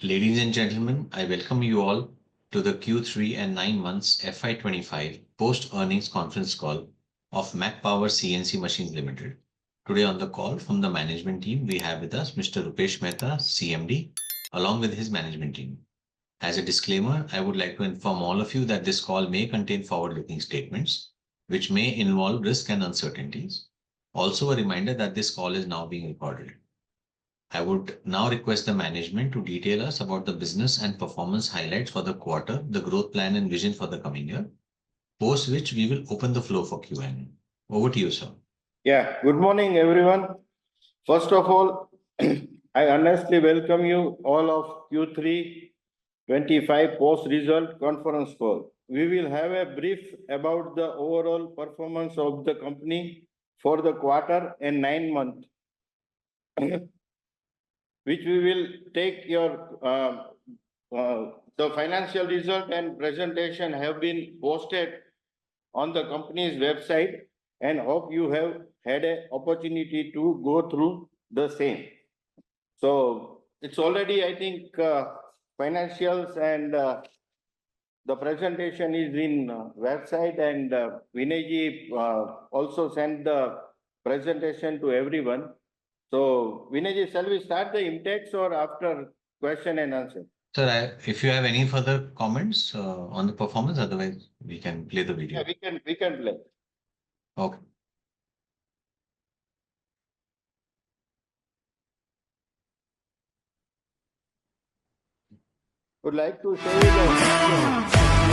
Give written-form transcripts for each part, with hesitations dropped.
Ladies and gentlemen, I welcome you all to the Q3 and 9 months FY25 post-earnings conference call of Mac Power CNC Machines Limited. Today on the call from the management team, we have with us Mr. Rupesh Mehta, CMD, along with his management team. As a disclaimer, I would like to inform all of you that this call may contain forward-looking statements, which may involve risk and uncertainties. Also, a reminder that this call is now being recorded. I would now request the management to detail us about the business and performance highlights for the quarter, the growth plan and vision for the coming year, post which we will open the floor for Q&A. Over to you, sir. Yeah, good morning, everyone. First of all, I honestly welcome you all of Q3 25 post-result conference call. We will have a brief about the overall performance of the company for the quarter and 9 months, which we will take your the financial result and presentation have been posted on the company's website, and hope you have had an opportunity to go through the same. So it's already, I think, financials and the presentation is in website, and Vinayji also sent the presentation to everyone. So Vinayji, shall we start the Imtex or after question and answer? Sir, if you have any further comments on the performance, otherwise we can play the video. Yeah, we can play. Okay. Would like to show you the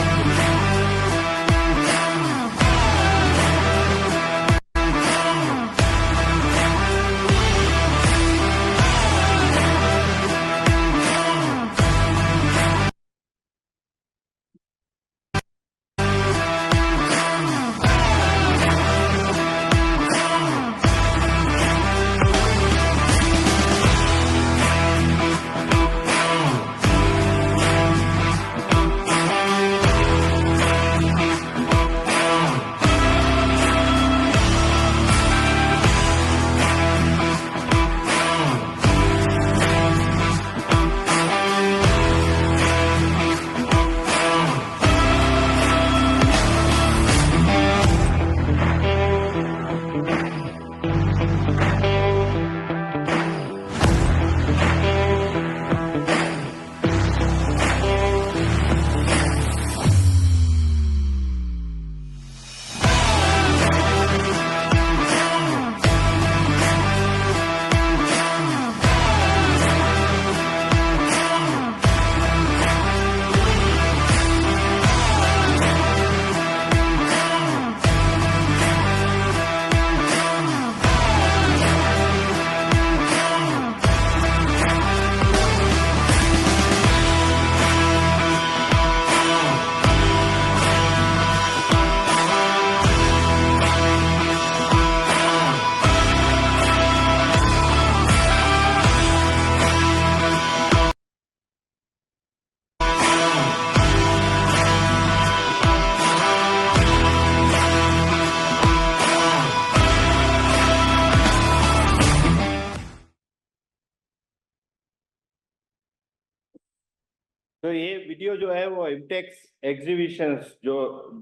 तो ये video जो है वो इम्टेक्स exhibitions जो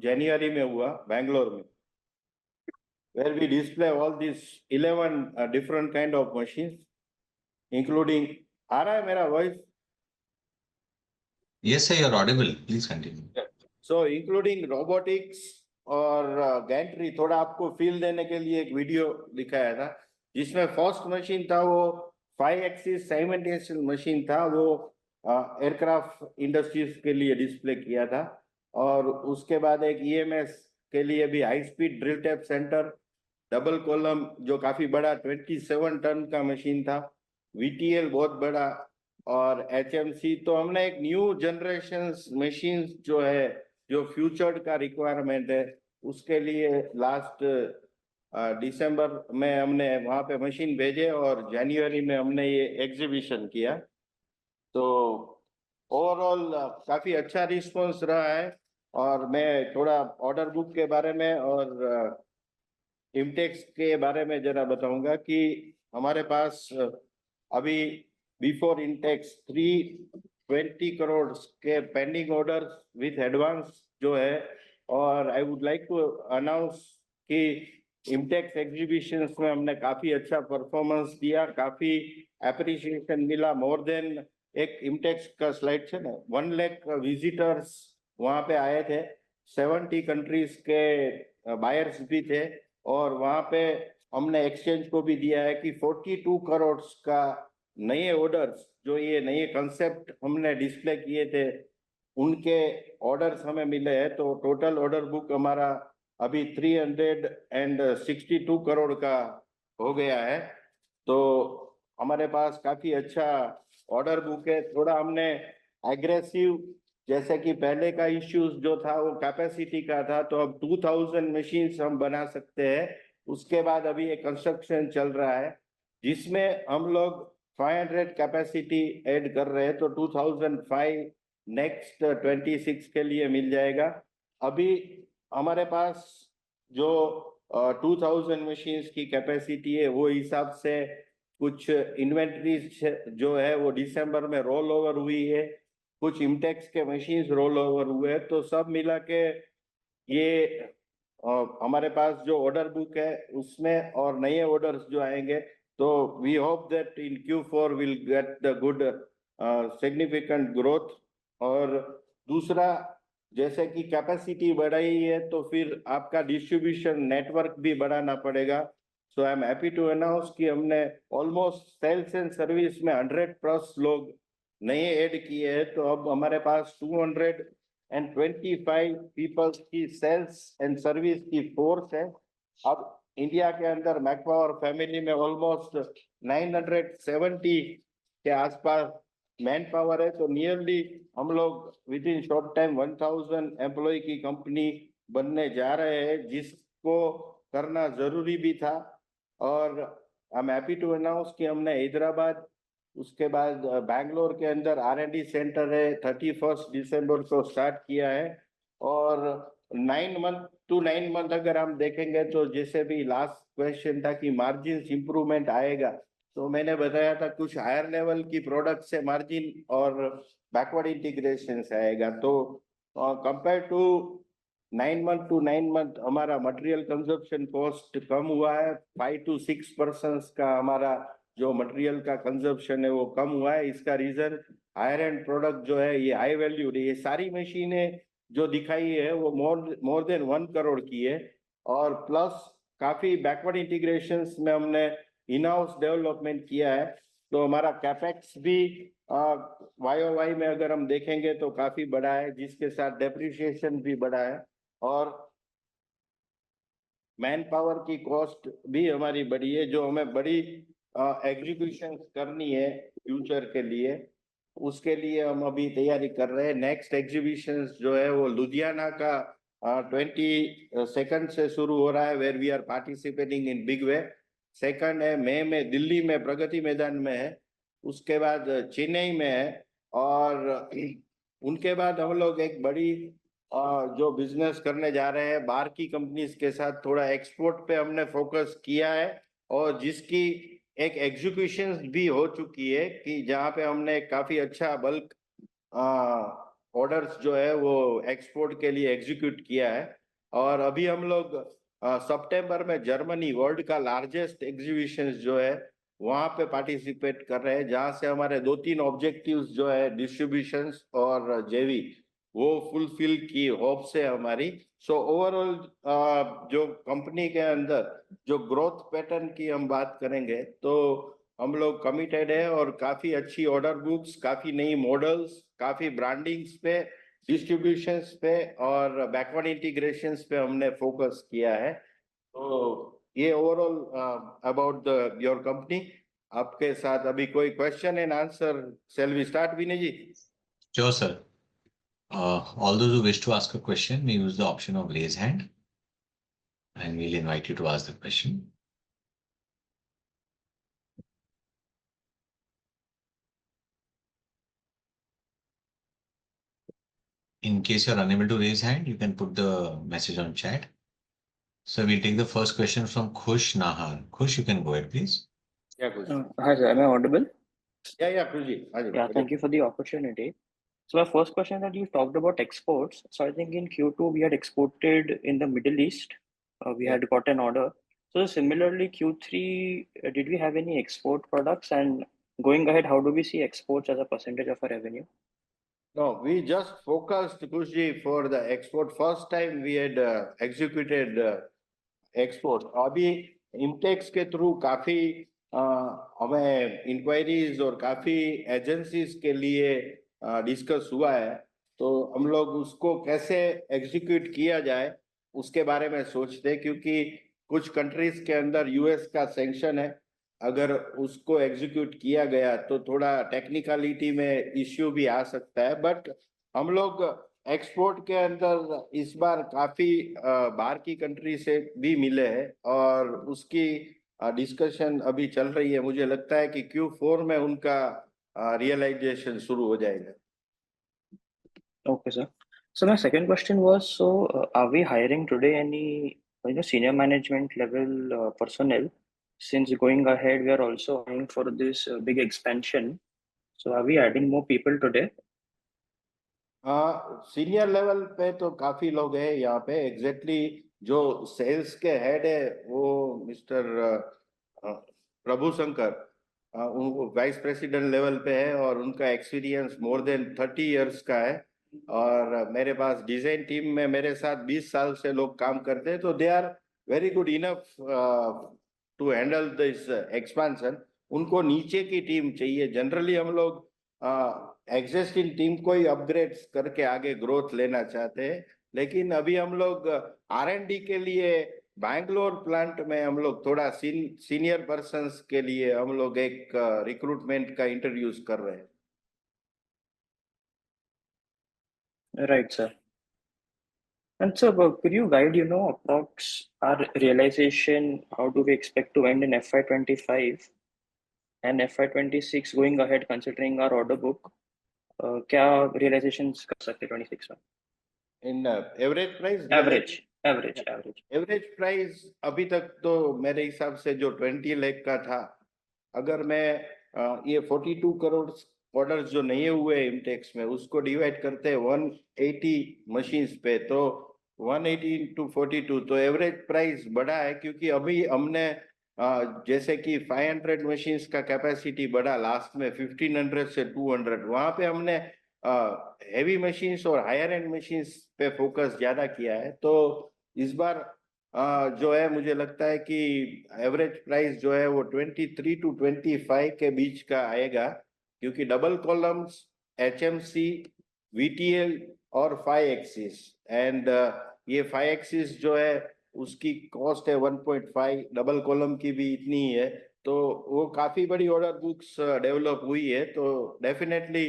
जनवरी में हुआ बैंगलोर में, where we display all these 11 different kind of machines, including. आ रहा है मेरा voice? Yes, sir, you're audible. Please continue. So including robotics और gantry, थोड़ा आपको फील देने के लिए एक वीडियो दिखाया था, जिसमें फर्स्ट मशीन था वो 5 एक्सिस साइमल्टेनियस मशीन था, वो एयरक्राफ्ट इंडस्ट्रीज के लिए डिस्प्ले किया था, और उसके बाद एक ईएमएस के लिए भी high speed drill tap centre, double column जो काफी बड़ा 27 टन का मशीन था, वीटीएल बहुत बड़ा, और एचएमसी। तो हमने एक न्यू जनरेशन मशीन जो है, जो फ्यूचर का रिक्वायरमेंट है, उसके लिए लास्ट दिसंबर में हमने वहां पे मशीन भेजे और जनवरी में हमने ये एग्जीबिशन किया। तो ओवरऑल काफी अच्छा रिस्पांस रहा है, और मैं थोड़ा ऑर्डर बुक के बारे में और इम्टेक्स के बारे में जरा बताऊंगा कि हमारे पास अभी बिफोर इंटेक्स 3 20 करोड़ के पेंडिंग ऑर्डर्स विथ एडवांस जो है। और I would like to announce कि इम्टेक्स एग्जीबिशंस में हमने काफी अच्छा परफॉर्मेंस दिया, काफी एप्रिसिएशन मिला। मोर देन एक इम्टेक्स का स्लाइड है ना, 1 लाख विजिटर्स वहां पे आए थे, 70 कंट्रीज के बायर्स भी थे। और वहां पे हमने एक्सचेंज को भी दिया है कि 42 करोड़ का नए ऑर्डर्स, जो ये नए कंसेप्ट हमने डिस्प्ले किए थे, उनके ऑर्डर्स हमें मिले हैं। तो टोटल ऑर्डर बुक हमारा अभी 362 करोड़ का हो गया है। तो हमारे पास काफी अच्छा ऑर्डर बुक है। थोड़ा हमने एग्रेसिव, जैसे कि पहले का इश्यूज जो था वो कैपेसिटी का था, तो अब 2000 मशीन्स हम बना सकते हैं। उसके बाद अभी एक कंस्ट्रक्शन चल रहा है जिसमें हम लोग 500 कैपेसिटी ऐड कर रहे हैं, तो 2005 नेक्स्ट 26 के लिए मिल जाएगा। अभी हमारे पास जो 2000 मशीन्स की कैपेसिटी है, वो हिसाब से कुछ इन्वेंट्रीज जो है वो दिसंबर में रोल ओवर हुई है, कुछ इम्टेक्स के मशीन्स रोल ओवर हुए, तो सब मिला के ये हमारे पास जो ऑर्डर बुक है उसमें और नए ऑर्डर्स जो आएंगे, तो we hope that in Q4 will get the good significant growth. और दूसरा, जैसे कि कैपेसिटी बढ़ाई है तो फिर आपका डिस्ट्रीब्यूशन नेटवर्क भी बढ़ाना पड़ेगा। So I am happy to announce कि हमने ऑलमोस्ट सेल्स एंड सर्विस में 100+ लोग नए ऐड किए हैं। तो अब हमारे पास 225 पीपल की सेल्स एंड सर्विस की फोर्स है। अब इंडिया के अंदर मैकपावर फैमिली में ऑलमोस्ट 970 के आसपास मैन पावर है। तो नियरली हम लोग within short time 1000 employee की कंपनी बनने जा रहे हैं, जिसको करना जरूरी भी था। और I am happy to announce कि हमने हैदराबाद, उसके बाद बैंगलोर के अंदर R&D सेंटर है, 31 दिसंबर को स्टार्ट किया है। और 9 मंथ अगर हम देखेंगे तो जैसे भी लास्ट क्वेश्चन था कि मार्जिन इंप्रूवमेंट आएगा, तो मैंने बताया था कुछ हायर लेवल की प्रोडक्ट से मार्जिन और बैकवर्ड इंटीग्रेशन से आएगा। तो कंपेयर टू 9 मंथ हमारा मटेरियल कंजप्शन कॉस्ट कम हुआ है। 5 to 6% का हमारा जो मटेरियल का कंजप्शन है वो कम हुआ है। इसका रीजन हायर एंड प्रोडक्ट जो है, ये हाई वैल्यू, ये सारी मशीनें जो दिखाई है वो मोर देन 1 करोड़ की है। और प्लस काफी बैकवर्ड इंटीग्रेशंस में हमने इन हाउस डेवलपमेंट किया है। तो हमारा कैपेक्स भी YOY में अगर हम देखेंगे तो काफी बड़ा है, जिसके साथ डेप्रिसिएशन भी बड़ा है। और मैन पावर की कॉस्ट भी हमारी बड़ी है, जो हमें बड़ी एग्जीक्यूशन करनी है फ्यूचर के लिए। उसके लिए हम अभी तैयारी कर रहे हैं। नेक्स्ट एग्जीबिशन जो है वो लुधियाना का 22 से शुरू हो रहा है, where we are participating in big way. Second है मई में दिल्ली में प्रगति मैदान में है, उसके बाद चेन्नई में है। और उनके बाद हम लोग एक बड़ी जो बिजनेस करने जा रहे हैं बाहर की कंपनीज के साथ, थोड़ा एक्सपोर्ट पे हमने फोकस किया है। और जिसकी एक एग्जीक्यूशन भी हो चुकी है कि जहाँ पे हमने काफी अच्छा बल्क ऑर्डर्स जो है वो एक्सपोर्ट के लिए एग्जीक्यूट किया है। और अभी हम लोग सितंबर में जर्मनी, वर्ल्ड का लार्जेस्ट एग्जीबिशन जो है, वहां पे पार्टिसिपेट कर रहे हैं, जहां से हमारे 2-3 ऑब्जेक्टिव्स जो है डिस्ट्रीब्यूशन और जेवी वो फुलफिल की होप से हमारी। सो ओवरऑल जो कंपनी के अंदर जो ग्रोथ पैटर्न की हम बात करेंगे तो हम लोग कमिटेड है, और काफी अच्छी ऑर्डर बुक्स, काफी नई मॉडल्स, काफी ब्रांडिंग्स पे, डिस्ट्रीब्यूशंस पे और बैकवर्ड इंटीग्रेशंस पे हमने फोकस किया है। तो ये overall about the your company. आपके साथ अभी कोई question and answer, shall we start Vinay ji? Sure, sir. All those who wish to ask a question may use the option of raise hand, and we'll invite you to ask the question. In case you're unable to raise hand, you can put the message on chat. So we'll take the first question from Khush Nahar. Khush, you can go ahead, please. क्या कुछ? Hi sir, am I audible? Yeah, Khushi. Yeah, thank you for the opportunity. So my first question that you talked about exports. So I think in Q2 we had exported in the Middle East. We Yeah. had got an order. So similarly, Q3, did we have any export products? And going ahead, how do we see exports as a percentage of our revenue? No, we just focused, Khushi, for the export. First time we had executed export अभी इम्टेक्स के through काफी हमें inquiries और काफी agencies के लिए discuss हुआ है, तो हम लोग उसको कैसे एग्जीक्यूट किया जाए उसके बारे में सोचते, क्योंकि कुछ कंट्रीज के अंदर यूएस का सैंक्शन है। अगर उसको एग्जीक्यूट किया गया तो थोड़ा टेक्निकलिटी में इश्यू भी आ सकता है, बट हम लोग एक्सपोर्ट के अंदर इस बार काफी बाहर की कंट्री से भी मिले हैं और उसकी डिस्कशन अभी चल रही है। मुझे लगता है कि Q4 में उनका रियलाइजेशन शुरू हो जाएगा। Okay, sir. So my second question was, so are we hiring today any senior management level personnel? Since going ahead, we are also hiring for this big expansion. So are we adding more people today? Senior level पे तो काफी लोग हैं यहाँ पे। Exactly जो sales के head है वो मिस्टर प्रभु शंकर, उनको वाइस प्रेसिडेंट लेवल पे है और उनका एक्सपीरियंस मोर देन 30 इयर्स का है। और मेरे पास डिजाइन टीम में मेरे साथ 20 साल से लोग काम करते हैं, तो they are very good enough to handle this expansion. उनको नीचे की टीम चाहिए। जनरली हम लोग एग्जिस्टिंग टीम को ही अपग्रेड करके आगे ग्रोथ लेना चाहते हैं, लेकिन अभी हम लोग R&D के लिए बैंगलोर प्लांट में हम लोग थोड़ा सीनियर पर्सन्स के लिए हम लोग एक रिक्रूटमेंट का इंट्रोड्यूस कर रहे हैं। Right, sir. And so, could you guide, approx our realization? How do we expect to end in FY25 and FY26 going ahead, considering our order book? क्या realizations कर सकते 26 में? इन एवरेज प्राइस, एवरेज प्राइस अभी तक तो मेरे हिसाब से जो 20 लाख का था, अगर मैं ये 42 करोड़ ऑर्डर्स जो नहीं हुए इमटेक्स में उसको डिवाइड करते हैं 180 मशीन्स पे, तो 180 into 42, तो एवरेज प्राइस बढ़ा है। क्योंकि अभी हमने जैसे कि 500 मशीन्स का कैपेसिटी बढ़ा लास्ट में 1500 से 200, वहां पे हमने हेवी मशीन्स और हायर एंड मशीन्स पे फोकस ज्यादा किया है। तो इस बार जो है मुझे लगता है कि एवरेज प्राइस जो है वो 23 to 25 के बीच का आएगा, क्योंकि डबल कॉलम्स, HMC, VTL और 5 एक्सिस, एंड ये 5 एक्सिस जो है उसकी कॉस्ट है 1.5, डबल कॉलम की भी इतनी ही है, तो वो काफी बड़ी ऑर्डर बुक्स डेवलप हुई है, तो डेफिनेटली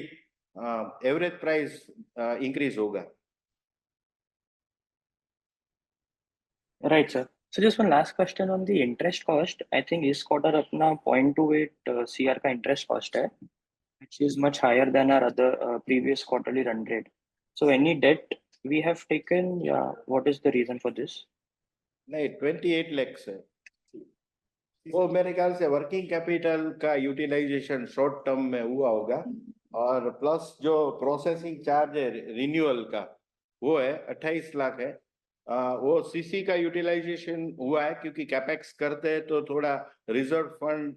एवरेज प्राइस इंक्रीज होगा। Right, sir. So just one last question on the interest cost. I think इस quarter अपना 0.28 CR का interest cost है, which is much higher than our other previous quarterly run rate. So any debt we have taken, yeah, what is the reason for this? नहीं, 28 लाख है वो। मेरे ख्याल से वर्किंग कैपिटल का यूटिलाइजेशन शॉर्ट टर्म में हुआ होगा, और प्लस जो प्रोसेसिंग चार्ज है रिन्यूअल का वो है 28 लाख है। वो सीसी का यूटिलाइजेशन हुआ है, क्योंकि कैपेक्स करते हैं तो थोड़ा रिजर्व फंड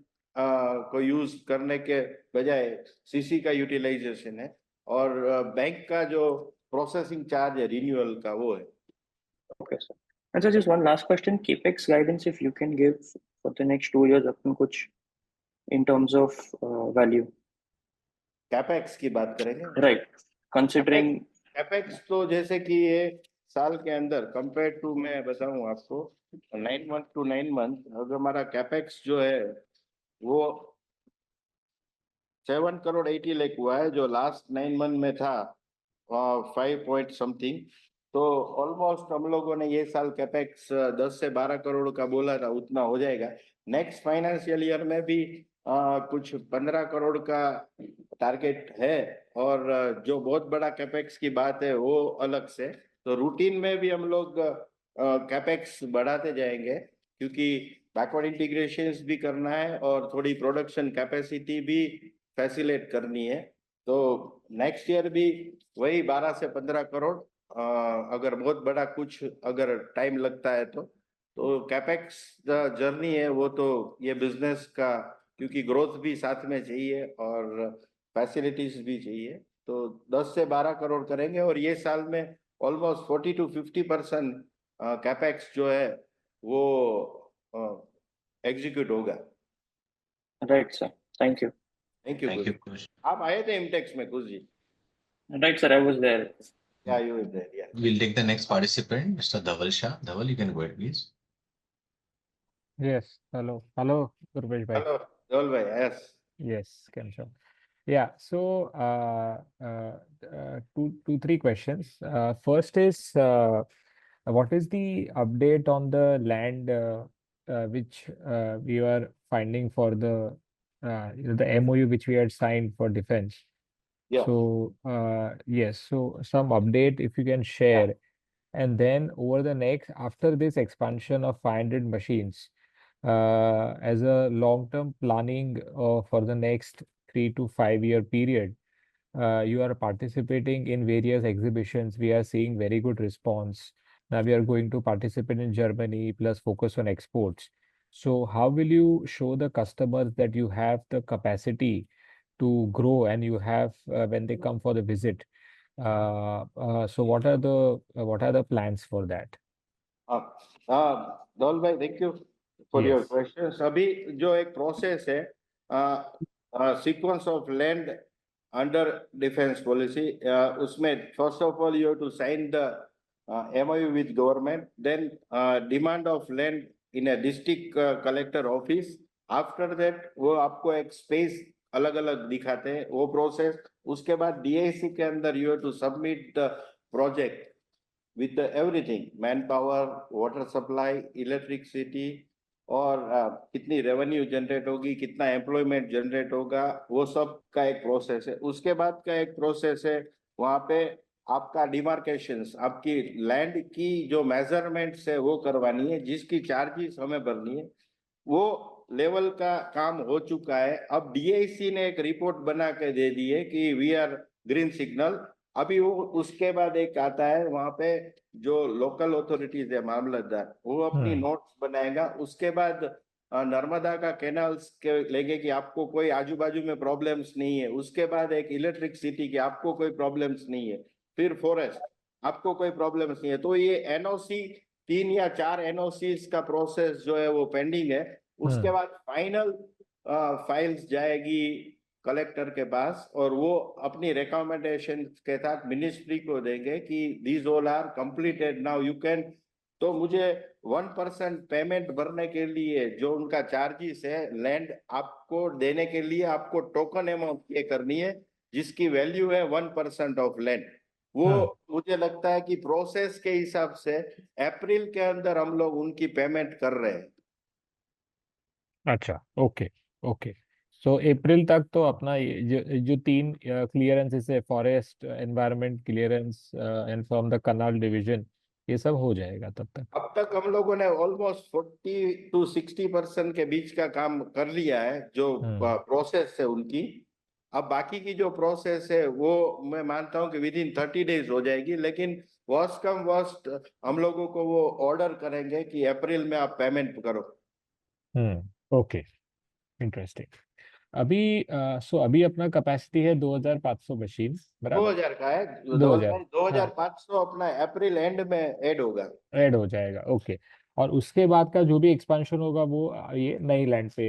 को यूज करने के बजाय सीसी का यूटिलाइजेशन है, और बैंक का जो प्रोसेसिंग चार्ज है रिन्यूअल का वो है। Okay, sir. And so just one last question, capex guidance if you can give for the next 2 years अपन कुछ in terms of value. Capex की बात करेंगे, Right. Considering कैपेक्स तो जैसे कि ये साल के अंदर कंपेयर टू, मैं बताऊं आपको 9 month to 9 month, अगर हमारा कैपेक्स जो है वो 7 करोड़ 80 लाख हुआ है, जो लास्ट 9 month में था 5 point something। तो ऑलमोस्ट हम लोगों ने ये साल कैपेक्स 10 से 12 करोड़ का बोला था, उतना हो जाएगा। नेक्स्ट फाइनेंशियल ईयर में भी कुछ 15 करोड़ का टारगेट है, और जो बहुत बड़ा कैपेक्स की बात है वो अलग से। तो रूटीन में भी हम लोग कैपेक्स बढ़ाते जाएंगे, क्योंकि बैकवर्ड इंटीग्रेशन भी करना है और थोड़ी प्रोडक्शन कैपेसिटी भी फैसिलिटेट करनी है। तो नेक्स्ट ईयर भी वही 12 से 15 करोड़, अगर बहुत बड़ा कुछ अगर टाइम लगता है तो कैपेक्स जर्नी है वो, तो ये बिजनेस का, क्योंकि ग्रोथ भी साथ में चाहिए और फैसिलिटीज भी चाहिए, तो 10 से 12 करोड़ करेंगे। और ये साल में ऑलमोस्ट 40 to 50% कैपेक्स जो है वो एग्जीक्यूट होगा। Right, sir. Thank you. Thank you Thank Kush. you, Kush. आप आए थे इमटेक्स में कुश जी? Right, sir. I was there. या यू इज देयर? या We'll take the next participant, Mr. Dhaval Shah. Dhaval, you can go ahead, please. Yes, hello, Gurvesh bhai. Hello Dhaval भाई, yes. Yes, can show. Yeah, so three questions. First is what is the update on the land which we were finding for the MOU which we had signed for defense? या So yes, so some update if you can share. And then over the next, after this expansion of 500 machines, as a long-term planning for the next 3 to 5 year period, you are participating in various exhibitions. We are seeing very good response. Now we are going to participate in Germany plus focus on exports. So how will you show the customers that you have the capacity to grow and you have when they come for the visit? So what are the plans for that? Dhaval भाई, thank you for your Yes. Questions. अभी जो एक process है, sequence of land under defence policy, उसमें first of all you have to sign the MOU with government, then demand of land in a district collector office. After that वो आपको एक space अलग अलग दिखाते हैं, वो प्रोसेस। उसके बाद DIC के अंदर you have to submit the project with the everything, manpower, water supply, electricity, और कितनी रेवेन्यू जनरेट होगी, कितना एम्प्लॉयमेंट जनरेट होगा, वो सब का एक प्रोसेस है। उसके बाद का एक प्रोसेस है, वहाँ पे आपका डिमार्केशंस, आपकी लैंड की जो मेजरमेंट्स है वो करवानी है, जिसकी चार्जेस हमें भरनी है। वो लेवल का काम हो चुका है। अब DIC ने एक रिपोर्ट बना के दे दी है कि वी आर ग्रीन सिग्नल। अभी वो उसके बाद एक आता है, वहां पे जो लोकल अथॉरिटीज है, मामलतदार, वो अपनी नोट्स बनाएगा। उसके बाद नर्मदा का कैनाल्स के लेंगे कि आपको कोई आजू बाजू में प्रॉब्लम्स नहीं है। उसके बाद एक इलेक्ट्रिसिटी की आपको कोई प्रॉब्लम्स नहीं है। फिर फॉरेस्ट, आपको कोई प्रॉब्लम्स नहीं है। तो ये NOC 3 या 4 NOCs का प्रोसेस जो है वो पेंडिंग है। उसके बाद फाइनल फाइल्स जाएगी कलेक्टर के पास, और वो अपनी रिकमेंडेशन के साथ मिनिस्ट्री को देंगे कि these all are completed, now you can. तो मुझे 1% पेमेंट भरने के लिए जो उनका चार्जेस है लैंड आपको देने के लिए, आपको टोकन अमाउंट पे करनी है, जिसकी वैल्यू है 1% ऑफ लैंड। वो मुझे लगता है कि प्रोसेस के हिसाब से अप्रैल के अंदर हम लोग उनकी पेमेंट कर रहे हैं। अच्छा, ओके ओके। सो अप्रैल तक तो अपना जो 3 क्लियरेंसेस है, forest, environment clearance and from the kanal division, ये सब हो जाएगा तब तक। अब तक हम लोगों ने ऑलमोस्ट 40 to 60% के बीच का काम कर लिया है, जो प्रोसेस है उनकी। अब बाकी की जो प्रोसेस है वो मैं मानता हूँ कि विद इन 30 days हो जाएगी, लेकिन वर्स्ट कम वर्स्ट हम लोगों को वो ऑर्डर करेंगे कि अप्रैल में आप पेमेंट करो। Okay, interesting. अभी अभी अपना कैपेसिटी है 2500 मशीन, बराबर? 2000 का है 2000, 2500 अपना अप्रैल एंड में ऐड होगा। ऐड हो जाएगा, ओके। और उसके बाद का जो भी एक्सपेंशन होगा वो ये नई लैंड पे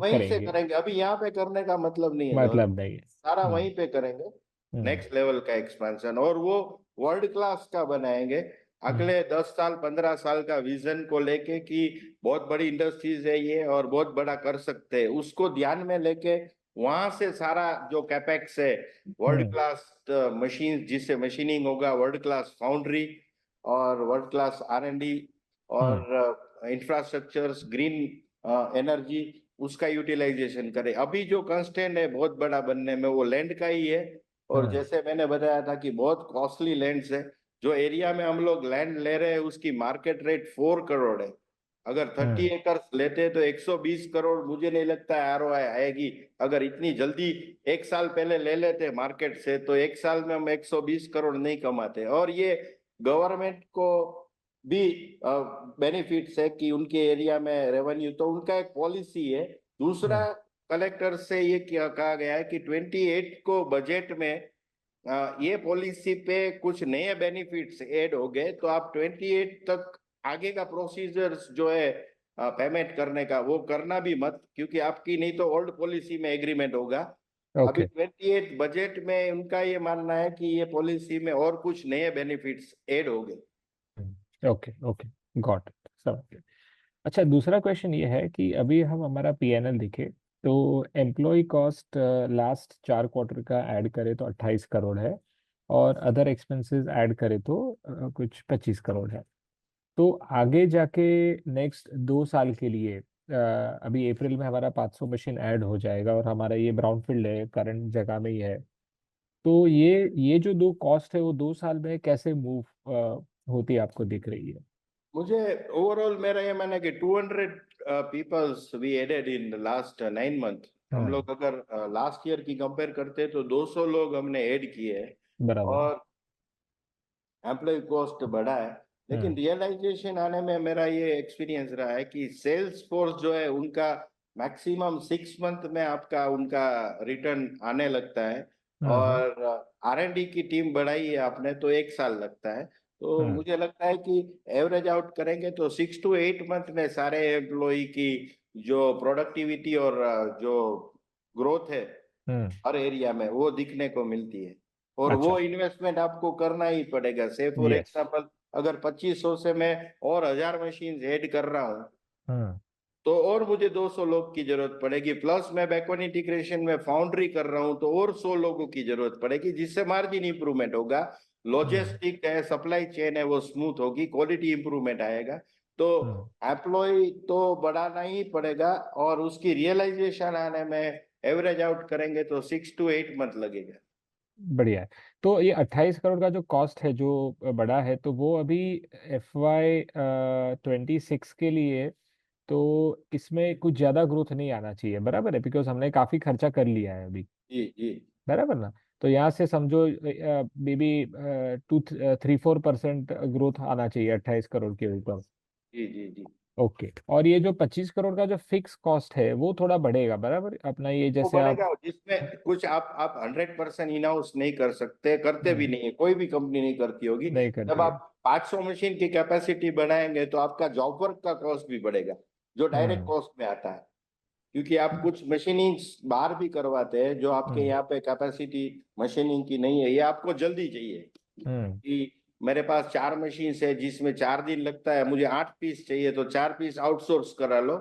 वहीं से करेंगे? करेंगे, अभी यहाँ पे करने का मतलब नहीं है। मतलब नहीं है। सारा वहीं पे करेंगे, नेक्स्ट लेवल का एक्सपेंशन, और वो वर्ल्ड क्लास का बनाएंगे। अगले 10 साल 15 साल का विजन को लेके कि बहुत बड़ी इंडस्ट्रीज है ये और बहुत बड़ा कर सकते हैं, उसको ध्यान में लेके वहां से सारा जो कैपेक्स है, वर्ल्ड क्लास मशीन, जिससे मशीनिंग होगा, वर्ल्ड क्लास फाउंड्री और वर्ल्ड क्लास R&D और इंफ्रास्ट्रक्चर्स, ग्रीन एनर्जी, उसका यूटिलाइजेशन करे। अभी जो कंस्टेंट है बहुत बड़ा बनने में, वो लैंड का ही है। और जैसे मैंने बताया था कि बहुत कॉस्टली लैंड्स है। जो एरिया में हम लोग लैंड ले रहे हैं उसकी मार्केट रेट 4 करोड़ है। अगर 30 एकर्स लेते तो 120 करोड़ मुझे नहीं लगता है आरओआई आएगी। अगर इतनी जल्दी एक साल पहले ले लेते मार्केट से तो एक साल में हम 120 करोड़ नहीं कमाते। और ये गवर्नमेंट को भी बेनिफिट्स है कि उनके एरिया में रेवेन्यू, तो उनका एक पॉलिसी है। दूसरा, कलेक्टर से ये क्या कहा गया है कि 28 को बजट में ये पॉलिसी पे कुछ नए बेनिफिट्स ऐड हो गए, तो आप 28 तक आगे का प्रोसीजर्स जो है पेमेंट करने का वो करना भी मत, क्योंकि आपकी नहीं तो ओल्ड पॉलिसी में एग्रीमेंट होगा। अभी ओके 28 बजट में उनका ये मानना है कि ये पॉलिसी में और कुछ नए बेनिफिट्स ऐड हो गए। ओके ओके गॉट इट, समझ गया। अच्छा, दूसरा क्वेश्चन ये है कि अभी हम हमारा पीएनएल देखें तो एम्प्लॉय कॉस्ट लास्ट 4 क्वार्टर का ऐड करें तो 28 करोड़ है, और अदर एक्सपेंसेस ऐड करें तो कुछ 25 करोड़ है। तो आगे जाके नेक्स्ट 2 साल के लिए अभी अप्रैल में हमारा 500 मशीन ऐड हो जाएगा और हमारा ये ब्राउनफील्ड है, करंट जगह में ही है। तो ये जो दो कॉस्ट है वो 2 साल में कैसे मूव होती आपको दिख रही है? मुझे ओवरऑल मेरा ये मानना है कि 200 peoples we added in last 9 month. हम लोग अगर लास्ट ईयर की कंपेयर करते तो 200 लोग हमने ऐड किए हैं बराबर। और एम्प्लॉय कॉस्ट बढ़ा है। लेकिन रियलाइजेशन आने में मेरा ये एक्सपीरियंस रहा है कि सेल्स फोर्स जो है उनका मैक्सिमम 6 मंथ में आपका उनका रिटर्न आने लगता है, और R&D की टीम बढ़ाई है आपने तो 1 साल लगता है। तो मुझे लगता है कि एवरेज आउट करेंगे तो 6 to 8 मंथ में सारे एम्प्लॉय की जो प्रोडक्टिविटी और जो ग्रोथ है हर एरिया में वो दिखने को मिलती है। और अच्छा। वो इन्वेस्टमेंट आपको करना ही पड़ेगा। से फॉर यस। एग्जांपल, अगर 2500 से मैं और 1000 मशीन ऐड कर रहा हूँ तो और मुझे 200 लोग की जरूरत पड़ेगी, प्लस मैं बैकवर्ड इंटीग्रेशन में फाउंड्री कर रहा हूं तो और 100 लोगों की जरूरत पड़ेगी, जिससे मार्जिन इंप्रूवमेंट होगा, लॉजिस्टिक है, सप्लाई चेन है वो स्मूथ होगी, क्वालिटी इंप्रूवमेंट आएगा। तो एम्प्लॉय तो बढ़ाना ही पड़ेगा, और उसकी रियलाइजेशन आने में एवरेज आउट करेंगे तो 6 to 8 मंथ लगेगा। बढ़िया है। तो ये 28 करोड़ का जो कॉस्ट है जो बड़ा है, तो वो अभी FY 26 के लिए, तो इसमें कुछ ज्यादा ग्रोथ नहीं आना चाहिए, बराबर है? बिकॉज हमने काफी खर्चा कर लिया है अभी, जी जी बराबर ना? तो यहाँ से समझो मे बी 2-3-4% ग्रोथ आना चाहिए 28 करोड़ के ऊपर। जी जी जी। ओके। और ये जो 25 करोड़ का जो फिक्स कॉस्ट है वो थोड़ा बढ़ेगा, बराबर अपना ये वो जैसे आप। बढ़ेगा, जिसमें कुछ आप 100% इन हाउस नहीं कर सकते, करते भी नहीं है, कोई भी कंपनी नहीं करती होगी। नहीं जब करती है। आप 500 मशीन की कैपेसिटी बढ़ाएंगे तो आपका जॉब वर्क का कॉस्ट भी बढ़ेगा, जो डायरेक्ट हम्म कॉस्ट में आता है। क्योंकि आप कुछ मशीनिंग बाहर भी करवाते हैं जो आपके हम्म यहाँ पे कैपेसिटी मशीनिंग की नहीं है, ये आपको जल्दी चाहिए हम्म कि मेरे पास 4 मशीन है जिसमें 4 दिन लगता है, मुझे 8 पीस चाहिए तो 4 पीस आउटसोर्स करा लो,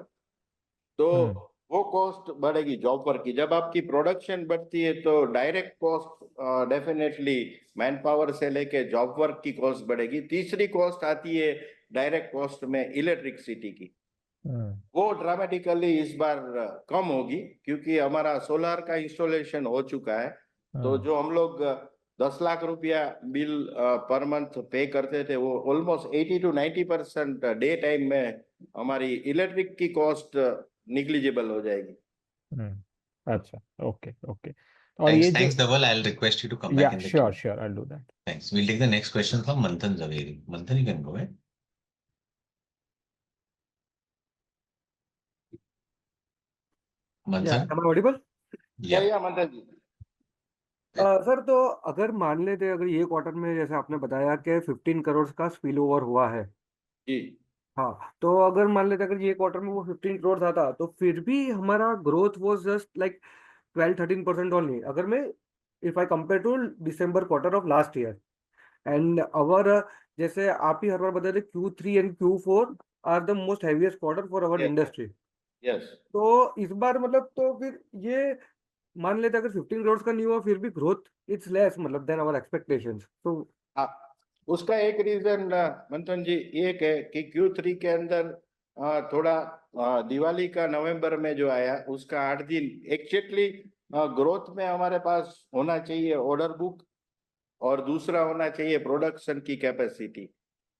तो हम्म वो कॉस्ट बढ़ेगी जॉब पर की। जब आपकी प्रोडक्शन बढ़ती है तो direct cost definitely man power से लेके जॉब वर्क की कॉस्ट बढ़ेगी। तीसरी कॉस्ट आती है डायरेक्ट कॉस्ट में इलेक्ट्रिसिटी की, हम्म वो ड्रामेटिकली इस बार कम होगी क्योंकि हमारा सोलर का इंस्टॉलेशन हो चुका है। तो हम्म जो हम लोग 10 लाख रुपया बिल पर मंथ पे करते थे वो ऑलमोस्ट 80 to 90% डे टाइम में हमारी इलेक्ट्रिक की कॉस्ट निग्लिजिबल हो जाएगी। अच्छा। Okay okay. और ये Thanks, जो, thanks, Dhaval. I'll request you to come back या in the sure queue. Sure, I do that. Thanks. We'll take the next question from Manthan Zaveri. Manthan, you can go ahead. Yeah, Manthan? am I audible? Yeah. या मंथन जी। Sir, तो अगर मान लेते अगर ये quarter में जैसे आपने बताया कि 15 करोड़ का स्पिल ओवर हुआ है। जी हाँ, तो अगर मान लेते अगर ये क्वार्टर में वो 15 करोड़ आता तो फिर भी हमारा growth was just like 12-13% only, अगर मैं if I compare to December quarter of last year. And our जैसे आप ही हर बार बताते Q3 and Q4 are the most heaviest quarter for our yes industry. Yes. तो इस बार मतलब तो फिर ये मान लेते अगर 15 करोड़ का नहीं हुआ फिर भी ग्रोथ इट्स लेस मतलब देन आवर एक्सपेक्टेशंस। तो हाँ, उसका एक रीजन मंथन जी एक है कि Q3 के अंदर थोड़ा दिवाली का नवंबर में जो आया उसका 8 दिन एक्चुअली ग्रोथ में हमारे पास होना चाहिए ऑर्डर बुक, और दूसरा होना चाहिए प्रोडक्शन की कैपेसिटी।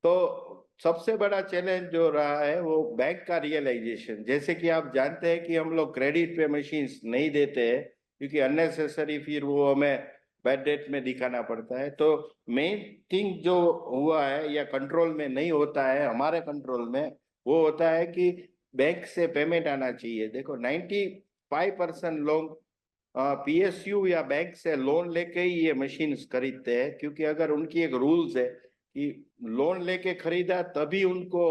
तो सबसे बड़ा चैलेंज जो रहा है वो बैंक का रियलाइजेशन। जैसे कि आप जानते हैं कि हम लोग क्रेडिट पे मशीन्स नहीं देते हैं क्योंकि अननेसेसरी फिर वो हमें बैड डेट में दिखाना पड़ता है। तो मेन थिंग जो हुआ है या कंट्रोल में नहीं होता है हमारे कंट्रोल में, वो होता है कि बैंक से पेमेंट आना चाहिए। देखो 95% लोग पीएसयू या बैंक से लोन लेके ही ये मशीन खरीदते हैं, क्योंकि अगर उनकी एक रूल्स है कि लोन लेके खरीदा तभी उनको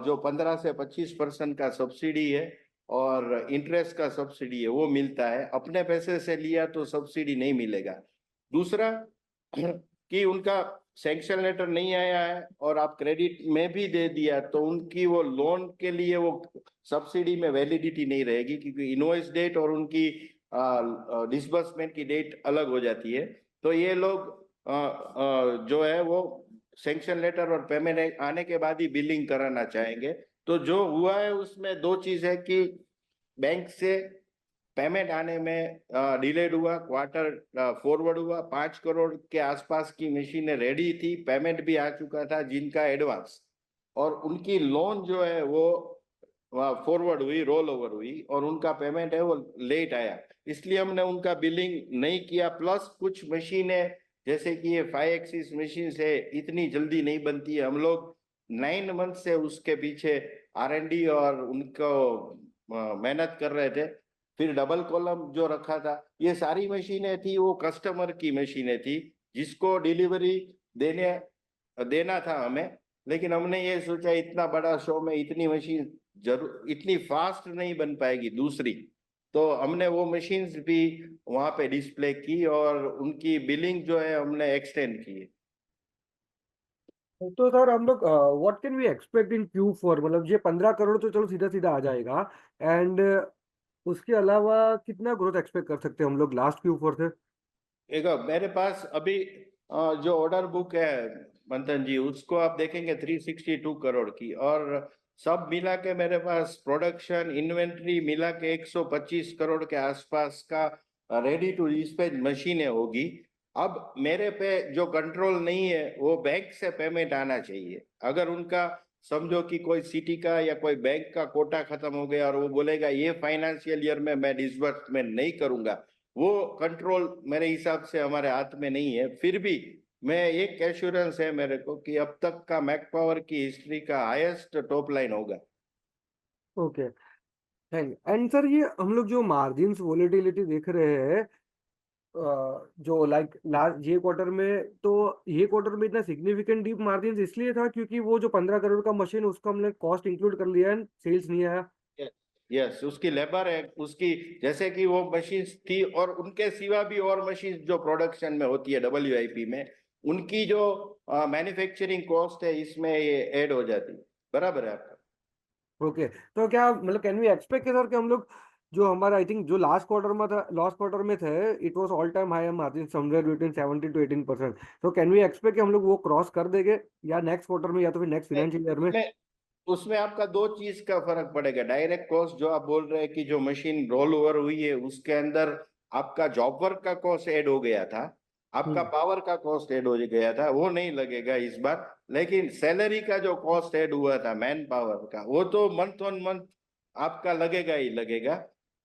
जो 15 से 25% का सब्सिडी है और इंटरेस्ट का सब्सिडी है वो मिलता है। अपने पैसे से लिया तो सब्सिडी नहीं मिलेगा। दूसरा कि उनका सैंक्शन लेटर नहीं आया है और आप क्रेडिट में भी दे दिया तो उनकी वो लोन के लिए वो सब्सिडी में वैलिडिटी नहीं रहेगी, क्योंकि इनवॉइस डेट और उनकी डिसबर्समेंट की डेट अलग हो जाती है। तो ये लोग जो है वो सैंक्शन लेटर और पेमेंट आने के बाद ही बिलिंग कराना चाहेंगे। तो जो हुआ है उसमें दो चीज है कि बैंक से पेमेंट आने में डिलेड हुआ, क्वार्टर फॉरवर्ड हुआ। 5 करोड़ के आसपास की मशीनें रेडी थी, पेमेंट भी आ चुका था जिनका एडवांस, और उनकी लोन जो है वो फॉरवर्ड हुई, रोल ओवर हुई और उनका पेमेंट है वो लेट आया, इसलिए हमने उनका बिलिंग नहीं किया। प्लस कुछ मशीनें जैसे कि ये 5 एक्सिस मशीन है इतनी जल्दी नहीं बनती है। हम लोग 9 मंथ से उसके पीछे R&D और उनको मेहनत कर रहे थे। फिर डबल कॉलम जो रखा था, ये सारी मशीनें थी वो कस्टमर की मशीनें थी जिसको डिलीवरी देना था हमें। लेकिन हमने ये सोचा इतना बड़ा शो में इतनी मशीन जरूर इतनी फास्ट नहीं बन पाएगी दूसरी, तो हमने वो मशीन्स भी वहां पे डिस्प्ले की और उनकी बिलिंग जो है हमने एक्सटेंड की है। तो सर हम लोग what can we expect in Q4? मतलब ये 15 करोड़ तो चलो सीधा सीधा आ जाएगा, एंड उसके अलावा कितना ग्रोथ एक्सपेक्ट कर सकते हैं हम लोग लास्ट Q4 से? देखो मेरे पास अभी जो ऑर्डर बुक है मंथन जी, उसको आप देखेंगे 362 करोड़ की, और सब मिला के मेरे पास प्रोडक्शन इन्वेंट्री मिला के 125 करोड़ के आसपास का रेडी टू डिस्पैच मशीनें होगी। अब मेरे पे जो कंट्रोल नहीं है वो बैंक से पेमेंट आना चाहिए। अगर उनका समझो कि कोई सिटी का या कोई बैंक का कोटा खत्म हो गया और वो बोलेगा ये फाइनेंशियल ईयर में मैं डिसबर्समेंट नहीं करूंगा, वो कंट्रोल मेरे हिसाब से हमारे हाथ में नहीं है। फिर भी मैं एक एश्योरेंस है मेरे को कि अब तक का मैक पावर की हिस्ट्री का हाईएस्ट टॉप लाइन होगा। ओके, थैंक एंड सर ये हम लोग जो मार्जिन्स वोलेटिलिटी देख रहे हैं, जो लाइक लास्ट ये क्वार्टर में, तो ये क्वार्टर में इतना सिग्निफिकेंट डीप मार्जिन्स इसलिए था क्योंकि वो जो 15 करोड़ का मशीन उसका हमने कॉस्ट इंक्लूड कर लिया है, सेल्स नहीं आया। यस उसकी लेबर है उसकी, जैसे कि वो मशीन थी और उनके सिवा भी और मशीन जो प्रोडक्शन में होती है WIP में, उनकी जो मैन्युफैक्चरिंग कॉस्ट है इसमें ये ऐड हो जाती है। बराबर है आपका। ओके, तो क्या मतलब कैन वी एक्सपेक्ट सर कि हम लोग जो हमारा आई थिंक जो लास्ट क्वार्टर में थे, it was all time high margin somewhere between 17 to 18%, तो कैन वी एक्सपेक्ट कि हम लोग वो क्रॉस कर देंगे या नेक्स्ट क्वार्टर में या तो फिर नेक्स्ट फाइनेंशियल ईयर में? उसमें आपका दो चीज का फर्क पड़ेगा। डायरेक्ट कॉस्ट जो आप बोल रहे हैं कि जो मशीन रोल ओवर हुई है उसके अंदर आपका जॉब वर्क का कॉस्ट ऐड हो गया था, आपका पावर का कॉस्ट ऐड हो गया था, वो नहीं लगेगा इस बार। लेकिन सैलरी का जो कॉस्ट ऐड हुआ था मैन पावर का, वो तो मंथ ऑन मंथ आपका लगेगा ही लगेगा।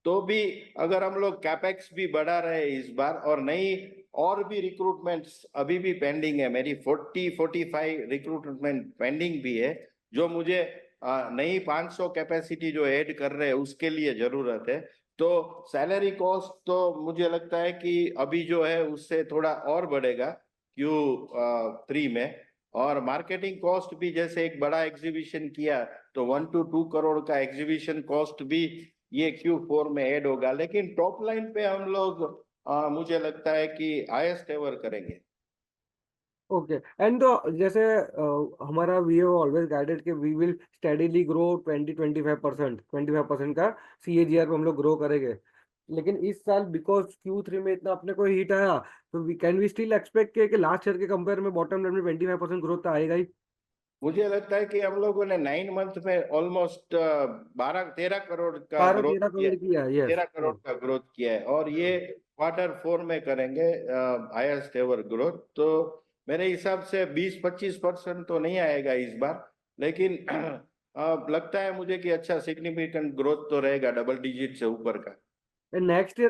तो भी अगर हम लोग कैपेक्स भी बढ़ा रहे हैं इस बार, और नई और भी रिक्रूटमेंट्स अभी भी पेंडिंग है, मेरी 40-45 रिक्रूटमेंट पेंडिंग भी है, जो मुझे नई 500 कैपेसिटी जो ऐड कर रहे हैं उसके लिए जरूरत है। तो सैलरी कॉस्ट तो मुझे लगता है कि अभी जो है उससे थोड़ा और बढ़ेगा Q3 में। और मार्केटिंग कॉस्ट भी, जैसे एक बड़ा एग्जीबिशन किया तो 1 to 2 करोड़ का एग्जीबिशन कॉस्ट भी ये Q4 में ऐड होगा। लेकिन टॉप लाइन पे हम लोग मुझे लगता है कि हाईएस्ट एवर करेंगे। ओके, एंड तो जैसे हमारा वी हैव ऑलवेज गाइडेड कि वी विल स्टेडीली ग्रो 25% का CAGR पे हम लोग ग्रो करेंगे, लेकिन इस साल बिकॉज Q3 में इतना अपने को हिट आया, तो we can we still expect कि लास्ट ईयर के कंपेयर में बॉटम लाइन में 25% ग्रोथ तो आएगा ही? मुझे लगता है कि हम लोगों ने 9 मंथ में ऑलमोस्ट 12-13 करोड़ का 12-13 ग्रोथ किया करोड़ है। किया, यस। 13 करोड़ का ग्रोथ किया है और ये Q4 में करेंगे हाईएस्ट एवर ग्रोथ। तो मेरे हिसाब से 20-25% तो नहीं आएगा इस बार, लेकिन लगता है मुझे कि अच्छा सिग्निफिकेंट ग्रोथ तो रहेगा, डबल डिजिट से ऊपर का। नेक्स्ट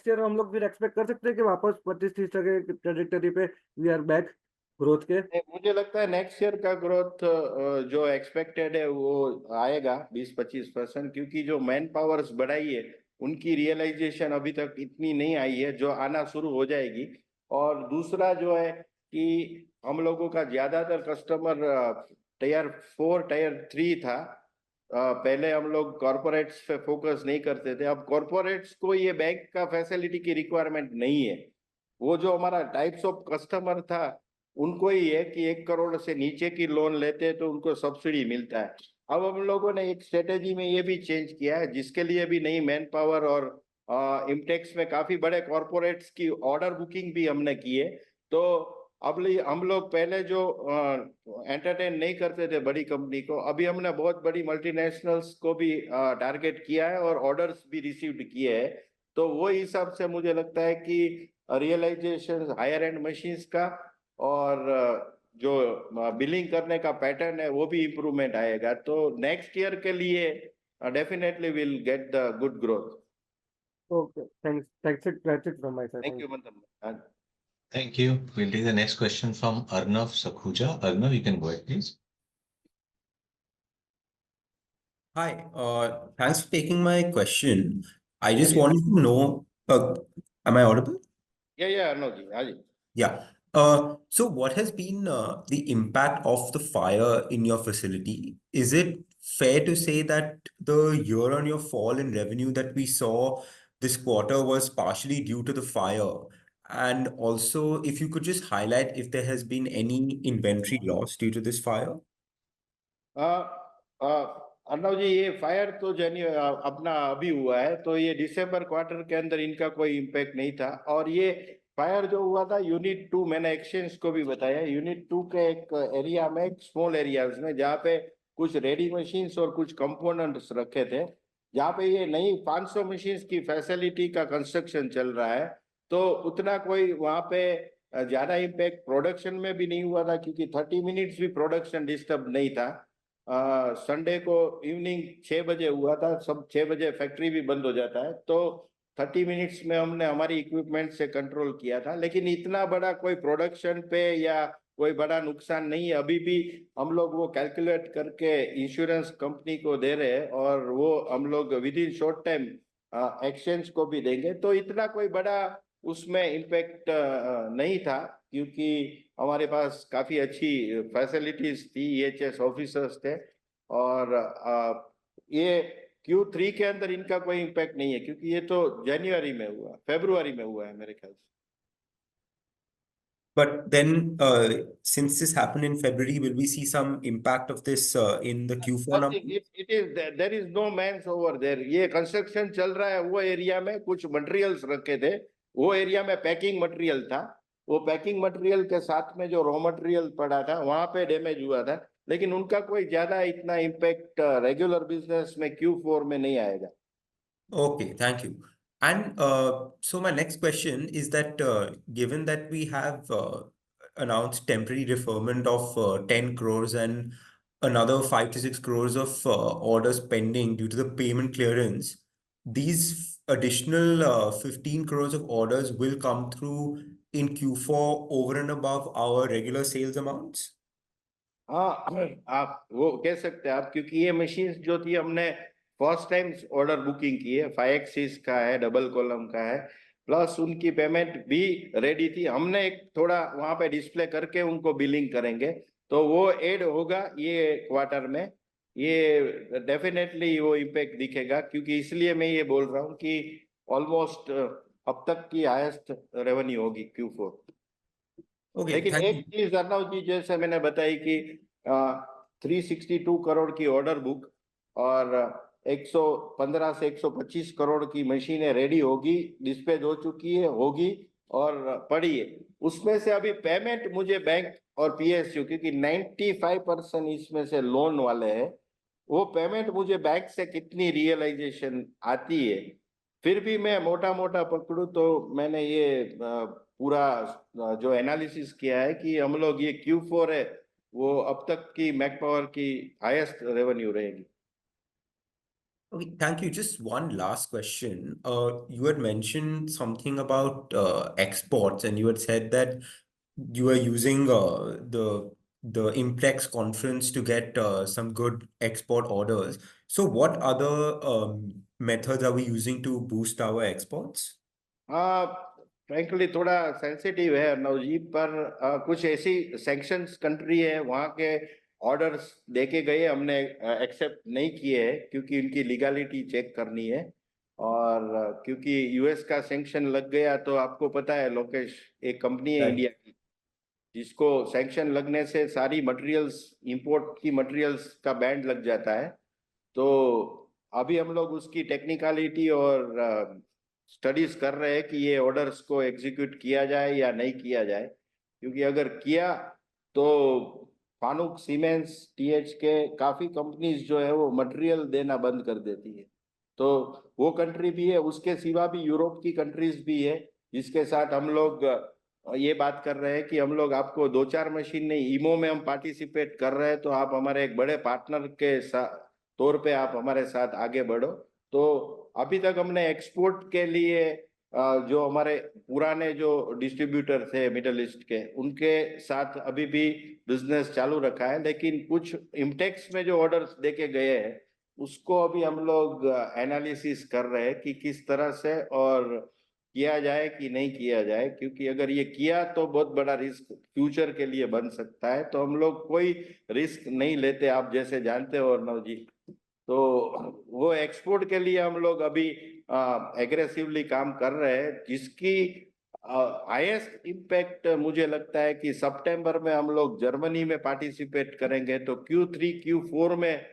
ईयर हम लोग फिर एक्सपेक्ट कर सकते हैं कि वापस 25-30% की ट्रेजेक्टरी पे वी आर बैक ग्रोथ के। मुझे लगता है नेक्स्ट ईयर का ग्रोथ जो एक्सपेक्टेड है वो आएगा 20-25%, क्योंकि जो मैन पावर्स बढ़ाई है उनकी रियलाइजेशन अभी तक इतनी नहीं आई है, जो आना शुरू हो जाएगी। और दूसरा जो है कि हम लोगों का ज्यादातर कस्टमर टायर 4 टायर 3 था। पहले हम लोग कॉरपोरेट्स पे फोकस नहीं करते थे, अब कॉरपोरेट्स को ये बैंक का फैसिलिटी की रिक्वायरमेंट नहीं है। वो जो हमारा टाइप्स ऑफ कस्टमर था उनको ही है कि 1 करोड़ से नीचे की लोन लेते हैं तो उनको सब्सिडी मिलता है। अब हम लोगों ने एक स्ट्रेटेजी में ये भी चेंज किया है, जिसके लिए भी नई मैन पावर और इमटेक्स में काफी बड़े कॉरपोरेट्स की ऑर्डर बुकिंग भी हमने की है। तो अब हम लोग पहले जो एंटरटेन नहीं करते थे बड़ी कंपनी को, अभी हमने बहुत बड़ी मल्टीनेशनल्स को भी टारगेट किया है और ऑर्डर्स भी रिसीव्ड किए हैं। तो वो हिसाब से मुझे लगता है कि रियलाइजेशन हायर एंड मशीन्स का और जो बिलिंग करने का पैटर्न है वो भी इम्प्रूवमेंट आएगा। तो नेक्स्ट ईयर के लिए definitely will get the good growth. Okay, thanks, that's it from my side. Thank you मतलब। Thank you. We'll take the next question from Arnav Sakhuja. Arnav, you can go ahead, please. Hi, thanks for taking my question. I just Yeah. wanted to know, am I audible? या अर्नव जी, हाँ जी। Yeah. So what has been the impact of the fire in your facility? Is it fair to say that the year-on-year fall in revenue that we saw this quarter was partially due to the fire? And also, if you could just highlight if there has been any inventory loss due to this fire? Arnav जी, ये fire तो अपना अभी हुआ है, तो ये दिसंबर quarter के अंदर इनका कोई इम्पैक्ट नहीं था। और ये फायर जो हुआ था यूनिट 2, मैंने एक्सचेंज को भी बताया, यूनिट 2 के एक एरिया में, स्मॉल एरियाज में, जहाँ पे कुछ रेडी मशीन्स और कुछ कंपोनेंट्स रखे थे, जहाँ पे ये नई 500 मशीन्स की फैसिलिटी का कंस्ट्रक्शन चल रहा है। तो उतना कोई वहाँ पे ज्यादा इम्पैक्ट प्रोडक्शन में भी नहीं हुआ था, क्योंकि 30 मिनट्स भी प्रोडक्शन डिस्टर्ब नहीं था। संडे को इवनिंग 6 बजे हुआ था, सब 6 बजे फैक्ट्री भी बंद हो जाता है, तो 30 मिनट्स में हमने हमारी इक्विपमेंट से कंट्रोल किया था। लेकिन इतना बड़ा कोई प्रोडक्शन पे या कोई बड़ा नुकसान नहीं है। अभी भी हम लोग वो कैलकुलेट करके इंश्योरेंस कंपनी को दे रहे हैं, और वो हम लोग within short time exchange को भी देंगे। तो इतना कोई बड़ा उसमें इम्पैक्ट नहीं था, क्योंकि हमारे पास काफी अच्छी फैसिलिटीज थी, EHS ऑफिसर्स थे। और ये Q3 के अंदर इनका कोई इम्पैक्ट नहीं है, क्योंकि ये तो जनवरी में हुआ, फरवरी में हुआ है मेरे ख्याल से। But then, since this happened in February, will we see some impact of this in the Q4 numbers? It is there is no man's over there। ये कंस्ट्रक्शन चल रहा है, वो एरिया में कुछ मटेरियल्स रखे थे, वो एरिया में पैकिंग मटेरियल था, वो पैकिंग मटेरियल के साथ में जो रॉ मटेरियल पड़ा था वहां पे डैमेज हुआ था। लेकिन उनका कोई ज्यादा इतना इम्पैक्ट रेगुलर बिजनेस में Q4 में नहीं आएगा। Okay, thank you. And so my next question is that given that we have announced temporary deferment of 10 crores and another 5 to 6 crores of orders pending due to the payment clearance, these additional 15 crores of orders will come through in Q4 over and above our regular sales amounts? हाँ, आप वो कह सकते हैं आप, क्योंकि ये machine जो थी हमने फर्स्ट टाइम ऑर्डर बुकिंग की है, 5 एक्सिस का है, डबल कॉलम का है, प्लस उनकी पेमेंट भी रेडी थी। हमने एक थोड़ा वहां पे डिस्प्ले करके उनको बिलिंग करेंगे, तो वो ऐड होगा ये क्वार्टर में। ये डेफिनेटली वो इम्पैक्ट दिखेगा, क्योंकि इसलिए मैं ये बोल रहा हूँ कि ऑलमोस्ट अब तक की हाईएस्ट रेवेन्यू होगी Q4। Okay, लेकिन thank एक you. चीज अर्नव जी, जैसे मैंने बताई कि 362 करोड़ की ऑर्डर बुक और 115 से 125 करोड़ की मशीनें रेडी होगी, डिस्पैच हो चुकी है, होगी और पड़ी है। उसमें से अभी पेमेंट मुझे बैंक और PSU, क्योंकि 95% इसमें से लोन वाले हैं, वो पेमेंट मुझे बैंक से कितनी रियलाइजेशन आती है, फिर भी मैं मोटा मोटा पकड़ू तो मैंने ये पूरा जो एनालिसिस किया है कि हम लोग ये Q4 है वो अब तक की मैक पावर की हाईएस्ट रेवेन्यू रहेगी। Okay, thank you. Just one last question. You had mentioned something about exports, and you had said that you are using the Implex conference to get some good export orders. So, what other methods are we using to boost our exports? Frankly थोड़ा sensitive है नवजीत, पर कुछ ऐसी sanctions country है वहाँ के orders देके गए, हमने एक्सेप्ट नहीं किए हैं क्योंकि उनकी लीगलिटी चेक करनी है। और क्योंकि यूएस का सैंक्शन लग गया तो आपको पता है लोकेश, एक कंपनी है Right. इंडिया की जिसको सैंक्शन लगने से सारी मटेरियल्स, इंपोर्ट की मटेरियल्स का बैंड लग जाता है। तो अभी हम लोग उसकी टेक्निकलिटी और स्टडीज कर रहे हैं कि ये ऑर्डर्स को एग्जीक्यूट किया जाए या नहीं किया जाए, क्योंकि अगर किया तो फानुक, सीमेंस, टीएचके काफी कंपनीज जो है वो मटेरियल देना बंद कर देती है। तो वो कंट्री भी है, उसके सिवा भी यूरोप की कंट्रीज भी है जिसके साथ हम लोग ये बात कर रहे हैं कि हम लोग आपको 2-4 मशीन नहीं, ईमो में हम पार्टिसिपेट कर रहे हैं, तो आप हमारे एक बड़े पार्टनर के तौर पे आप हमारे साथ आगे बढ़ो। तो अभी तक हमने एक्सपोर्ट के लिए जो हमारे पुराने जो डिस्ट्रीब्यूटर थे मिडल ईस्ट के, उनके साथ अभी भी बिजनेस चालू रखा है, लेकिन कुछ इम्टेक्स में जो ऑर्डर्स देके गए हैं उसको अभी हम लोग एनालिसिस कर रहे हैं कि किस तरह से और किया जाए कि नहीं किया जाए, क्योंकि अगर ये किया तो बहुत बड़ा रिस्क फ्यूचर के लिए बन सकता है। तो हम लोग कोई रिस्क नहीं लेते, आप जैसे जानते हो अर्णव जी। तो वो एक्सपोर्ट के लिए हम लोग अभी एग्रेसिवली काम कर रहे हैं, जिसकी हाईएस्ट इम्पैक्ट मुझे लगता है कि सितंबर में हम लोग जर्मनी में पार्टिसिपेट करेंगे, तो Q3 Q4 में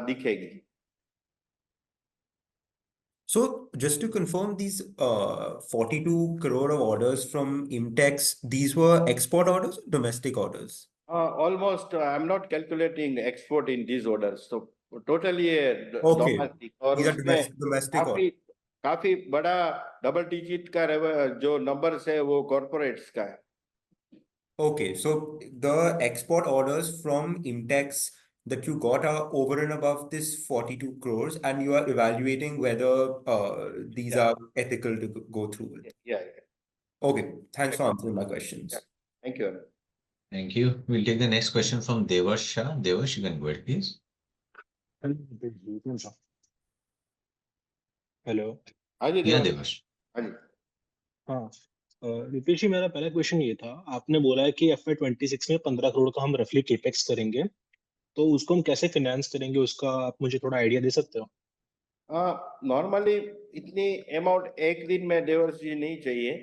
दिखेगी। So, just to confirm, these 42 crore of orders from Imtex, these were export orders or domestic orders? Almost, I'm not calculating export in these orders, so totally Okay, domestic। और these are उसमें domestic orders. काफी बड़ा double digit का जो numbers है वो corporates का है। Okay, so the export orders from Imtex that you got are over and above this 42 crores, and you are evaluating whether these Yeah. are ethical to go through with. Yeah, Okay, thanks for answering my questions. yeah. Thank you। Thank you. We'll take the next question from Devash Shah. Devash, you can go ahead, please. Hello. हाँ जी Yeah, Devansh. Devash. हाँ जी। हाँ, रितेश जी, मेरा पहला question ये था, आपने बोला है कि FY26 में 15 करोड़ का हम रफली केपेक्स करेंगे, तो उसको हम कैसे फाइनेंस करेंगे, उसका आप मुझे थोड़ा आइडिया दे सकते हो? नॉर्मली इतनी अमाउंट एक दिन में देवर्ष जी नहीं चाहिए,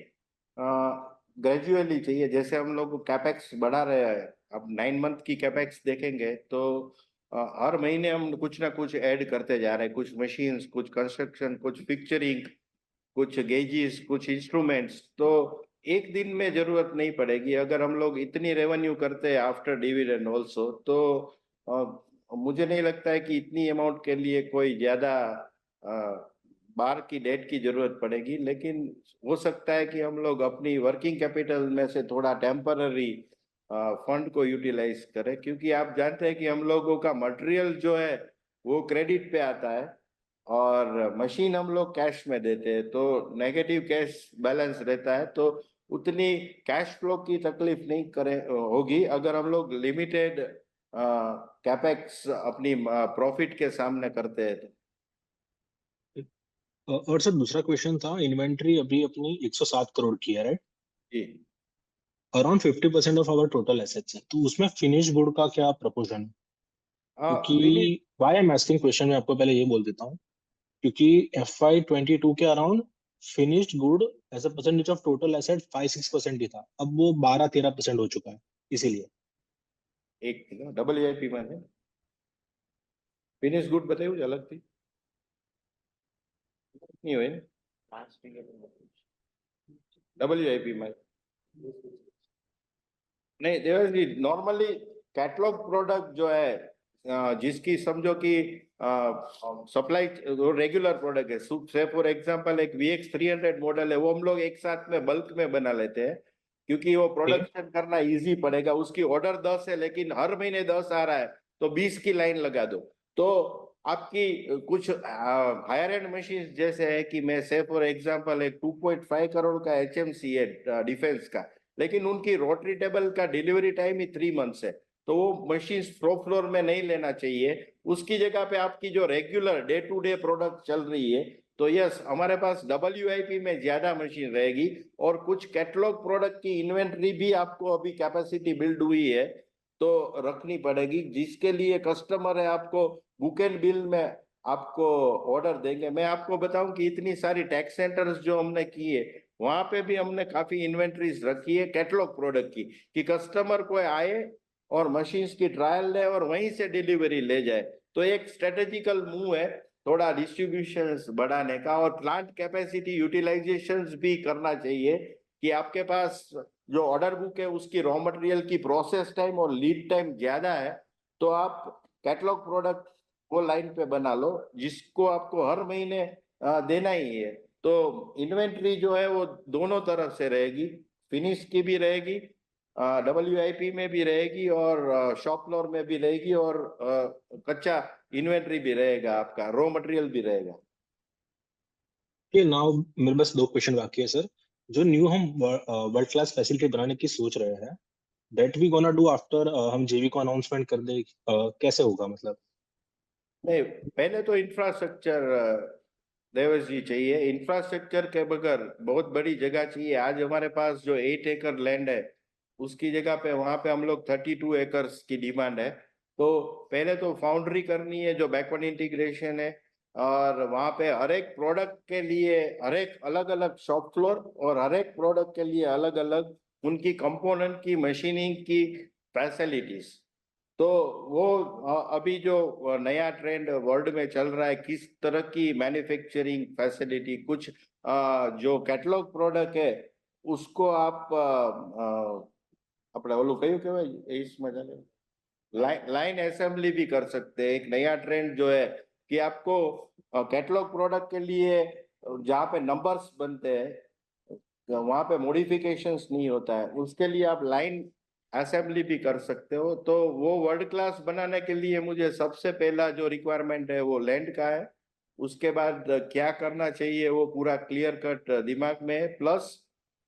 ग्रेजुअली चाहिए। जैसे हम लोग कैपेक्स बढ़ा रहे हैं, अब 9 मंथ की कैपेक्स देखेंगे तो हर महीने हम कुछ ना कुछ ऐड करते जा रहे हैं, कुछ मशीन्स, कुछ कंस्ट्रक्शन, कुछ पिक्चरिंग, कुछ गेजेस, कुछ इंस्ट्रूमेंट्स। तो एक दिन में जरूरत नहीं पड़ेगी। अगर हम लोग इतनी रेवेन्यू करते हैं आफ्टर डिविडेंड ऑल्सो, तो मुझे नहीं लगता है कि इतनी अमाउंट के लिए कोई ज्यादा बार की डेट की जरूरत पड़ेगी। लेकिन हो सकता है कि हम लोग अपनी वर्किंग कैपिटल में से थोड़ा टेम्पररी फंड को यूटिलाइज करें, क्योंकि आप जानते हैं कि हम लोगों का मटेरियल जो है वो क्रेडिट पे आता है और मशीन हम लोग कैश में देते हैं, तो नेगेटिव कैश बैलेंस रहता है। तो उतनी कैश फ्लो की तकलीफ नहीं करे होगी अगर हम लोग लिमिटेड कैपेक्स अपनी प्रॉफिट के सामने करते हैं तो। और सर, दूसरा क्वेश्चन था, इन्वेंट्री अभी अपनी 107 करोड़ की है, राइट? जी। Around 50% of our total assets है, तो उसमें फिनिश गुड का क्या प्रपोर्शन है? क्योंकि why I am asking question, मैं आपको पहले ये बोल देता हूँ, क्योंकि FY22 के around finished good as a percentage of total asset 5-6% ही था, अब वो 12-13% हो चुका है, इसीलिए। एक WIP में फिनिश गुड बताइए, कुछ अलग थी नहीं हुई WIP में नहीं देवर जी। नॉर्मली कैटलॉग प्रोडक्ट जो है जिसकी समझो कि सप्लाई रेगुलर प्रोडक्ट है, से फॉर एग्जांपल एक VX300 मॉडल है, वो हम लोग एक साथ में बल्क में बना लेते हैं क्योंकि वो प्रोडक्शन करना इजी पड़ेगा। उसकी ऑर्डर 10 है लेकिन हर महीने 10 आ रहा है तो 20 की लाइन लगा दो। तो आपकी कुछ हायर एंड मशीन जैसे है कि मैं से फॉर एग्जांपल एक 2.5 करोड़ का HMC है डिफेंस का, लेकिन उनकी रोटरी टेबल का डिलीवरी टाइम ही 3 मंथ्स है, तो वो मशीन प्रो फ्लोर में नहीं लेना चाहिए। उसकी जगह पे आपकी जो regular day to day product चल रही है तो यस हमारे पास WIP में ज्यादा मशीन रहेगी और कुछ कैटलॉग प्रोडक्ट की इन्वेंट्री भी आपको अभी कैपेसिटी बिल्ड हुई है तो रखनी पड़ेगी, जिसके लिए कस्टमर है आपको बुक एंड बिल में आपको ऑर्डर देंगे। मैं आपको बताऊं कि इतनी सारी टैक्स सेंटर्स जो हमने किए वहां पे भी हमने काफी इन्वेंट्रीज रखी है कैटलॉग प्रोडक्ट की, कि कस्टमर को आए और मशीन्स की ट्रायल ले और वहीं से डिलीवरी ले जाए। तो एक स्ट्रेटेजिकल मूव है थोड़ा डिस्ट्रीब्यूशन बढ़ाने का, और प्लांट कैपेसिटी यूटिलाइजेशन भी करना चाहिए कि आपके पास जो ऑर्डर बुक है उसकी रॉ मटेरियल की प्रोसेस टाइम और लीड टाइम ज्यादा है, तो आप कैटलॉग प्रोडक्ट को लाइन पे बना लो जिसको आपको हर महीने देना ही है। तो इन्वेंट्री जो है वो दोनों तरफ से रहेगी, फिनिश की भी रहेगी, WIP में भी रहेगी और शॉप फ्लोर में भी रहेगी, और कच्चा इन्वेंट्री भी रहेगा, आपका रॉ मटेरियल भी रहेगा। कि नाउ मेरे पास 2 क्वेश्चन बाकी है सर। जो न्यू हम वर्ल्ड क्लास फैसिलिटी बनाने की सोच रहे हैं, that we gonna do after हम JV को अनाउंसमेंट कर दे, कैसे होगा मतलब? नहीं, पहले तो इंफ्रास्ट्रक्चर देवेश जी चाहिए। इंफ्रास्ट्रक्चर के बगैर बहुत बड़ी जगह चाहिए। आज हमारे पास जो 8 एकड़ लैंड है उसकी जगह पे वहां पे हम लोग 32 एकर्स की डिमांड है। तो पहले तो फाउंड्री करनी है जो बैकवर्ड इंटीग्रेशन है, और वहां पे हर एक प्रोडक्ट के लिए हर एक अलग अलग शॉप फ्लोर और हर एक प्रोडक्ट के लिए अलग अलग उनकी कंपोनेंट की मशीनिंग की फैसिलिटीज। तो वो अभी जो नया ट्रेंड वर्ल्ड में चल रहा है किस तरह की मैन्युफैक्चरिंग फैसिलिटी, कुछ जो कैटलॉग प्रोडक्ट है उसको आप अपने ओलू कયું કહેવાય इसमें लाइन असेंबली भी कर सकते हैं। एक नया ट्रेंड जो है कि आपको कैटलॉग प्रोडक्ट के लिए जहाँ पे नंबर्स बनते हैं वहां पे मॉडिफिकेशंस नहीं होता है, उसके लिए आप लाइन असेंबली भी कर सकते हो। तो वो वर्ल्ड क्लास बनाने के लिए मुझे सबसे पहला जो रिक्वायरमेंट है वो लैंड का है। उसके बाद क्या करना चाहिए वो पूरा क्लियर कट दिमाग में है, प्लस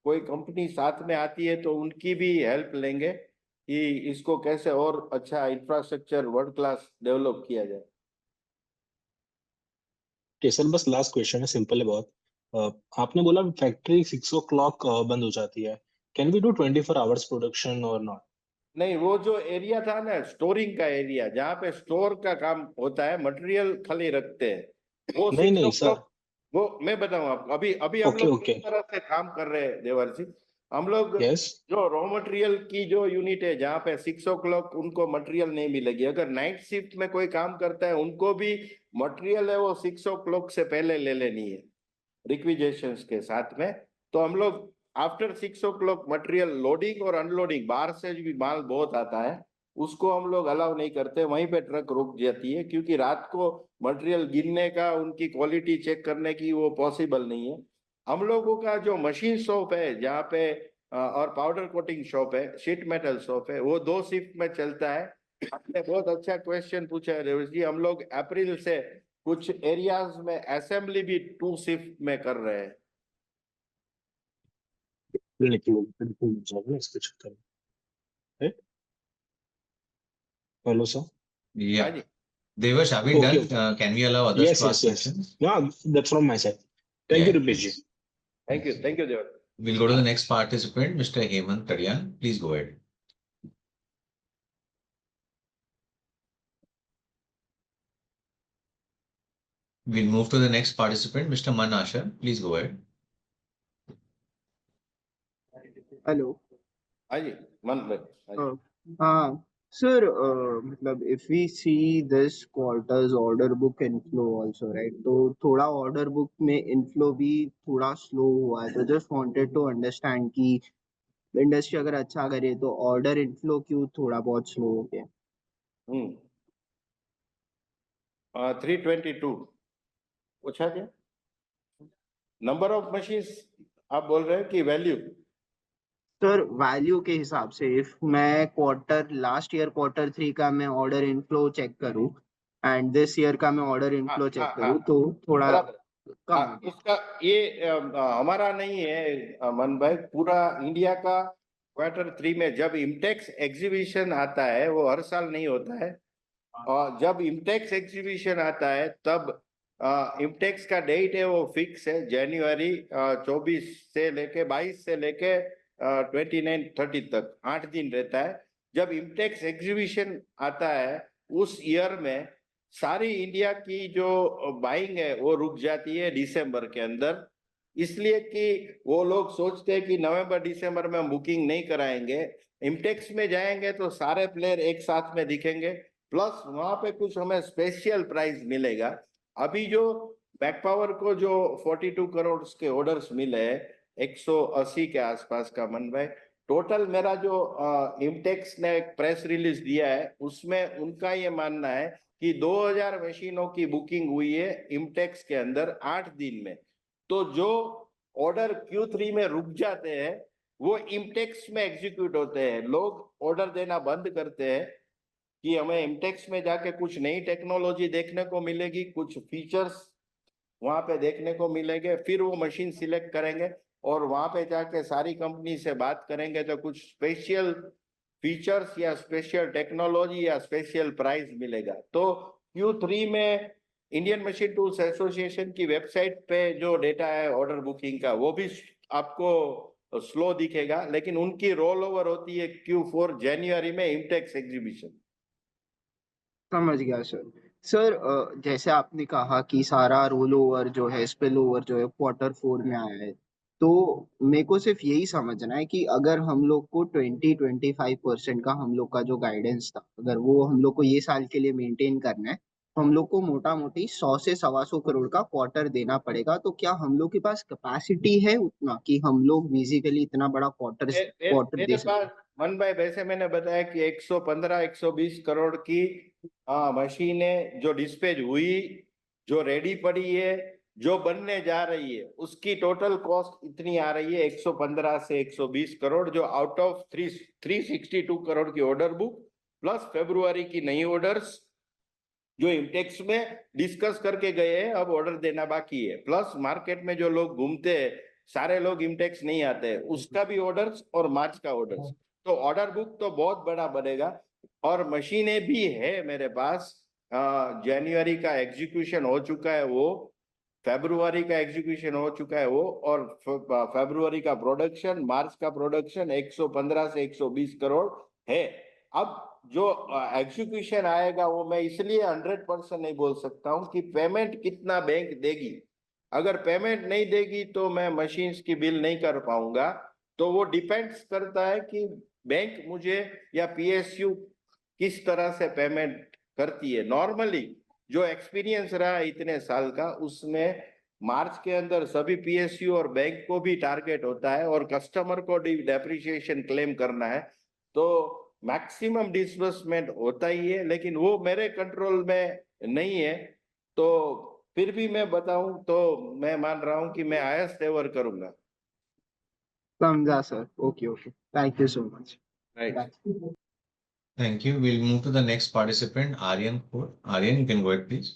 कोई कंपनी साथ में आती है तो उनकी भी हेल्प लेंगे कि इसको कैसे और अच्छा इंफ्रास्ट्रक्चर वर्ल्ड क्लास डेवलप किया जाए। कि सर बस लास्ट क्वेश्चन है, सिंपल है बहुत। आपने बोला फैक्ट्री 6 o'clock बंद हो जाती है, can we do 24 hours production और नॉट? नहीं, वो जो एरिया था ना स्टोरिंग का एरिया जहाँ पे स्टोर का काम होता है, मटेरियल खाली रखते हैं, वो नहीं 6 नहीं सर। o'clock वो मैं बताऊं आपको। अभी अभी हम ओके लोग ओके। किस तरह से काम कर रहे हैं देवर जी, हम लोग यस। जो रॉ मटेरियल की जो यूनिट है जहाँ पे 6 o'clock उनको मटेरियल नहीं मिलेगी, अगर नाइट शिफ्ट में कोई काम करता है उनको भी मटेरियल है वो 6 o'clock से पहले ले लेनी है रिक्विजेशंस के साथ में। तो हम लोग आफ्टर 6 o'clock मटेरियल लोडिंग और अनलोडिंग, बाहर से भी माल बहुत आता है उसको हम लोग अलाउ नहीं करते, वहीं पे ट्रक रुक जाती है क्योंकि रात को मटेरियल गिनने का उनकी क्वालिटी चेक करने की वो पॉसिबल नहीं है। हम लोगों का जो मशीन शॉप है जहाँ पे और पाउडर कोटिंग शॉप है, शीट मेटल शॉप है, वो 2 शिफ्ट में चलता है। आपने बहुत अच्छा क्वेश्चन पूछा है रेवस जी, हम लोग अप्रैल से कुछ एरियाज में असेंबली भी 2 शिफ्ट में कर रहे हैं। बिल्कुल इसके चक्कर में। Hello sir. हाँ Yeah. जी, Devash, are we okay done? Okay. Can we allow others yes to yes ask yes. questions? या that's from my side. Thank you Yeah, Rupesh ji. please. Thank you Devar. We'll go to the next participant, Mr. Hemant Tadian. Please go ahead. We'll move to the next participant, Mr. Man Ashar. Please go ahead. Hello. हाँ जी मन भाई, हाँ जी। हाँ sir, मतलब if we see this quarters order book inflow also right, तो थोड़ा ऑर्डर बुक में इनफ्लो भी थोड़ा स्लो हुआ है, तो जस्ट वांटेड टू अंडरस्टैंड कि इंडस्ट्री अगर अच्छा करे तो ऑर्डर इनफ्लो क्यों थोड़ा बहुत स्लो हो गया। 322 पूछा क्या? नंबर ऑफ मशीन्स आप बोल रहे हैं कि वैल्यू? सर वैल्यू के हिसाब से इफ मैं लास्ट ईयर Q3 का मैं ऑर्डर इनफ्लो चेक करूं एंड दिस ईयर का मैं ऑर्डर इनफ्लो चेक करूं तो थोड़ा बराबर। कम हाँ, इसका ये हमारा नहीं है मन भाई, पूरा इंडिया का Q3 में जब इम्टेक्स एग्जीबिशन आता है, वो हर साल नहीं होता है, और जब इम्टेक्स एग्जीबिशन आता है तब इम्टेक्स का डेट है वो फिक्स है, जनवरी 24 से लेके 22 से लेके 29-30 तक 8 दिन रहता है। जब इम्टेक्स एग्जीबिशन आता है उस ईयर में सारी इंडिया की जो बाइंग है वो रुक जाती है दिसंबर के अंदर, इसलिए कि वो लोग सोचते हैं कि नवंबर दिसंबर में हम बुकिंग नहीं कराएंगे, इम्टेक्स में जाएंगे तो सारे प्लेयर एक साथ में दिखेंगे, प्लस वहां पे कुछ हमें स्पेशल प्राइज मिलेगा। अभी जो बैक पावर को जो 42 करोड़ के ऑर्डर्स मिले हैं 180 के आसपास का मन भाई, टोटल मेरा जो इम्टेक्स ने एक प्रेस रिलीज दिया है उसमें उनका ये मानना है कि 2000 मशीनों की बुकिंग हुई है इम्टेक्स के अंदर 8 दिन में। तो जो ऑर्डर Q3 में रुक जाते हैं वो इम्टेक्स में एग्जीक्यूट होते हैं, लोग ऑर्डर देना बंद करते हैं कि हमें इम्टेक्स में जाके कुछ नई टेक्नोलॉजी देखने को मिलेगी, कुछ फीचर्स वहां पे देखने को मिलेंगे, फिर वो मशीन सिलेक्ट करेंगे और वहां पे जाके सारी कंपनी से बात करेंगे तो कुछ स्पेशल फीचर्स या स्पेशल टेक्नोलॉजी या स्पेशल प्राइस मिलेगा। तो Q3 में इंडियन मशीन टूल्स एसोसिएशन की वेबसाइट पे जो डेटा है ऑर्डर बुकिंग का वो भी आपको स्लो दिखेगा, लेकिन उनकी रोल ओवर होती है Q4 जनवरी में इम्टेक्स एग्जीबिशन। समझ गया सर। जैसे आपने कहा कि सारा रोल ओवर जो है स्पिल ओवर जो है Q4 में आया है, तो मेरे को सिर्फ यही समझना है कि अगर हम लोग को 20-25% का हम लोग का जो गाइडेंस था, अगर वो हम लोग को ये साल के लिए मेंटेन करना है तो हम लोग को मोटा मोटी 100 से 125 करोड़ का क्वार्टर देना पड़ेगा। तो क्या हम लोग के पास कैपेसिटी है उतना कि हम लोग बेसिकली इतना बड़ा क्वार्टर मेरे दे सकते? पास मन भाई वैसे मैंने बताया कि 115-120 करोड़ की मशीनें जो डिस्पैच हुई, जो रेडी पड़ी है, जो बनने जा रही है, उसकी टोटल कॉस्ट इतनी आ रही है 115 से 120 करोड़, जो आउट ऑफ 362 करोड़ की ऑर्डर बुक प्लस फरवरी की नई ऑर्डर्स जो इम्टेक्स में डिस्कस करके गए हैं, अब ऑर्डर देना बाकी है, प्लस मार्केट में जो लोग घूमते हैं सारे लोग इम्टेक्स नहीं आते हैं, उसका भी ऑर्डर्स और मार्च का ऑर्डर्स, तो ऑर्डर बुक तो बहुत बड़ा बनेगा। और मशीनें भी है मेरे पास, जनवरी का एग्जीक्यूशन हो चुका है वो, फरवरी का एग्जीक्यूशन हो चुका है वो, और फरवरी का प्रोडक्शन, मार्च का प्रोडक्शन 115 से 120 करोड़ है। अब जो एग्जीक्यूशन आएगा वो मैं इसलिए 100% नहीं बोल सकता हूँ कि पेमेंट कितना बैंक देगी, अगर पेमेंट नहीं देगी तो मैं मशीन्स की बिल नहीं कर पाऊंगा, तो वो डिपेंड्स करता है कि बैंक मुझे या PSU किस तरह से पेमेंट करती है। नॉर्मली जो एक्सपीरियंस रहा है इतने साल का, उसमें मार्च के अंदर सभी PSU और बैंक को भी टारगेट होता है और कस्टमर को डेप्रिसिएशन क्लेम करना है, तो मैक्सिमम डिसबर्समेंट होता ही है, लेकिन वो मेरे कंट्रोल में नहीं है। तो फिर भी मैं बताऊं तो मैं मान रहा हूं कि मैं हाईएस्ट एवर करूंगा। समझा sir. Okay okay, thank you so much. Right, Thank you. We'll move to the next participant, Aryan Kaur. Aryan, you can go ahead, please.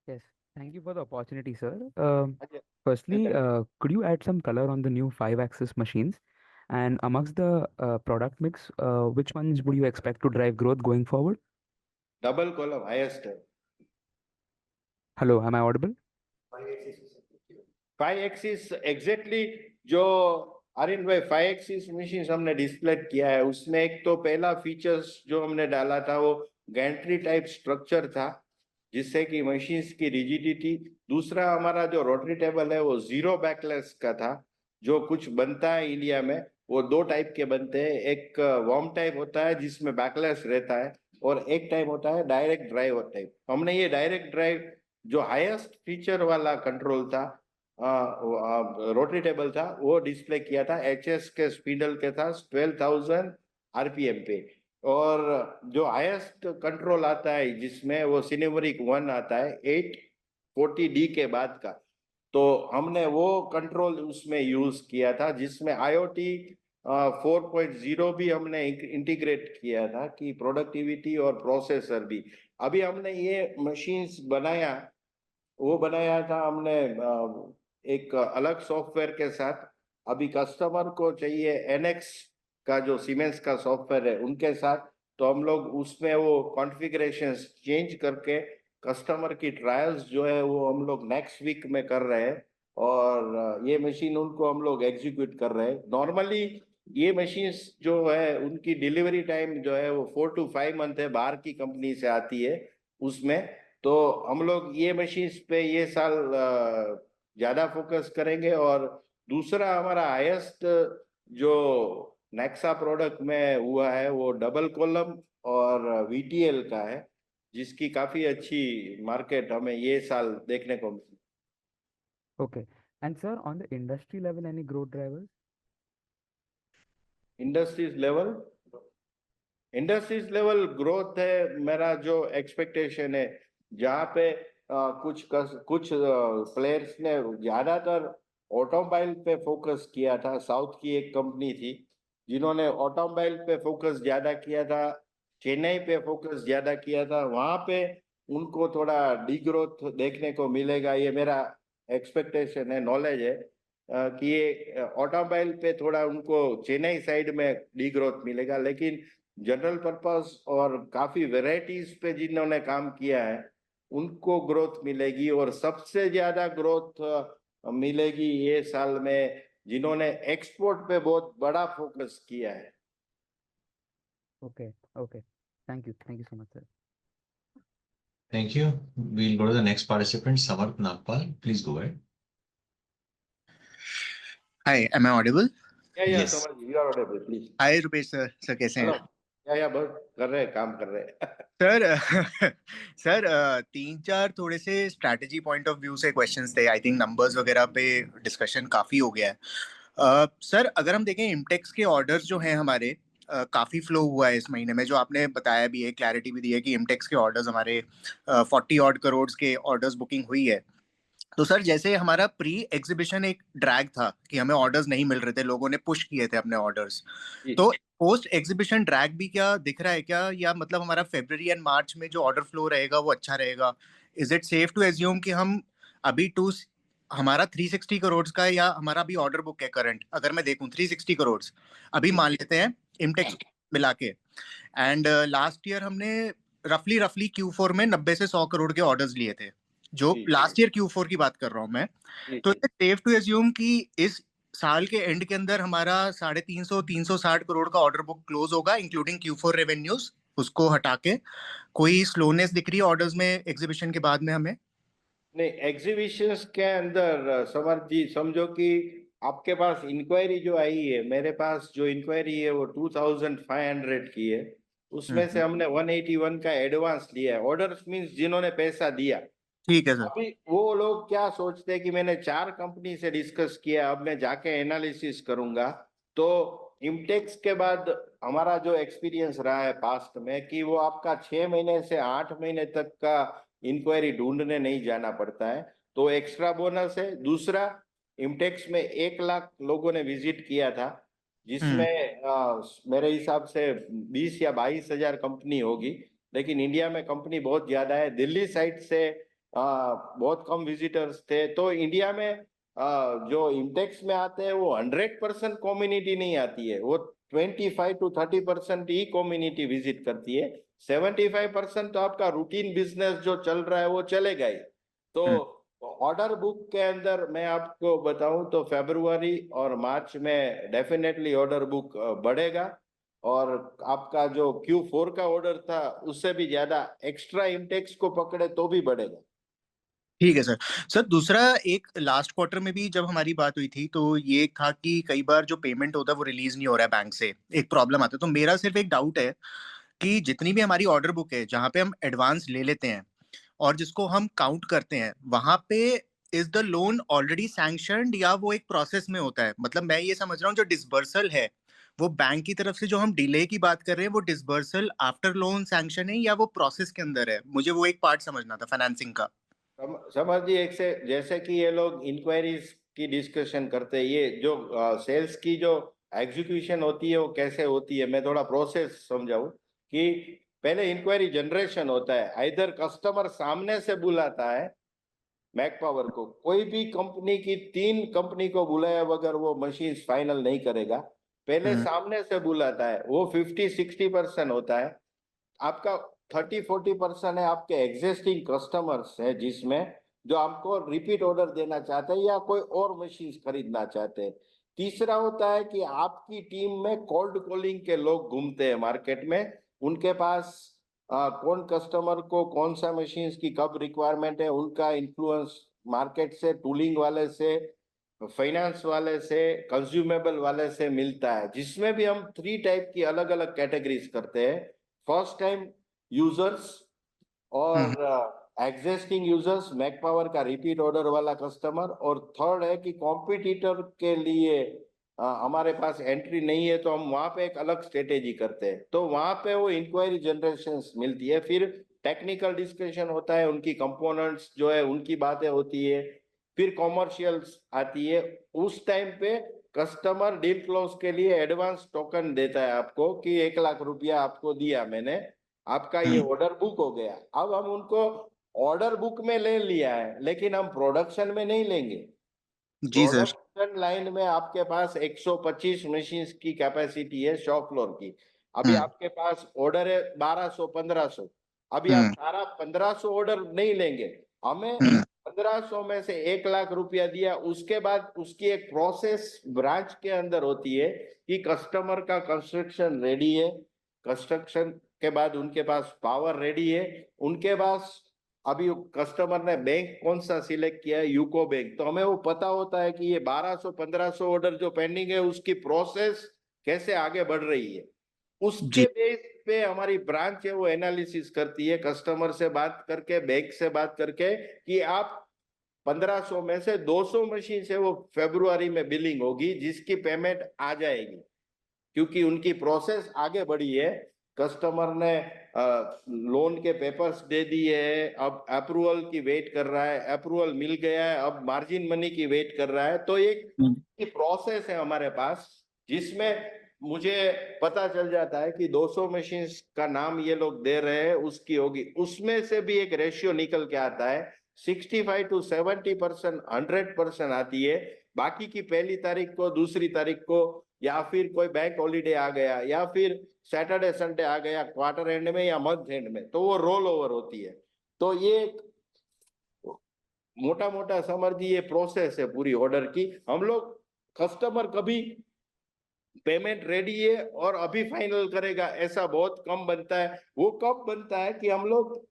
Yes, thank you for the opportunity, sir. Firstly, could you add some color on the new 5-axis machines? And amongst the product mix, which ones would you expect to drive growth going forward? Double column highest है। Hello, am I audible? 5 axis exactly जो आर्यन भाई 5 axis machine हमने display किया है, उसमें एक तो पहला फीचर्स जो हमने डाला था वो गैंट्री टाइप स्ट्रक्चर था जिससे कि मशीन्स की रिजिडिटी, दूसरा हमारा जो रोटरी टेबल है वो 0 बैकलेस का था। जो कुछ बनता है इंडिया में वो 2 टाइप के बनते हैं, एक वार्म टाइप होता है जिसमें बैकलेस रहता है और एक टाइप होता है डायरेक्ट ड्राइव टाइप। हमने ये डायरेक्ट ड्राइव जो हाईएस्ट फीचर वाला कंट्रोल था, रोटरी टेबल था, वो डिस्प्ले किया था, HS के स्पीडल के था 12,000 RPM पे। और जो हाईएस्ट कंट्रोल आता है जिसमें वो सिनेमरिक 1 आता है 840D के बाद का, तो हमने वो कंट्रोल उसमें यूज किया था, जिसमें IoT 4.0 भी हमने इंटीग्रेट किया था कि प्रोडक्टिविटी और प्रोसेसर भी। अभी हमने ये मशीन्स बनाया था हमने एक अलग सॉफ्टवेयर के साथ। अभी कस्टमर को चाहिए NX का जो सीमेंस का सॉफ्टवेयर है उनके साथ, तो हम लोग उसमें वो कॉन्फ़िगरेशंस चेंज करके कस्टमर की ट्रायल्स जो है वो हम लोग नेक्स्ट वीक में कर रहे हैं, और ये मशीन उनको हम लोग एग्जीक्यूट कर रहे हैं। नॉर्मली ये मशीन्स जो है उनकी डिलीवरी टाइम जो है वो 4 to 5 मंथ है, बाहर की कंपनी से आती है उसमें। तो हम लोग ये मशीन्स पे ये साल ज्यादा फोकस करेंगे। और दूसरा हमारा हाईएस्ट जो नेक्सा प्रोडक्ट में हुआ है वो डबल कॉलम और VTL का है, जिसकी काफी अच्छी मार्केट हमें ये साल देखने को मिली। Okay. And sir, on the industry level, any growth drivers? Industries level growth है मेरा जो एक्सपेक्टेशन है, जहाँ पे कुछ प्लेयर्स ने ज्यादातर ऑटोमोबाइल पे फोकस किया था। साउथ की एक कंपनी थी जिन्होंने ऑटोमोबाइल पे फोकस ज्यादा किया था, चेन्नई पे फोकस ज्यादा किया था, वहां पे उनको थोड़ा डीग्रोथ देखने को मिलेगा। ये मेरा एक्सपेक्टेशन है, नॉलेज है कि ये ऑटोमोबाइल पे थोड़ा उनको चेन्नई साइड में डीग्रोथ मिलेगा, लेकिन जनरल पर्पस और काफी वेराइटीज पे जिन्होंने काम किया है उनको ग्रोथ मिलेगी। और सबसे ज्यादा ग्रोथ मिलेगी ये साल में जिन्होंने एक्सपोर्ट पे बहुत बड़ा फोकस किया है। Okay. Okay. Thank you so much, sir. Thank you. We'll go to the next participant, Samarth Nagpal. Please go ahead. Hi, am I audible? Yeah, Yes. Samarth, you are audible, please. Hi, Rupesh sir. Sir, कैसे हैं? या बस कर रहे हैं, काम कर रहे हैं। सर सर 3-4 थोड़े से स्ट्रैटेजी पॉइंट ऑफ व्यू से क्वेश्चंस थे। आई थिंक नंबर्स वगैरह पे डिस्कशन काफी हो गया है। सर अगर हम देखें इमटेक्स के ऑर्डर्स जो हैं हमारे काफी फ्लो हुआ है इस महीने में, जो आपने बताया भी है, क्लैरिटी भी दी है कि इमटेक्स के ऑर्डर्स हमारे 40 ऑड करोड़ के ऑर्डर्स बुकिंग हुई है। तो सर जैसे हमारा प्री एग्जीबिशन एक ड्रैग था कि हमें ऑर्डर्स नहीं मिल रहे थे, लोगों ने पुश किए थे अपने ऑर्डर्स, तो पोस्ट एग्जीबिशन ड्रैग भी क्या दिख रहा है क्या, या मतलब हमारा फरवरी एंड मार्च में जो ऑर्डर फ्लो रहेगा वो अच्छा रहेगा? Is it safe to assume कि हम अभी हमारा 360 करोड़ का, या हमारा अभी ऑर्डर बुक है करंट, अगर मैं देखूं 360 करोड़ अभी मान लेते हैं इमटेक्स मिला के, एंड लास्ट ईयर हमने रफली Q4 में 90 से 100 करोड़ के ऑर्डर्स लिए थे, जो लास्ट ईयर Q4 की बात कर रहा हूं मैं। तो सेफ टू एज्यूम कि इस साल के एंड के अंदर हमारा 350-360 करोड़ का ऑर्डर बुक क्लोज होगा, इंक्लूडिंग Q4 रेवेन्यूज, उसको हटा के? कोई स्लोनेस दिख रही है ऑर्डर्स में एग्जीबिशन के बाद में हमें? नहीं, एग्जीबिशंस के अंदर समर्थ जी समझो कि आपके पास इंक्वायरी जो आई है, मेरे पास जो इंक्वायरी है वो 2500 की है, उसमें से हमने 181 का एडवांस लिया है। ऑर्डर्स मींस जिन्होंने पैसा दिया। ठीक है सर। अभी वो लोग क्या सोचते हैं कि मैंने 4 कंपनी से डिस्कस किया, अब मैं जाके एनालिसिस करूंगा। तो इमटेक्स के बाद हमारा जो एक्सपीरियंस रहा है पास्ट में कि वो आपका 6 महीने से 8 महीने तक का इंक्वायरी ढूंढने नहीं जाना पड़ता है, तो एक्स्ट्रा बोनस है। दूसरा, इमटेक्स में 1 लाख लोगों ने विजिट किया था, जिसमें मेरे हिसाब से 20 या 22 हजार कंपनी होगी, लेकिन इंडिया में कंपनी बहुत ज्यादा है। दिल्ली साइड से बहुत कम विजिटर्स थे। तो इंडिया में जो इमटेक्स में आते हैं वो 100% कम्युनिटी नहीं आती है, वो 25 to 30% ही कम्युनिटी विजिट करती है। 75% तो आपका रूटीन बिजनेस जो चल रहा है वो चलेगा ही। तो ऑर्डर बुक के अंदर मैं आपको बताऊं तो फरवरी और मार्च में डेफिनेटली ऑर्डर बुक बढ़ेगा, और आपका जो Q4 का ऑर्डर था उससे भी ज्यादा एक्स्ट्रा इमटेक्स को पकड़े तो भी बढ़ेगा। ठीक है सर। सर दूसरा, एक लास्ट क्वार्टर में भी जब हमारी बात हुई थी तो ये था कि कई बार जो पेमेंट होता है वो रिलीज नहीं हो रहा है बैंक से, एक प्रॉब्लम आता है। तो मेरा सिर्फ एक डाउट है कि जितनी भी हमारी ऑर्डर बुक है जहाँ पे हम एडवांस ले लेते हैं और जिसको हम काउंट करते हैं, वहां पे is the loan already sanctioned, या वो एक प्रोसेस में होता है? मतलब मैं ये समझ रहा हूँ जो डिसबर्सल है वो बैंक की तरफ से जो हम डिले की बात कर रहे हैं वो डिसबर्सल आफ्टर लोन सैंक्शन है या वो प्रोसेस के अंदर है? मुझे वो एक पार्ट समझना था फाइनेंसिंग का। समझ जी, एक से जैसे कि ये लोग इंक्वायरीज की डिस्कशन करते हैं, ये जो सेल्स की जो एग्जीक्यूशन होती है वो कैसे होती है, मैं थोड़ा प्रोसेस समझाऊं कि पहले इंक्वायरी जनरेशन होता है, आइदर कस्टमर सामने से बुलाता है मैक पावर को, कोई भी कंपनी की 3 कंपनी को बुलाया बगैर वो मशीन फाइनल नहीं करेगा, पहले सामने से बुलाता है, वो 50-60% होता है। आपका 30-40% है आपके एग्जिस्टिंग कस्टमर्स है, जिसमें जो आपको रिपीट ऑर्डर देना चाहते हैं या कोई और मशीन खरीदना चाहते हैं। तीसरा होता है कि आपकी टीम में कोल्ड कॉलिंग के लोग घूमते हैं मार्केट में, उनके पास कौन कस्टमर को कौन सा मशीन की कब रिक्वायरमेंट है, उनका इन्फ्लुएंस मार्केट से, टूलिंग वाले से, फाइनेंस वाले से, कंज्यूमेबल वाले से मिलता है, जिसमें भी हम 3 टाइप की अलग अलग कैटेगरीज करते हैं। फर्स्ट टाइम यूजर्स और एग्जिस्टिंग यूजर्स, मैक पावर का रिपीट ऑर्डर वाला कस्टमर, और थर्ड है कि कॉम्पिटिटर के लिए हमारे पास एंट्री नहीं है तो हम वहां पे एक अलग स्ट्रेटेजी करते हैं, तो वहां पे वो इंक्वायरी जनरेशन मिलती है, फिर टेक्निकल डिस्कशन होता है, उनकी कंपोनेंट्स जो है उनकी बातें होती है, फिर कॉमर्शियल्स आती है। उस टाइम पे कस्टमर डील क्लोज के लिए एडवांस टोकन देता है आपको कि 1 लाख रुपया आपको दिया मैंने, आपका ये ऑर्डर बुक हो गया। अब हम उनको ऑर्डर बुक में ले लिया है, लेकिन हम प्रोडक्शन में नहीं लेंगे। जी सर। प्रोडक्शन लाइन में आपके पास 125 मशीन की कैपेसिटी है शॉप फ्लोर की, अभी हम्म आपके पास ऑर्डर है 1200-1500, अभी आप सारा 1500 ऑर्डर नहीं लेंगे, हमें 1500 में से 1 लाख रुपया दिया, उसके बाद उसकी एक प्रोसेस ब्रांच के अंदर होती है कि कस्टमर का कंस्ट्रक्शन रेडी है, कंस्ट्रक्शन के बाद उनके पास पावर रेडी है, उनके पास अभी कस्टमर ने बैंक कौन सा सिलेक्ट किया है, यूको बैंक, तो हमें वो पता होता है कि ये 1200-1500 ऑर्डर जो पेंडिंग है उसकी प्रोसेस कैसे आगे बढ़ रही है। उसके जी बेस पे हमारी ब्रांच है वो एनालिसिस करती है, कस्टमर से बात करके, बैंक से बात करके, कि आप 1500 में से 200 मशीन से वो फरवरी में बिलिंग होगी, जिसकी पेमेंट आ जाएगी, क्योंकि उनकी प्रोसेस आगे बढ़ी है, कस्टमर ने लोन के पेपर्स दे दिए है, अब अप्रूवल की वेट कर रहा है, अप्रूवल मिल गया है, अब मार्जिन मनी की वेट कर रहा है, तो एक प्रोसेस है हमारे पास, जिसमें मुझे पता चल जाता है कि 200 मशीन का नाम ये लोग दे रहे हैं, उसकी होगी, उसमें से भी एक रेशियो निकल के आता है, 65-70% 100% आती है, बाकी की पहली तारीख को, दूसरी तारीख को, या फिर कोई बैंक हॉलीडे आ गया, या फिर सैटरडे संडे आ गया क्वार्टर एंड में या मंथ एंड में, तो वो रोल ओवर होती है। तो ये मोटा मोटा समझिए ये प्रोसेस है पूरी ऑर्डर की। हम लोग कस्टमर कभी पेमेंट रेडी है और अभी फाइनल करेगा ऐसा बहुत कम बनता है, वो कब बनता है कि हम लोग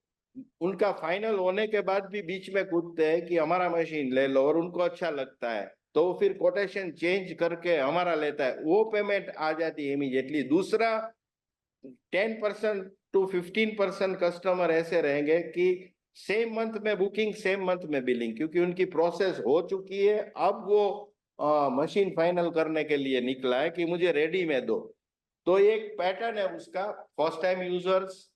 उनका फाइनल होने के बाद भी बीच में कूदते हैं कि हमारा मशीन ले लो, और उनको अच्छा लगता है तो फिर कोटेशन चेंज करके हमारा लेता है, वो पेमेंट आ जाती है इमीडिएटली। दूसरा 10% to 15% कस्टमर ऐसे रहेंगे कि सेम मंथ में बुकिंग, सेम मंथ में बिलिंग, क्योंकि उनकी प्रोसेस हो चुकी है, अब वो मशीन फाइनल करने के लिए निकला है कि मुझे रेडी में दो। तो एक पैटर्न है उसका, first time users,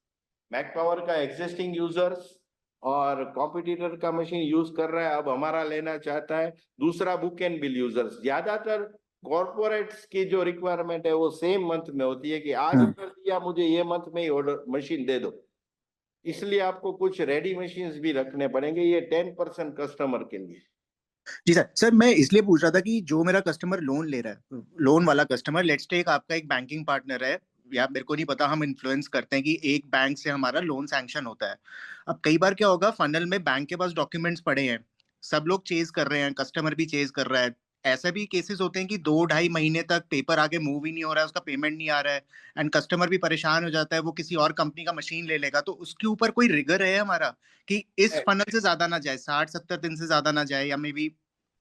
Mac Power का एग्जिस्टिंग यूजर्स, और कॉम्पिटिटर का मशीन यूज कर रहा है अब हमारा लेना चाहता है। दूसरा बुक एंड बिल यूजर्स, ज्यादातर कॉर्पोरेट्स की जो रिक्वायरमेंट है वो सेम मंथ में होती है कि आज ऑर्डर दिया, मुझे ये मंथ में ही ऑर्डर मशीन दे दो, इसलिए आपको कुछ रेडी मशीन्स भी रखने पड़ेंगे, ये 10% कस्टमर के लिए। जी सर मैं इसलिए पूछ रहा था कि जो मेरा कस्टमर लोन ले रहा है, लोन वाला कस्टमर, लेट्स टेक आपका एक बैंकिंग पार्टनर है, या मेरे को नहीं पता, हम इन्फ्लुएंस करते हैं कि एक बैंक से हमारा लोन सैंक्शन होता है। अब कई बार क्या होगा, फनल में बैंक के पास डॉक्यूमेंट्स पड़े हैं, सब लोग चेज कर रहे हैं, कस्टमर भी चेज कर रहा है, ऐसे भी केसेस होते हैं कि 2-2.5 महीने तक पेपर आगे मूव ही नहीं हो रहा है, उसका पेमेंट नहीं आ रहा है, एंड कस्टमर भी परेशान हो जाता है, वो किसी और कंपनी का मशीन ले लेगा। तो उसके ऊपर कोई रिगर है हमारा कि इस फनल से ज्यादा ना जाए, 60-70 दिन से ज्यादा ना जाए, या मे बी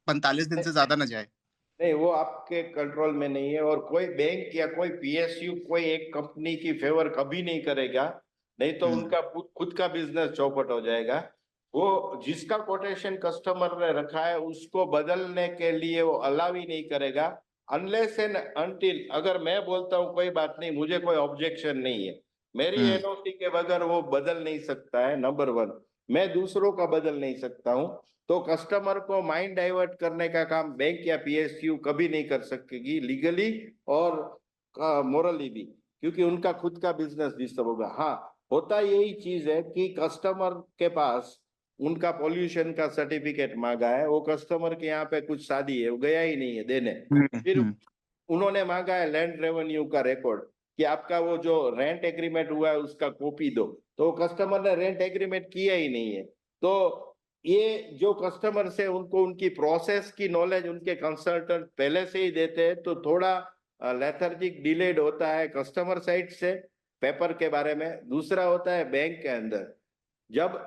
45 दिन से ज्यादा ना जाए? नहीं, वो आपके कंट्रोल में नहीं है, और कोई बैंक या कोई पीएसयू कोई एक कंपनी की फेवर कभी नहीं करेगा, नहीं तो उनका खुद का बिजनेस चौपट हो जाएगा। वो जिसका कोटेशन कस्टमर ने रखा है उसको बदलने के लिए वो अलाउ ही नहीं करेगा, अनलेस एंड अनटिल अगर मैं बोलता हूँ कोई बात नहीं, मुझे कोई ऑब्जेक्शन नहीं है, मेरी एनओसी के बगैर वो बदल नहीं सकता है, नंबर 1। मैं दूसरों का बदल नहीं सकता हूँ, तो कस्टमर को माइंड डाइवर्ट करने का काम बैंक या पीएसयू कभी नहीं कर सकेगी, लीगली और मोरली भी, क्योंकि उनका खुद का बिजनेस डिस्टर्ब होगा। हाँ, होता यही चीज है कि कस्टमर के पास उनका पॉल्यूशन का सर्टिफिकेट मांगा है, वो कस्टमर के यहाँ पे कुछ शादी है, वो गया ही नहीं है देने, फिर उन्होंने मांगा है लैंड रेवेन्यू का रिकॉर्ड कि आपका वो जो रेंट एग्रीमेंट हुआ है उसका कॉपी दो, तो कस्टमर ने रेंट एग्रीमेंट किया ही नहीं है। तो ये जो कस्टमर से उनको उनकी प्रोसेस की नॉलेज उनके कंसल्टेंट पहले से ही देते हैं, तो थोड़ा लेथर्जिक डिलेड होता है कस्टमर साइड से पेपर के बारे में। दूसरा होता है बैंक के अंदर, जब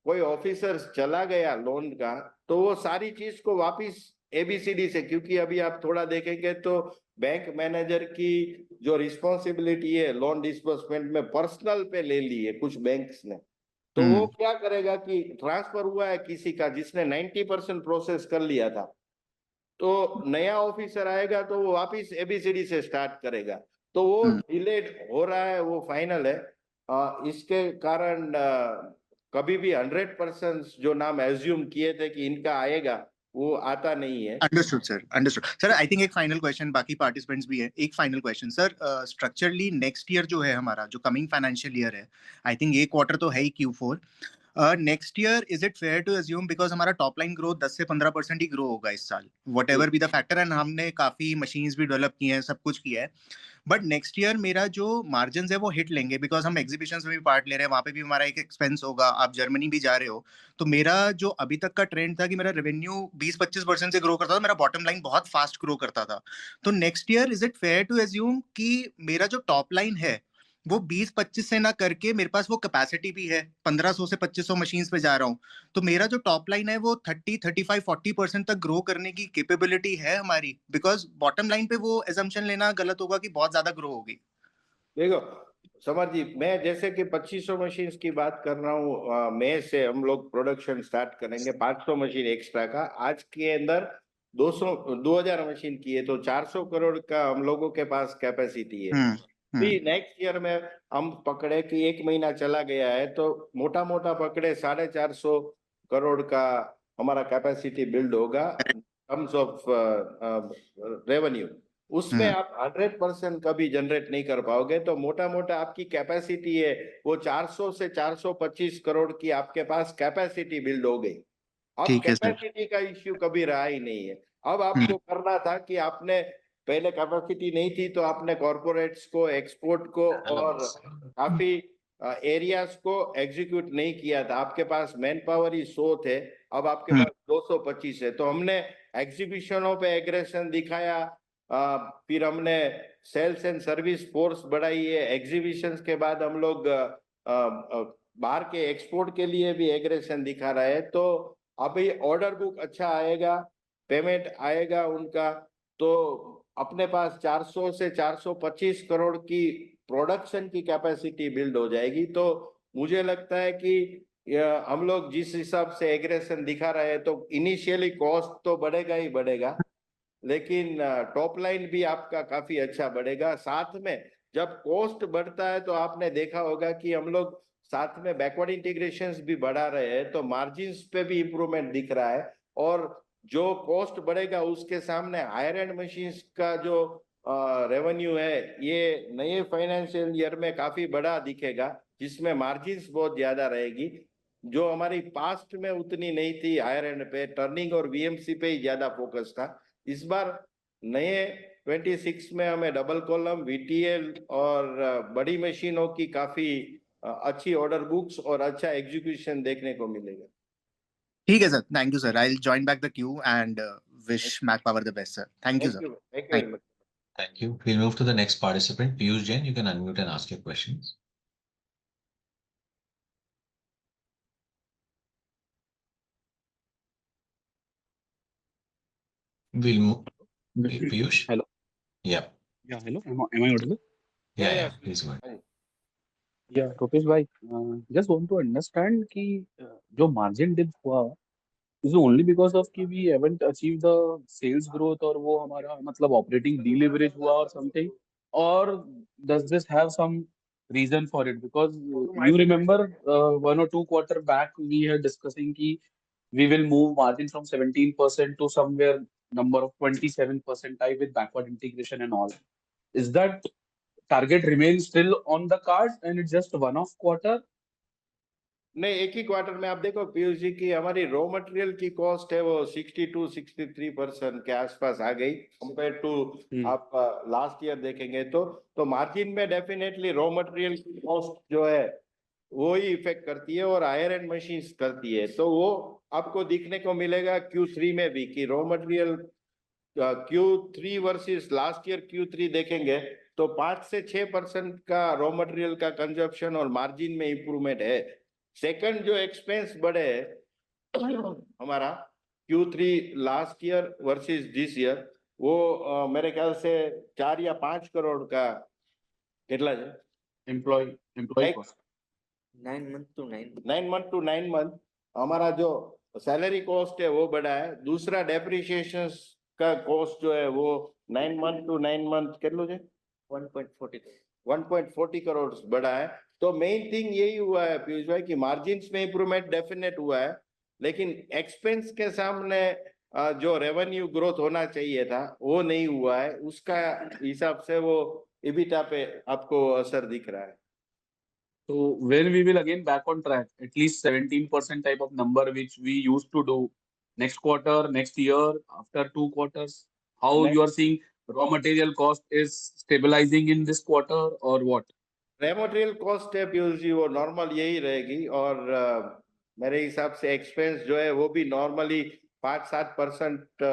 कोई ऑफिसर चला गया लोन का, तो वो सारी चीज को वापिस एबीसीडी से, क्योंकि अभी आप थोड़ा देखेंगे तो बैंक मैनेजर की जो रिस्पॉन्सिबिलिटी है लोन डिस्बर्समेंट में पर्सनल पे ले ली है कुछ बैंक्स ने, तो वो क्या करेगा कि ट्रांसफर हुआ है किसी का जिसने 90% प्रोसेस कर लिया था, तो नया ऑफिसर आएगा तो वो वापिस एबीसीडी से स्टार्ट करेगा, तो वो डिलेड हो रहा है, वो फाइनल है। इसके कारण कभी भी 100% जो नाम एज्यूम किए थे कि इनका आएगा, वो आता नहीं है। Understood sir, understood sir. I think एक फाइनल क्वेश्चन, बाकी पार्टिसिपेंट्स भी है, एक final question sir. Structurally next year जो है हमारा, जो कमिंग फाइनेंशियल ईयर है, आई थिंक ये क्वार्टर तो है ही Q4, next year is it fair to assume, because हमारा टॉप लाइन ग्रोथ 10 से 15% ही ग्रो होगा इस साल, whatever be the factor, and हमने काफी मशीन्स भी डेवलप की हैं, सब कुछ किया है, बट नेक्स्ट ईयर मेरा जो मार्जिन है वो हिट लेंगे, बिकॉज हम एग्जीबिशंस में भी पार्ट ले रहे हैं, वहां पे भी हमारा एक एक्सपेंस होगा, आप जर्मनी भी जा रहे हो, तो मेरा जो अभी तक का ट्रेंड था कि मेरा रेवेन्यू 20-25% से ग्रो करता था, मेरा बॉटम लाइन बहुत फास्ट ग्रो करता था, तो next year is it fair to assume कि मेरा जो टॉप लाइन है वो 20-25 से ना करके, मेरे पास वो कैपेसिटी भी है, 1500 से 2500 मशीन्स पे जा रहा हूँ, तो मेरा जो टॉप लाइन है वो 30-35-40% तक ग्रो करने की कैपेबिलिटी है हमारी, बिकॉज बॉटम लाइन पे वो एजम्पशन लेना गलत होगा कि बहुत ज्यादा ग्रो होगी। देखो समर जी, मैं जैसे कि 2500 मशीन की बात कर रहा हूँ, मई से हम लोग प्रोडक्शन स्टार्ट करेंगे 500 मशीन एक्स्ट्रा का, आज के अंदर 2000 मशीन की है, तो 400 करोड़ का हम लोगों के पास कैपेसिटी है। भी नेक्स्ट ईयर में हम पकड़े कि 1 महीना चला गया है, तो मोटा मोटा पकड़े 450 करोड़ का हमारा कैपेसिटी बिल्ड होगा टर्म्स ऑफ रेवेन्यू। उसमें आप 100% कभी जनरेट नहीं कर पाओगे, तो मोटा मोटा आपकी कैपेसिटी है वो 400 से 425 करोड़ की आपके पास कैपेसिटी बिल्ड हो गई। अब कैपेसिटी का इश्यू कभी रहा ही नहीं है। अब आपको करना था कि आपने पहले कैपेसिटी नहीं थी, तो आपने कॉर्पोरेट्स को, एक्सपोर्ट को और काफी एरियाज को एग्जीक्यूट नहीं किया था। आपके पास मैन पावर ही 100 थे, अब आपके पास 225 है, तो हमने एग्जीबिशनों पे एग्रेशन दिखाया, फिर हमने सेल्स एंड सर्विस फोर्स बढ़ाई है, एग्जीबिशंस के बाद हम लोग बाहर के एक्सपोर्ट के लिए भी एग्रेशन दिखा रहे हैं, तो अभी ऑर्डर बुक अच्छा आएगा, पेमेंट आएगा उनका, तो अपने पास 400 से 425 करोड़ की प्रोडक्शन की कैपेसिटी बिल्ड हो जाएगी। तो मुझे लगता है कि हम लोग जिस हिसाब से एग्रेशन दिखा रहे हैं, तो इनिशियली कॉस्ट तो बढ़ेगा ही बढ़ेगा, लेकिन टॉप लाइन भी आपका काफी अच्छा बढ़ेगा। साथ में जब कॉस्ट बढ़ता है, तो आपने देखा होगा कि हम लोग साथ में बैकवर्ड इंटीग्रेशंस भी बढ़ा रहे हैं, तो मार्जिन्स पे भी इम्प्रूवमेंट दिख रहा है, और जो कॉस्ट बढ़ेगा उसके सामने हायर एंड मशीन्स का जो रेवेन्यू है, ये नए फाइनेंशियल ईयर में काफी बड़ा दिखेगा, जिसमें मार्जिन्स बहुत ज्यादा रहेगी, जो हमारी पास्ट में उतनी नहीं थी। हायर एंड पे टर्निंग और वीएमसी पे ही ज्यादा फोकस था। इस बार नए 26 में हमें डबल कॉलम, वीटीएल और बड़ी मशीनों की काफी अच्छी ऑर्डर बुक्स और अच्छा एग्जीक्यूशन देखने को मिलेगा। ठीक है sir, thank you sir, I will join back the queue and wish Mac Power the best sir. Thank you sir. Thank you very much. Thank you. We'll move to the next participant. Piyush Jain, you can unmute and ask your questions. We'll move. Piyush? Hello. Yeah. Yeah, hello. Am I audible? Yeah, please go ahead. Yeah, Rupesh bhai, just want to understand कि जो margin dip हुआ Is it only because of कि we haven't achieved the sales growth और वो हमारा मतलब operating deleverage हुआ or something, or does this have some reason for it? Because you remember 1 or 2 quarter back we are discussing कि we will move margin from 17% to somewhere number of 27% type with backward integration and all. Is that target remains still on the cards and it's just one-off quarter? नहीं, एक ही quarter में आप देखो पीयूष जी की हमारी raw material की cost है वो 62-63% के आसपास आ गई कंपेयर टू आप लास्ट ईयर देखेंगे तो मार्जिन में डेफिनेटली रॉ मटेरियल की कॉस्ट जो है वो ही इफेक्ट करती है और हायर एंड मशीन्स करती है, तो वो आपको दिखने को मिलेगा Q3 में भी कि raw material Q3 versus last year Q3 देखेंगे तो 5 से 6% का रॉ मटेरियल का कंजप्शन और मार्जिन में इंप्रूवमेंट है। सेकंड जो एक्सपेंस बढ़े हमारा Q3 last year versus this year वो मेरे ख्याल से 4 या 5 करोड़ का कितना है employee cost 9 month to 9 month हमारा जो सैलरी कॉस्ट है वो बढ़ा है। दूसरा डेप्रिसिएशन का कॉस्ट जो है वो 9 मंथ टू 9 मंथ कितना है 1.40 करोड़ बढ़ा है। तो मेन थिंग यही हुआ है पीयूष भाई कि मार्जिन्स में इंप्रूवमेंट डेफिनेट हुआ है, लेकिन एक्सपेंस के सामने जो रेवेन्यू ग्रोथ होना चाहिए था वो नहीं हुआ है, उसका हिसाब से वो EBITDA पे आपको असर दिख रहा है। So when we will again back on track, at least 17% type of number which we used to do next quarter, next year, after 2 quarters, how you are seeing raw material cost is stabilizing in this quarter or what? Raw material cost है पीयूष जी वो normal यही रहेगी और मेरे हिसाब से expense जो है वो भी नॉर्मली 5-7%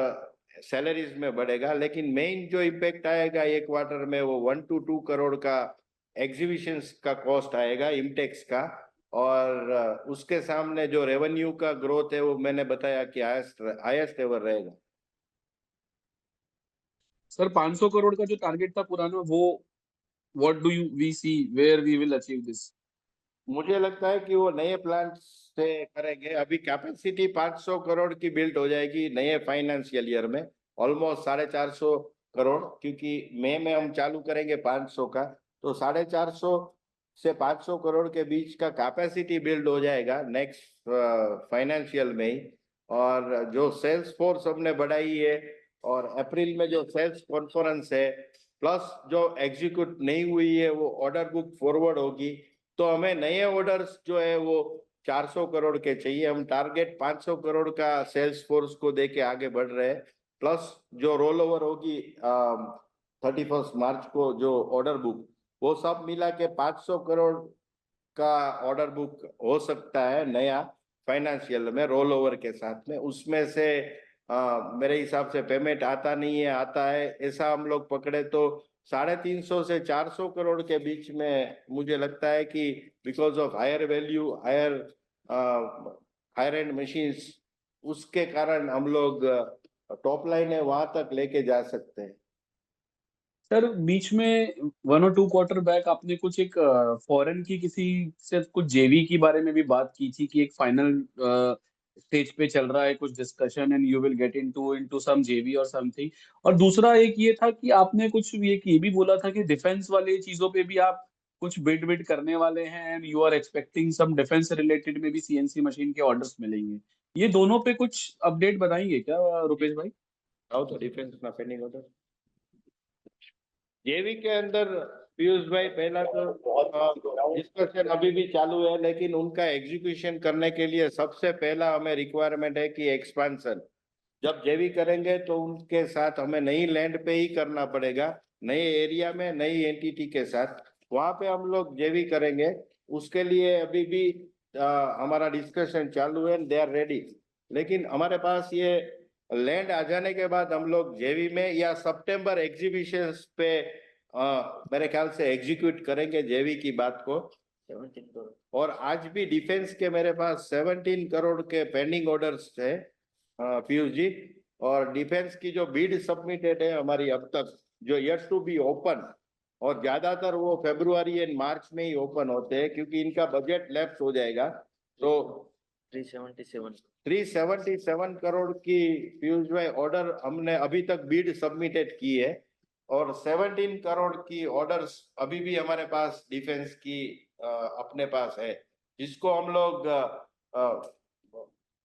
सैलरीज में बढ़ेगा, लेकिन मेन जो इम्पैक्ट आएगा एक क्वार्टर में वो 1 to 2 करोड़ का एग्जीबिशंस का कॉस्ट आएगा इमटेक्स का, और उसके सामने जो रेवेन्यू का ग्रोथ है वो मैंने बताया कि हाईएस्ट एवर रहेगा। सर 500 करोड़ का जो टारगेट था पुराना वो what do we see where we will achieve this? मुझे लगता है कि वो नए प्लांट से करेंगे। अभी कैपेसिटी 500 करोड़ की बिल्ड हो जाएगी नए फाइनेंशियल ईयर में, ऑलमोस्ट 450 करोड़, क्योंकि मई में हम चालू करेंगे 500 का, तो 450 से 500 करोड़ के बीच का कैपेसिटी बिल्ड हो जाएगा नेक्स्ट फाइनेंशियल में ही। और जो सेल्स फोर्स हमने बढ़ाई है और अप्रैल में जो सेल्स कॉन्फ्रेंस है प्लस जो एग्जीक्यूट नहीं हुई है वो ऑर्डर बुक फॉरवर्ड होगी, तो हमें नए ऑर्डर्स जो है वो 400 करोड़ के चाहिए। हम टारगेट 500 करोड़ का सेल्स फोर्स को देके आगे बढ़ रहे हैं, प्लस जो रोल ओवर होगी 31 मार्च को जो ऑर्डर बुक वो सब मिला के 500 करोड़ का ऑर्डर बुक हो सकता है नया फाइनेंशियल में रोल ओवर के साथ में। उसमें से मेरे हिसाब से पेमेंट आता नहीं है, आता है ऐसा हम लोग पकड़े तो 350 से 400 करोड़ के बीच में मुझे लगता है कि because of higher value higher and machines उसके कारण हम लोग टॉप लाइन है वहां तक लेके जा सकते हैं। सर बीच में 1 or 2 क्वार्टर बैक आपने कुछ एक फॉरेन की किसी से कुछ जेवी की बारे में भी बात की थी कि एक फाइनल स्टेज पे चल रहा है कुछ discussion and you will get into some JV और समथिंग। और दूसरा एक ये था कि आपने कुछ ये भी बोला था कि डिफेंस वाले चीजों पे भी आप कुछ बिड करने वाले हैं and you are expecting some defence related में भी सीएनसी मशीन के ऑर्डर्स मिलेंगे। ये दोनों पे कुछ अपडेट बताएंगे क्या रुपेश भाई? आओ तो डिफेंस ना पेंडिंग ऑर्डर जेवी के अंदर पीयूष भाई, पहला तो डिस्कशन अभी भी चालू है, लेकिन उनका एग्जीक्यूशन करने के लिए सबसे पहला हमें रिक्वायरमेंट है कि एक्सपांशन जब जेवी करेंगे तो उनके साथ हमें नई लैंड पे ही करना पड़ेगा, नए एरिया में नई एंटिटी के साथ वहां पे हम लोग जेवी करेंगे। उसके लिए अभी भी हमारा डिस्कशन चालू है, दे आर रेडी, लेकिन हमारे पास ये लैंड आ जाने के बाद हम लोग जेवी में या सितंबर एग्जीबिशंस पे मेरे ख्याल से एग्जीक्यूट करेंगे जेवी की बात को। और आज भी डिफेंस के मेरे पास 17 करोड़ के पेंडिंग ऑर्डर्स है पीयूष जी, और डिफेंस की जो बिड सबमिटेड है हमारी अब तक जो येट टू बी ओपन, और ज्यादातर वो फरवरी एंड मार्च में ही ओपन होते हैं क्योंकि इनका बजट लैप्स हो जाएगा। तो 377 करोड़ की पीयूष भाई ऑर्डर हमने अभी तक बीड सबमिटेड की है और 17 करोड़ की ऑर्डर्स अभी भी हमारे पास डिफेंस की अपने पास है, जिसको हम लोग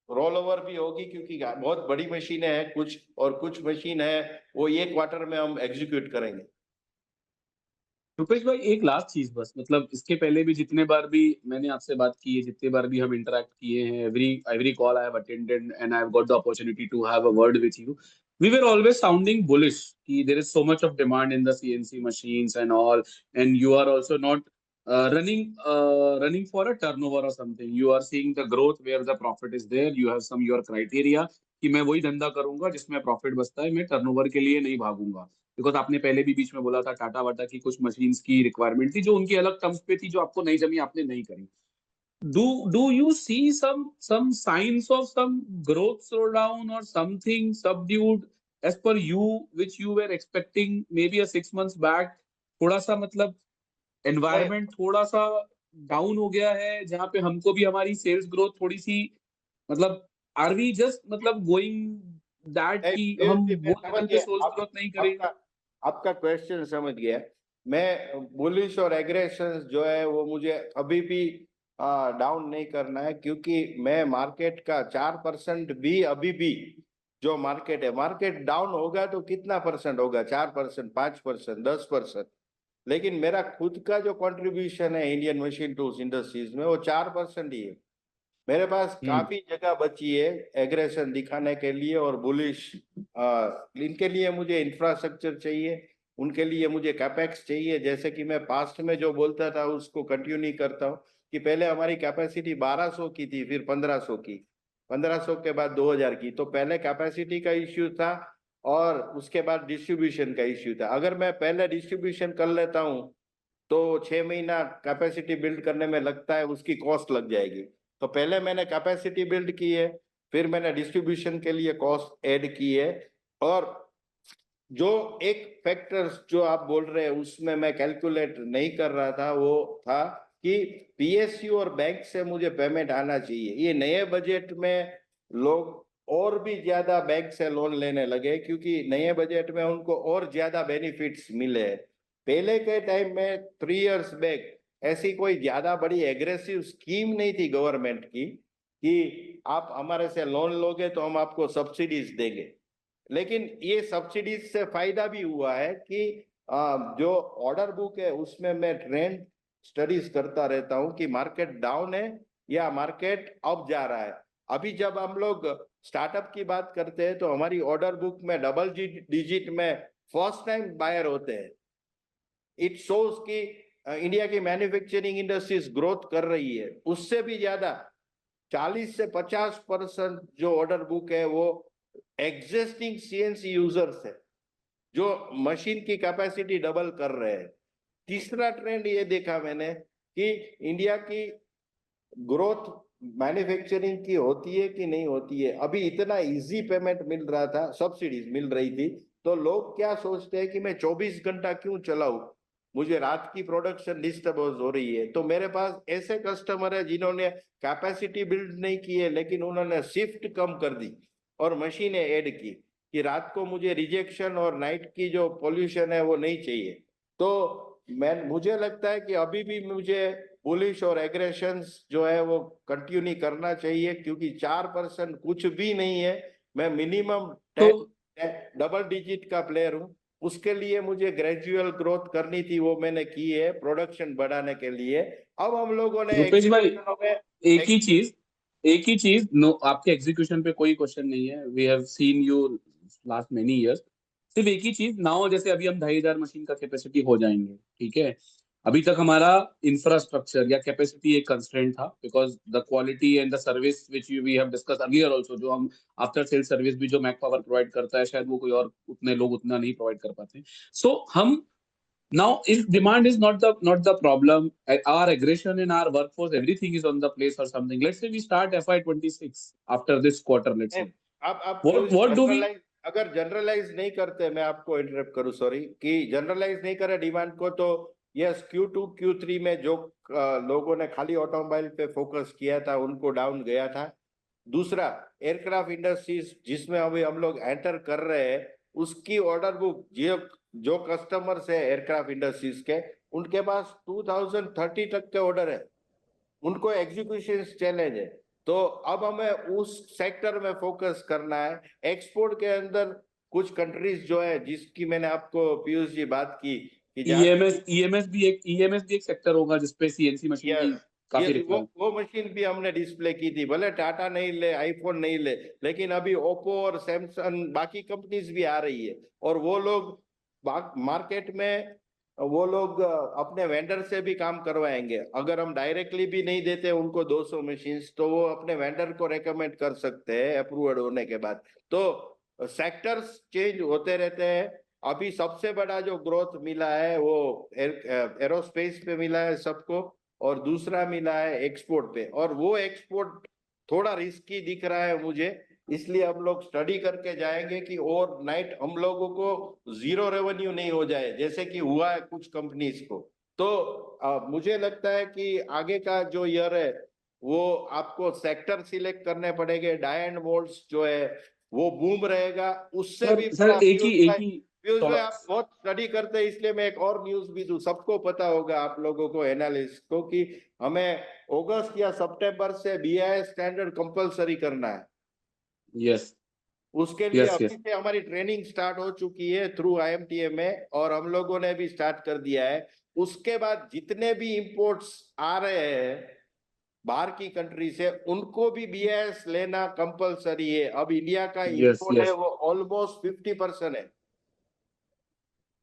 रोल ओवर भी होगी क्योंकि बहुत बड़ी मशीनें हैं कुछ, और कुछ मशीन है वो ये क्वार्टर में हम एग्जीक्यूट करेंगे। रुपेश भाई एक लास्ट चीज बस, मतलब इसके पहले भी जितने बार भी मैंने आपसे बात की है, जितने बार भी हम इंटरेक्ट किए हैं, every call I have attended and I have got the opportunity to have a word with you, we were always sounding bullish कि there is so much of demand in the CNC machines and all, and you are also not running for a turnover or something. You are seeing the growth where the profit is there. You have some your criteria कि मैं वही धंधा करूंगा जिसमें profit बचता है, मैं turnover के लिए नहीं भागूंगा। बिकॉज आपने पहले भी बीच में बोला था टाटा वाटा की कुछ मशीन्स की रिक्वायरमेंट थी जो उनकी अलग टर्म्स पे थी, जो आपको नहीं जमी, आपने नहीं करी। Do you see some signs of some growth slowdown or something subdued as per you, which you were expecting maybe a 6 months back? थोड़ा सा मतलब एनवायरनमेंट थोड़ा सा डाउन हो गया है, जहाँ पे हमको भी हमारी सेल्स ग्रोथ थोड़ी सी मतलब आर वी जस्ट मतलब गोइंग दैट कि हम वो लेवल पे सेल्स ग्रोथ नहीं करें? आपका क्वेश्चन समझ गया। मैं बुलिश और एग्रेशन जो है वो मुझे अभी भी डाउन नहीं करना है, क्योंकि मैं मार्केट का 4% भी अभी भी जो मार्केट है, मार्केट डाउन होगा तो कितना परसेंट होगा? 4%, 5%, 10%। लेकिन मेरा खुद का जो कंट्रीब्यूशन है इंडियन मशीन टूल्स इंडस्ट्रीज में वो 4% ही है। मेरे पास काफी जगह बची है एग्रेशन दिखाने के लिए और बुलिश। इनके लिए मुझे इंफ्रास्ट्रक्चर चाहिए, उनके लिए मुझे कैपेक्स चाहिए। जैसे कि मैं पास्ट में जो बोलता था उसको कंटिन्यू करता हूँ कि पहले हमारी कैपेसिटी 1200 की थी, फिर 1500 की, 1500 के बाद 2000 की। तो पहले कैपेसिटी का इश्यू था और उसके बाद डिस्ट्रीब्यूशन का इश्यू था। अगर मैं पहले डिस्ट्रीब्यूशन कर लेता हूँ तो 6 महीना कैपेसिटी बिल्ड करने में लगता है, उसकी कॉस्ट लग जाएगी। तो पहले मैंने कैपेसिटी बिल्ड की है, फिर मैंने डिस्ट्रीब्यूशन के लिए कॉस्ट ऐड की है। और जो एक फैक्टर्स जो आप बोल रहे हैं उसमें मैं कैलकुलेट नहीं कर रहा था, वो था कि पीएसयू और बैंक से मुझे पेमेंट आना चाहिए। ये नए बजट में लोग और भी ज्यादा बैंक से लोन लेने लगे क्योंकि नए बजट में उनको और ज्यादा बेनिफिट्स मिले। पहले के टाइम में 3 इयर्स बैक ऐसी कोई ज्यादा बड़ी एग्रेसिव स्कीम नहीं थी गवर्नमेंट की कि आप हमारे से लोन लोगे तो हम आपको सब्सिडीज देंगे। लेकिन ये सब्सिडीज से फायदा भी हुआ है कि जो ऑर्डर बुक है उसमें मैं ट्रेंड स्टडीज करता रहता हूं कि मार्केट डाउन है या मार्केट अप जा रहा है। अभी जब हम लोग स्टार्टअप की बात करते हैं तो हमारी ऑर्डर बुक में डबल डिजिट में फर्स्ट टाइम बायर होते हैं। इट शोज कि इंडिया की मैन्युफैक्चरिंग इंडस्ट्रीज ग्रोथ कर रही है। उससे भी ज्यादा 40 से 50% जो ऑर्डर बुक है वो एग्जिस्टिंग सीएनसी यूजर्स है जो मशीन की कैपेसिटी डबल कर रहे हैं। तीसरा ट्रेंड ये देखा मैंने कि इंडिया की ग्रोथ मैन्युफैक्चरिंग की होती है कि नहीं होती है। अभी इतना इजी पेमेंट मिल रहा था, सब्सिडीज मिल रही थी, तो लोग क्या सोचते हैं कि मैं 24 घंटा क्यों चलाऊं, मुझे रात की प्रोडक्शन डिस्टर्बेंस हो रही है। तो मेरे पास ऐसे कस्टमर है जिन्होंने कैपेसिटी बिल्ड नहीं की है लेकिन उन्होंने शिफ्ट कम कर दी और मशीनें ऐड की कि रात को मुझे रिजेक्शन और नाइट की जो पोल्यूशन है वो नहीं चाहिए। तो मुझे लगता है कि अभी भी मुझे बुलिश और एग्रेशंस जो है वो कंटिन्यू करना चाहिए क्योंकि 4% कुछ भी नहीं है। मैं मिनिमम 10 डबल डिजिट का प्लेयर हूँ। उसके लिए मुझे ग्रेजुअल ग्रोथ करनी थी, वो मैंने की है प्रोडक्शन बढ़ाने के लिए। अब हम लोगों ने रुपेश भाई एक ही चीज नो, आपके एग्जीक्यूशन पे कोई क्वेश्चन नहीं है। We have seen you last many years. सिर्फ एक ही चीज नाउ, जैसे अभी हम 2500 मशीन का कैपेसिटी हो जाएंगे, ठीक है। अभी तक हमारा इंफ्रास्ट्रक्चर या कैपेसिटी एक कंस्ट्रेंट था because the quality and the service which we have discuss earlier also, जो हम आफ्टर सेल सर्विस भी जो मैक पावर प्रोवाइड करता है शायद वो कोई और उतने लोग उतना नहीं प्रोवाइड कर पाते। सो हम now if demand is not the problem, our aggression in our workforce, everything is on the place or something. Let's say we start FY26 after this quarter, let's say आप what do we अगर generalise नहीं करते, मैं आपको interrupt करूं, sorry, कि generalise नहीं करे डिमांड को, तो यस Q2 Q3 में जो लोगों ने खाली ऑटोमोबाइल पे फोकस किया था उनको डाउन गया था। दूसरा एयरक्राफ्ट इंडस्ट्रीज जिसमें अभी हम लोग एंटर कर रहे हैं, उसकी ऑर्डर बुक जो कस्टमर्स है एयरक्राफ्ट इंडस्ट्रीज के, उनके पास 2030 तक के ऑर्डर है, उनको एग्जीक्यूशन चैलेंज है। तो अब हमें उस सेक्टर में फोकस करना है। एक्सपोर्ट के अंदर कुछ कंट्रीज जो है, जिसकी मैंने आपको पीयूष जी बात की कि ईएमएस भी एक सेक्टर होगा जिसपे सीएनसी मशीन की काफी रिक्वायरमेंट। वो मशीन भी हमने डिस्प्ले की थी। भले टाटा नहीं ले, आईफोन नहीं ले, लेकिन अभी ओप्पो और सैमसंग बाकी कंपनीज भी आ रही है, और वो लोग मार्केट में वो लोग अपने वेंडर से भी काम करवाएंगे। अगर हम डायरेक्टली भी नहीं देते उनको 200 मशीन्स, तो वो अपने वेंडर को रेकमेंड कर सकते हैं अप्रूव्ड होने के बाद। तो सेक्टर्स चेंज होते रहते हैं। अभी सबसे बड़ा जो ग्रोथ मिला है वो एरोस्पेस पे मिला है सबको, और दूसरा मिला है एक्सपोर्ट पे, और वो एक्सपोर्ट थोड़ा रिस्की दिख रहा है मुझे, इसलिए हम लोग स्टडी करके जाएंगे कि ओवरनाइट हम लोगों को जीरो रेवेन्यू नहीं हो जाए, जैसे कि हुआ है कुछ कंपनीज को। तो मुझे लगता है कि आगे का जो ईयर है वो आपको सेक्टर सिलेक्ट करने पड़ेंगे। डाई एंड मोल्ड्स जो है वो बूम रहेगा, उससे भी सर एक ही पीयूष भाई आप बहुत स्टडी करते हैं, इसलिए मैं एक और न्यूज भी दूं। सबको पता होगा आप लोगों को, एनालिस्ट को, कि हमें अगस्त या सितंबर से बीआईएस स्टैंडर्ड कंपलसरी करना है। यस, उसके लिए यस, अभी यस। से हमारी ट्रेनिंग स्टार्ट हो चुकी है थ्रू आईएमटीए में, और हम लोगों ने भी स्टार्ट कर दिया है। उसके बाद जितने भी इंपोर्ट्स आ रहे हैं बाहर की कंट्री से, उनको भी बीआईएस लेना कंपलसरी है। अब इंडिया का इंपोर्ट है वो ऑलमोस्ट 50% है।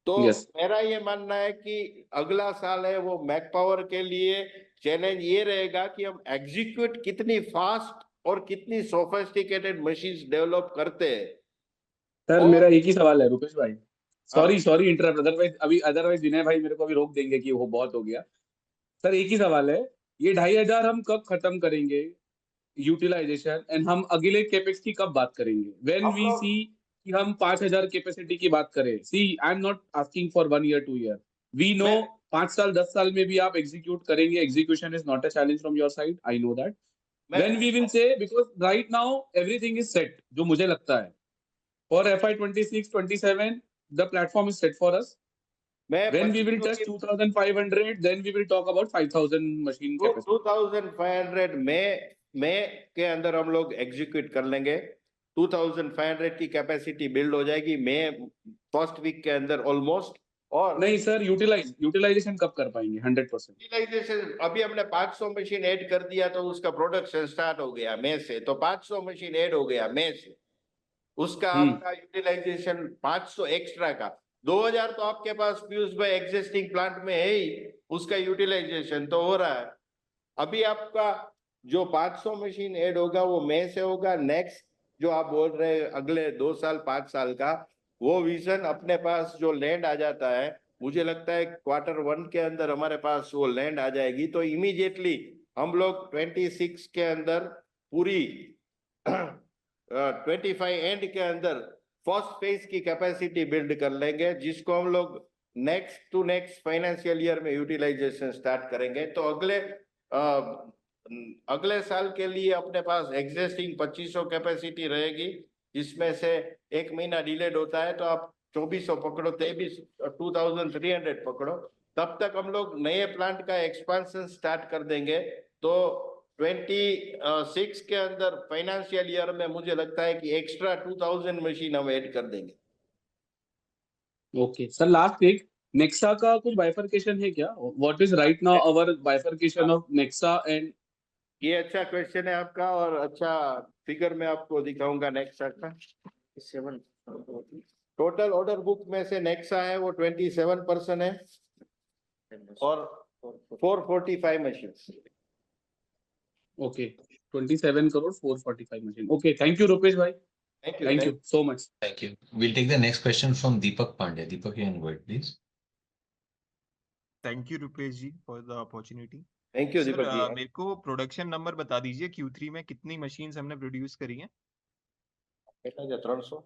तो मेरा ये मानना है कि अगला साल है वो मैक पावर के लिए चैलेंज ये रहेगा कि हम एग्जीक्यूट कितनी फास्ट और कितनी सोफिस्टिकेटेड मशीन्स डेवलप करते हैं। सर मेरा एक ही सवाल है रुपेश भाई, हाँ। सॉरी इंटरप्ट, अदरवाइज विनय भाई मेरे को अभी रोक देंगे कि वो बहुत हो गया। सर एक ही सवाल है, ये 2500 हम कब खत्म करेंगे यूटिलाइजेशन, एंड हम अगले केपेक्स की कब बात करेंगे? व्हेन वी सी कि हम 5000 कैपेसिटी की बात करें। See I am not asking for 1 year 2 year, we know 5 साल 10 साल में भी आप एग्जीक्यूट करेंगे, execution is not a challenge from your side, I know that. When we will say, because right now everything is set, जो मुझे लगता है for FY 26-27 the platform is set for us. When we will touch 2500, then we will talk about 5000 machine capacity. 2500 में के अंदर हम लोग execute कर लेंगे। 2500 की कैपेसिटी बिल्ड हो जाएगी मई फर्स्ट वीक के अंदर ऑलमोस्ट। और नहीं सर, यूटिलाइजेशन कब कर पाएंगे 100%? यूटिलाइजेशन अभी हमने 500 मशीन ऐड कर दिया, तो उसका प्रोडक्शन स्टार्ट हो गया मई से, तो 500 मशीन ऐड हो गया मई से, उसका आपका यूटिलाइजेशन 500 एक्स्ट्रा का 2000 तो आपके पास पीयूष भाई एग्जिस्टिंग प्लांट में है ही, उसका यूटिलाइजेशन तो हो रहा है। अभी आपका जो 500 मशीन ऐड होगा वो मई से होगा। नेक्स्ट जो आप बोल रहे हैं अगले 2 साल 5 साल का, वो विजन अपने पास जो लैंड आ जाता है, मुझे लगता है Q1 के अंदर हमारे पास वो लैंड आ जाएगी, तो इमीडिएटली हम लोग 26 के अंदर पूरी 25 एंड के अंदर फर्स्ट फेज की कैपेसिटी बिल्ड कर लेंगे, जिसको हम लोग next to next financial year में यूटिलाइजेशन स्टार्ट करेंगे। तो अगले साल के लिए अपने पास एग्जिस्टिंग 2500 कैपेसिटी रहेगी, जिसमें से 1 महीना डिलेड होता है, तो आप 2400 पकड़ो, 2300 पकड़ो। तब तक हम लोग नए प्लांट का एक्सपेंशन स्टार्ट कर देंगे। तो 26 के अंदर फाइनेंशियल ईयर में मुझे लगता है कि एक्स्ट्रा 2000 मशीन हम ऐड कर देंगे। ओके सर, लास्ट एक नेक्सा का कुछ बाइफरकेशन है क्या? What is right now our bifurcation of Nexa and? ये अच्छा क्वेश्चन है आपका, और अच्छा फिगर में आपको दिखाऊंगा नेक्सा का। 7 टोटल ऑर्डर बुक में से नेक्सा है वो 27% है, और 445 machine. Okay, 27 crore 445 machine. Okay, thank you Rupesh bhai. Thank you so much. Thank you. We'll take the next question from Deepak Pandey. Deepak, you can go ahead, please. Thank you Rupesh ji for the opportunity. Thank you Deepak जी। मेरे को production number बता दीजिए Q3 में कितनी machines हमने produce करी हैं? 300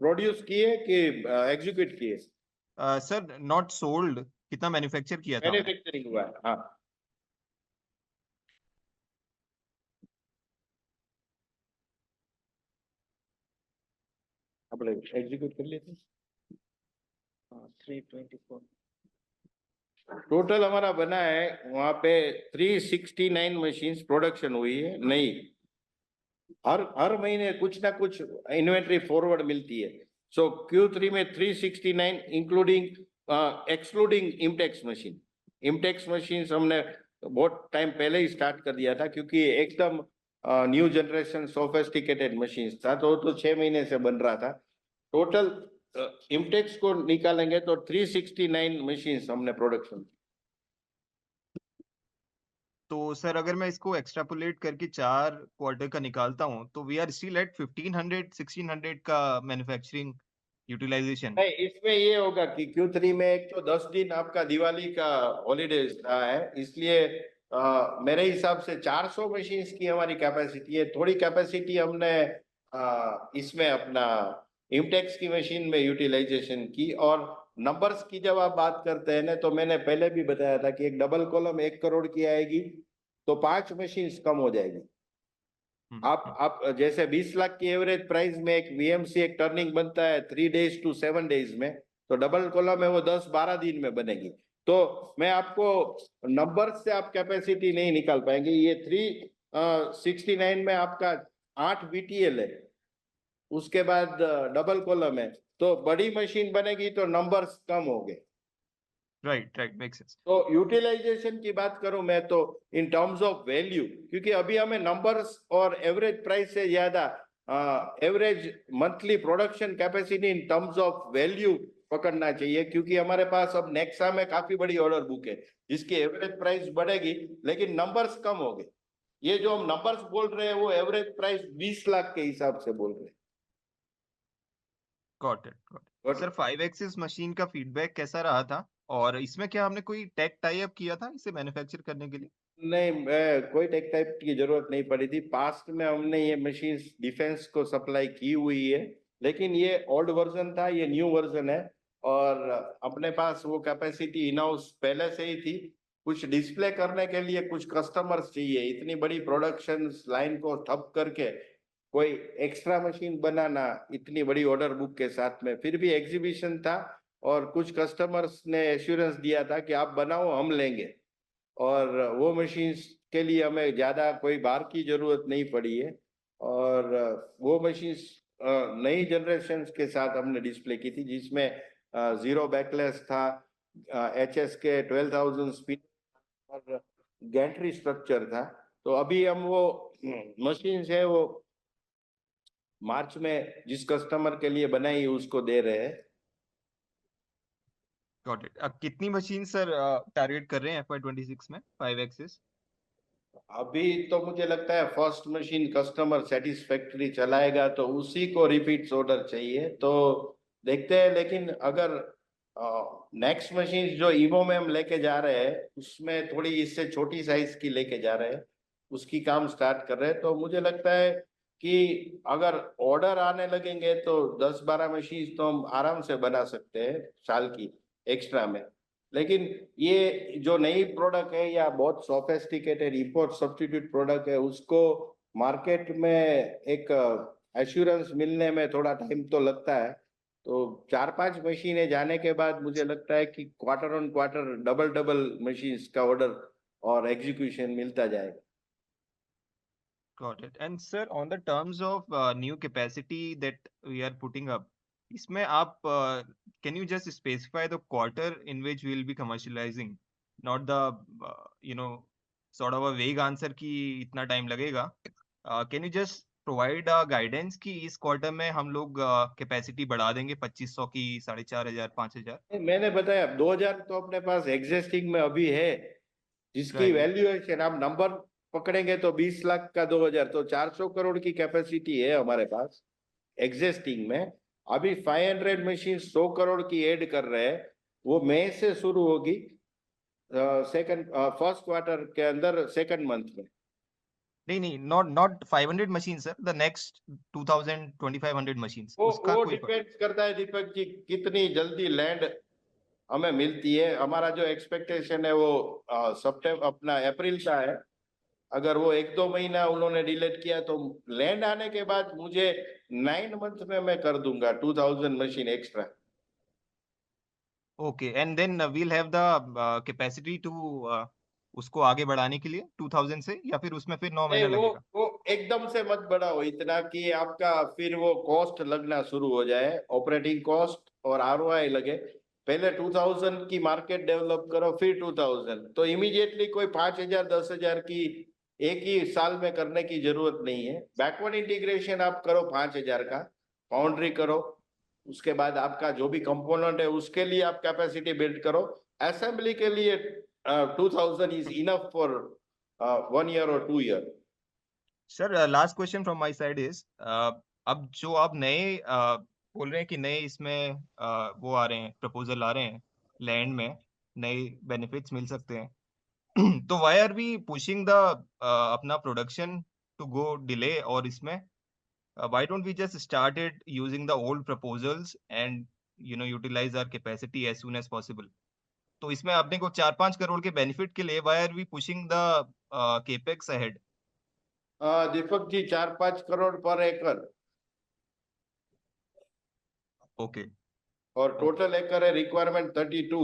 produce किए कि एग्जीक्यूट किए? सर नॉट सोल्ड, कितना मैन्युफैक्चर किया था? मैन्युफैक्चरिंग हुआ है, हाँ। આપણે એક્ઝિક્યુટ કરી લીધું 324 टोटल हमारा बना है वहां पे 369 मशीन्स प्रोडक्शन हुई है नई हर महीने कुछ ना कुछ इन्वेंट्री फॉरवर्ड मिलती है सो Q3 में 369 इंक्लूडिंग एक्सक्लूडिंग इम्टेक्स मशीन हमने बहुत टाइम पहले ही स्टार्ट कर दिया था क्योंकि एकदम न्यू जनरेशन सोफिस्टिकेटेड मशीन्स था तो 6 महीने से बन रहा था टोटल इम्टेक्स को निकालेंगे तो 369 मशीन्स हमने प्रोडक्शन तो सर अगर मैं इसको एक्सट्रापोलेट करके 4 क्वार्टर का निकालता हूँ तो वी आर स्टिल एट 1500-1600 का मैन्युफैक्चरिंग यूटिलाइजेशन। नहीं इसमें ये होगा कि Q3 में एक तो 10 दिन आपका दिवाली का हॉलीडेज रहा है इसलिए मेरे हिसाब से 400 मशीन्स की हमारी कैपेसिटी है थोड़ी कैपेसिटी हमने इसमें अपना इम्टेक्स की मशीन में यूटिलाइजेशन की और नंबर्स की जब आप बात करते हैं ना तो मैंने पहले भी बताया था कि एक डबल कॉलम 1 करोड़ की आएगी तो 5 मशीन्स कम हो जाएगी आप जैसे 20 लाख की एवरेज प्राइस में एक VMC एक टर्निंग बनता है 3 days to 7 days में तो डबल कॉलम है वो 10-12 दिन में बनेगी तो मैं आपको नंबर्स से आप कैपेसिटी नहीं निकाल पाएंगे ये 369 में आपका 8 BTL है उसके बाद डबल कॉलम है तो बड़ी मशीन बनेगी तो नंबर्स कम होंगे राइट मेक सेंस। तो यूटिलाइजेशन की बात करूं मैं तो इन टर्म्स ऑफ वैल्यू क्योंकि अभी हमें नंबर्स और एवरेज प्राइस से ज्यादा average monthly production capacity in terms of value पकड़ना चाहिए क्योंकि हमारे पास अब नेक्सा में काफी बड़ी ऑर्डर बुक है जिसकी एवरेज प्राइस बढ़ेगी लेकिन नंबर्स कम हो गए ये जो हम नंबर्स बोल रहे हैं वो एवरेज प्राइस 20 लाख के हिसाब से बोल रहे हैं। Got it sir 5 axis machine का फीडबैक कैसा रहा था और इसमें क्या हमने कोई टेक टाई अप किया था इसे मैन्युफैक्चर करने के लिए? नहीं कोई टेक टाइप की जरूरत नहीं पड़ी थी पास्ट में हमने ये मशीन्स डिफेंस को सप्लाई की हुई है लेकिन ये ओल्ड वर्जन था ये न्यू वर्जन है और अपने पास वो कैपेसिटी इन हाउस पहले से ही थी कुछ डिस्प्ले करने के लिए कुछ कस्टमर्स चाहिए इतनी बड़ी प्रोडक्शन लाइन को ठप करके कोई एक्स्ट्रा मशीन बनाना इतनी बड़ी ऑर्डर बुक के साथ में फिर भी एग्जीबिशन था और कुछ कस्टमर्स ने एश्योरेंस दिया था कि आप बनाओ हम लेंगे और वो मशीन्स के लिए हमें ज्यादा कोई बार की जरूरत नहीं पड़ी है और वो मशीन्स नई जनरेशन के साथ हमने डिस्प्ले की थी जिसमें 0 बैकलेस था HS के 12,000 स्पीड और गैंट्री स्ट्रक्चर था तो अभी हम वो मशीन्स है वो मार्च में जिस कस्टमर के लिए बनाई उसको दे रहे हैं। Got it. अब कितनी मशीन सर टारगेट कर रहे हैं FY26 में 5 एक्सिस? अभी तो मुझे लगता है फर्स्ट मशीन कस्टमर सेटिस्फैक्टरी चलाएगा तो उसी को रिपीट्स ऑर्डर चाहिए तो देखते हैं लेकिन अगर नेक्स्ट मशीन जो ईवो में हम लेके जा रहे हैं उसमें थोड़ी इससे छोटी साइज की लेके जा रहे हैं उसकी काम स्टार्ट कर रहे हैं तो मुझे लगता है कि अगर ऑर्डर आने लगेंगे तो 10-12 मशीन तो हम आराम से बना सकते हैं साल की एक्स्ट्रा में लेकिन ये जो नई प्रोडक्ट है या बहुत सोफिस्टिकेटेड इंपोर्ट सब्स्टिट्यूट प्रोडक्ट है उसको मार्केट में एक एश्योरेंस मिलने में थोड़ा टाइम तो लगता है तो 4-5 मशीनें जाने के बाद मुझे लगता है कि quarter on quarter double machines का ऑर्डर और एग्जीक्यूशन मिलता जाएगा। Got it. And sir, on the terms of new capacity that we are putting up, इसमें आप can you just specify the quarter in which we will be commercializing, not the sort of a vague answer कि इतना time लगेगा. Can you just provide a guidance कि इस quarter में हम लोग कैपेसिटी बढ़ा देंगे 2500 की 4,500 5,000? मैंने बताया 2,000 तो अपने पास एग्जिस्टिंग में अभी है जिसकी वैल्यूएशन आप नंबर पकड़ेंगे तो 20 लाख का 2,000 तो 400 करोड़ की कैपेसिटी है हमारे पास एग्जिस्टिंग में अभी 500 मशीन 100 करोड़ की ऐड कर रहे हैं वो मई से शुरू होगी फर्स्ट क्वार्टर के अंदर सेकंड मंथ में नहीं not 500 machines sir, the next 2,000-2,500 machines उसका वो कोई डिपेंड करता है दीपक जी कितनी जल्दी लैंड हमें मिलती है हमारा जो एक्सपेक्टेशन है वो सितंबर अपना अप्रैल का है अगर वो 1-2 महीना उन्होंने डिलेट किया तो लैंड आने के बाद मुझे 9 मंथ में मैं कर दूंगा 2000 machine extra. Okay, and then we'll have the capacity to उसको आगे बढ़ाने के लिए 2000 से, या फिर उसमें फिर 9 नहीं, महीना लगेगा? वो एकदम से मत बढ़ाओ इतना कि आपका फिर वो कॉस्ट लगना शुरू हो जाए, ऑपरेटिंग कॉस्ट और आरओआई लगे। पहले 2000 की मार्केट डेवलप करो, फिर 2000। तो इमीडिएटली कोई 5000 10,000 की एक ही साल में करने की जरूरत नहीं है। बैकवर्ड इंटीग्रेशन आप करो 5000 का, फाउंड्री करो, उसके बाद आपका जो भी कंपोनेंट है उसके लिए आप कैपेसिटी बिल्ड करो। असेंबली के लिए 2000 is enough for 1 year or 2 year। Sir, last question from my side is, अब जो आप नए बोल रहे हैं कि नए इसमें वो आ रहे हैं, प्रपोजल आ रहे हैं लैंड में, नए बेनिफिट्स मिल सकते हैं तो why are we pushing the अपना प्रोडक्शन टू गो डिले, और इसमें why don't we just started using the old proposals and utilize our capacity as soon as possible? तो इसमें अपने को 4-5 करोड़ के बेनिफिट के लिए why are we pushing the capex ahead? Deepak ji, 4-5 crore पर एकड़ ओके, और टोटल एकड़ है रिक्वायरमेंट 32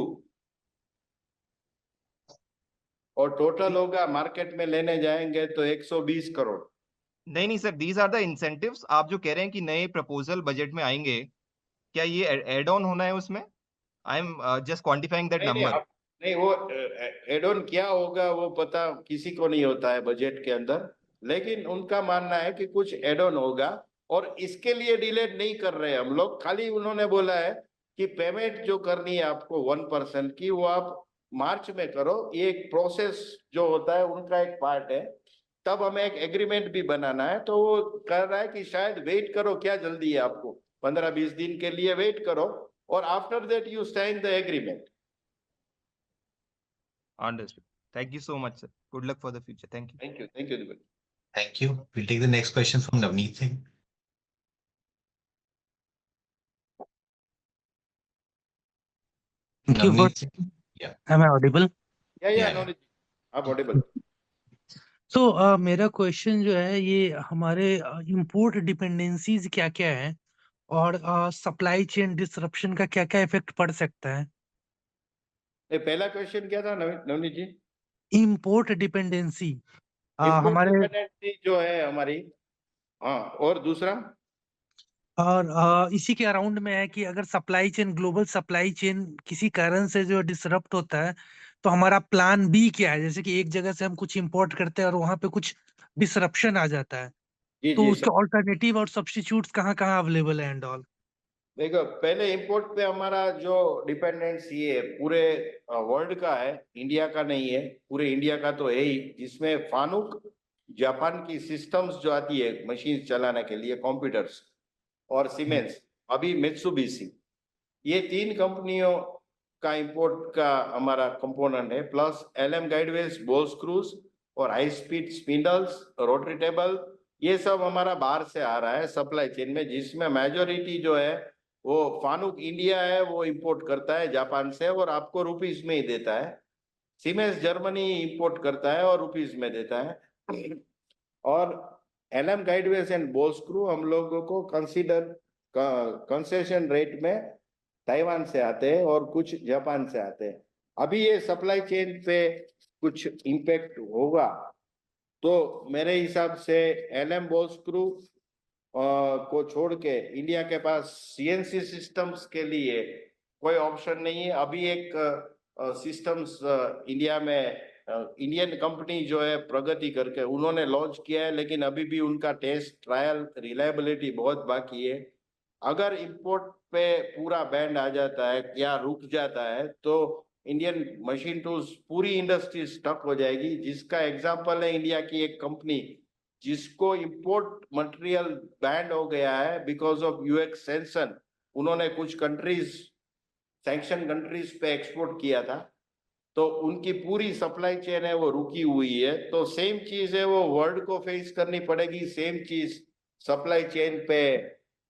और टोटल होगा मार्केट में लेने जाएंगे तो 120 करोड़। नहीं sir, these are the incentives. आप जो कह रहे हैं कि नए प्रपोजल बजट में आएंगे, क्या ये एड ऑन होना है उसमें? I am just quantifying that number. नहीं, वो एड ऑन क्या होगा वो पता किसी को नहीं होता है बजट के अंदर, लेकिन उनका मानना है कि कुछ एड ऑन होगा और इसके लिए डिलेट नहीं कर रहे हैं हम लोग। खाली उन्होंने बोला है कि पेमेंट जो करनी है आपको 1% की, वो आप मार्च में करो। ये एक प्रोसेस जो होता है उनका एक पार्ट है। तब हमें एक एग्रीमेंट भी बनाना है, तो वो कह रहा है कि शायद वेट करो, क्या जल्दी है आपको, 15-20 दिन के लिए वेट करो और after that you sign the agreement. Understood. Thank you so much, sir. Good luck for the future. Thank you. Thank you. Thank you, Dibal. Thank you. We'll take the next question from Navneet Singh. Thank you for. Navneet Singh. Yeah. Am I audible? Yeah, no, आप audible. तो मेरा question जो है ये हमारे import dependencies क्या क्या है और सप्लाई चेन डिसरप्शन का क्या क्या इफेक्ट पड़ सकता है? पहला क्वेश्चन क्या था नवनीत जी? इंपोर्ट डिपेंडेंसी हमारे डिपेंडेंसी जो है हमारी, हाँ, और दूसरा और इसी के अराउंड में है कि अगर supply chain, global supply chain किसी कारण से जो डिसरप्ट होता है तो हमारा प्लान बी क्या है? जैसे कि एक जगह से हम कुछ इंपोर्ट करते हैं और वहां पे कुछ डिसरप्शन आ जाता है, तो उसके ऑल्टरनेटिव और सब्स्टिट्यूट्स कहाँ कहाँ अवेलेबल है एंड ऑल? देखो, पहले इंपोर्ट पे हमारा जो डिपेंडेंसी है पूरे वर्ल्ड का है, इंडिया का नहीं है। पूरे इंडिया का तो है ही, जिसमें फानुक जापान की सिस्टम्स जो आती है मशीन चलाने के लिए, कंप्यूटर्स, और सीमेंस, अभी मित्सुबिशी, ये 3 कंपनियों का इंपोर्ट का हमारा कंपोनेंट है। Plus LM guideways, ball screws और high speed spindles, rotary table, ये सब हमारा बाहर से आ रहा है सप्लाई चेन में, जिसमें मेजोरिटी जो है वो फानुक इंडिया है, वो इंपोर्ट करता है जापान से और आपको रुपीस में ही देता है। सीमेंस जर्मनी इंपोर्ट करता है और रुपीस में देता है। और एलएम गाइडवेज एंड बॉल स्क्रू हम लोगों को कंसेशन रेट में ताइवान से आते हैं और कुछ जापान से आते हैं। अभी ये सप्लाई चेन पे कुछ इम्पैक्ट होगा तो मेरे हिसाब से एलएम बॉल स्क्रू को छोड़ के इंडिया के पास सीएनसी सिस्टम्स के लिए कोई ऑप्शन नहीं है। अभी एक सिस्टम्स इंडिया में इंडियन कंपनी जो है प्रगति करके उन्होंने लॉन्च किया है, लेकिन अभी भी उनका टेस्ट ट्रायल रिलायबिलिटी बहुत बाकी है। अगर इंपोर्ट पे पूरा बैंड आ जाता है या रुक जाता है तो इंडियन मशीन टूल्स पूरी इंडस्ट्री स्टक हो जाएगी। जिसका एग्जांपल है इंडिया की एक कंपनी जिसको इंपोर्ट मटेरियल बैंड हो गया है बिकॉज ऑफ यूएस सैंक्शन। उन्होंने कुछ कंट्रीज, सैंक्शन कंट्रीज पे एक्सपोर्ट किया था, तो उनकी पूरी सप्लाई चेन है वो रुकी हुई है। तो सेम चीज है वो वर्ल्ड को फेस करनी पड़ेगी, सेम चीज सप्लाई चेन पे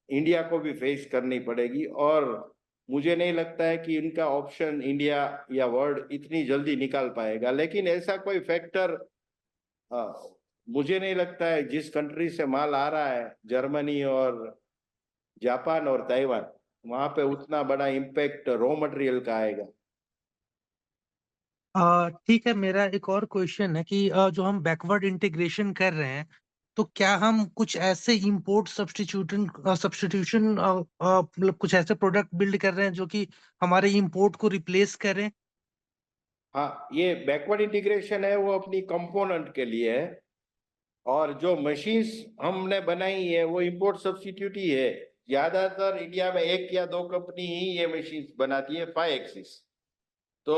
इंडिया को भी फेस करनी पड़ेगी। और मुझे नहीं लगता है कि इनका ऑप्शन इंडिया या वर्ल्ड इतनी जल्दी निकाल पाएगा। लेकिन ऐसा कोई फैक्टर मुझे नहीं लगता है जिस कंट्री से माल आ रहा है, जर्मनी और जापान और ताइवान, वहां पे उतना बड़ा इम्पैक्ट रॉ मटेरियल का आएगा। ठीक है, मेरा एक और क्वेश्चन है कि जो हम बैकवर्ड इंटीग्रेशन कर रहे हैं, तो क्या हम कुछ ऐसे इंपोर्ट सब्स्टिट्यूशन मतलब कुछ ऐसे प्रोडक्ट बिल्ड कर रहे हैं जो कि हमारे इंपोर्ट को रिप्लेस करें? हाँ, ये बैकवर्ड इंटीग्रेशन है वो अपनी कंपोनेंट के लिए है, और जो मशीन्स हमने बनाई है वो इंपोर्ट सब्स्टिट्यूट ही है। ज्यादातर इंडिया में एक या दो कंपनी ही ये मशीन्स बनाती है 5 एक्सिस। तो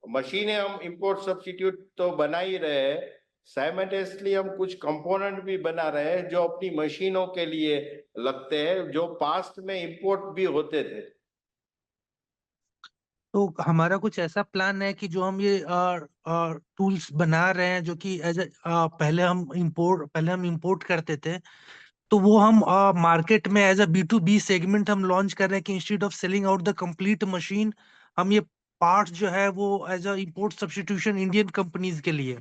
मशीनें हम इंपोर्ट सब्स्टिट्यूट तो बना ही रहे हैं, साइमल्टेनियसली हम कुछ कंपोनेंट भी बना रहे हैं जो अपनी मशीनों के लिए लगते हैं, जो पास्ट में इंपोर्ट भी होते थे। तो हमारा कुछ ऐसा प्लान है कि जो हम ये टूल्स बना रहे हैं जो कि पहले हम इंपोर्ट करते थे, तो वो हम मार्केट में एज अ B2B सेगमेंट हम लॉन्च कर रहे हैं कि instead of selling out the complete machine, हम ये पार्ट्स जो है वो as a import substitution Indian companies के लिए।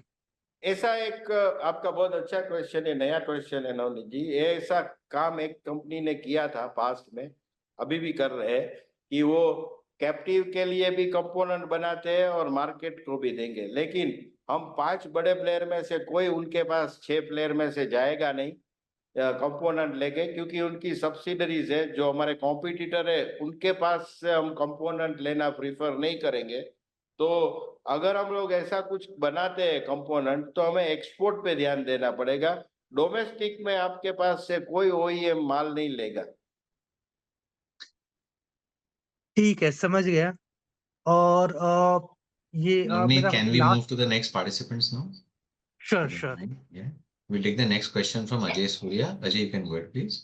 ऐसा एक आपका बहुत अच्छा क्वेश्चन है, नया क्वेश्चन है नवनीत जी। ये ऐसा काम एक कंपनी ने किया था पास्ट में, अभी भी कर रहे हैं, कि वो कैप्टिव के लिए भी कंपोनेंट बनाते हैं और मार्केट को भी देंगे। लेकिन हम 5 बड़े प्लेयर में से कोई उनके पास 6 प्लेयर में से जाएगा नहीं कंपोनेंट लेके, क्योंकि उनकी सब्सिडरीज है जो हमारे कॉम्पिटिटर है, उनके पास से हम कंपोनेंट लेना प्रीफर नहीं करेंगे। तो अगर हम लोग ऐसा कुछ बनाते हैं कंपोनेंट, तो हमें एक्सपोर्ट पे ध्यान देना पड़ेगा। डोमेस्टिक में आपके पास से कोई OEM माल नहीं लेगा। ठीक है, समझ गया। और Navneet, मेरा can we move last. to the next participants now? Sure sure. Yeah. We'll take the next question from Ajay Surya. Ajay, you can go ahead, please.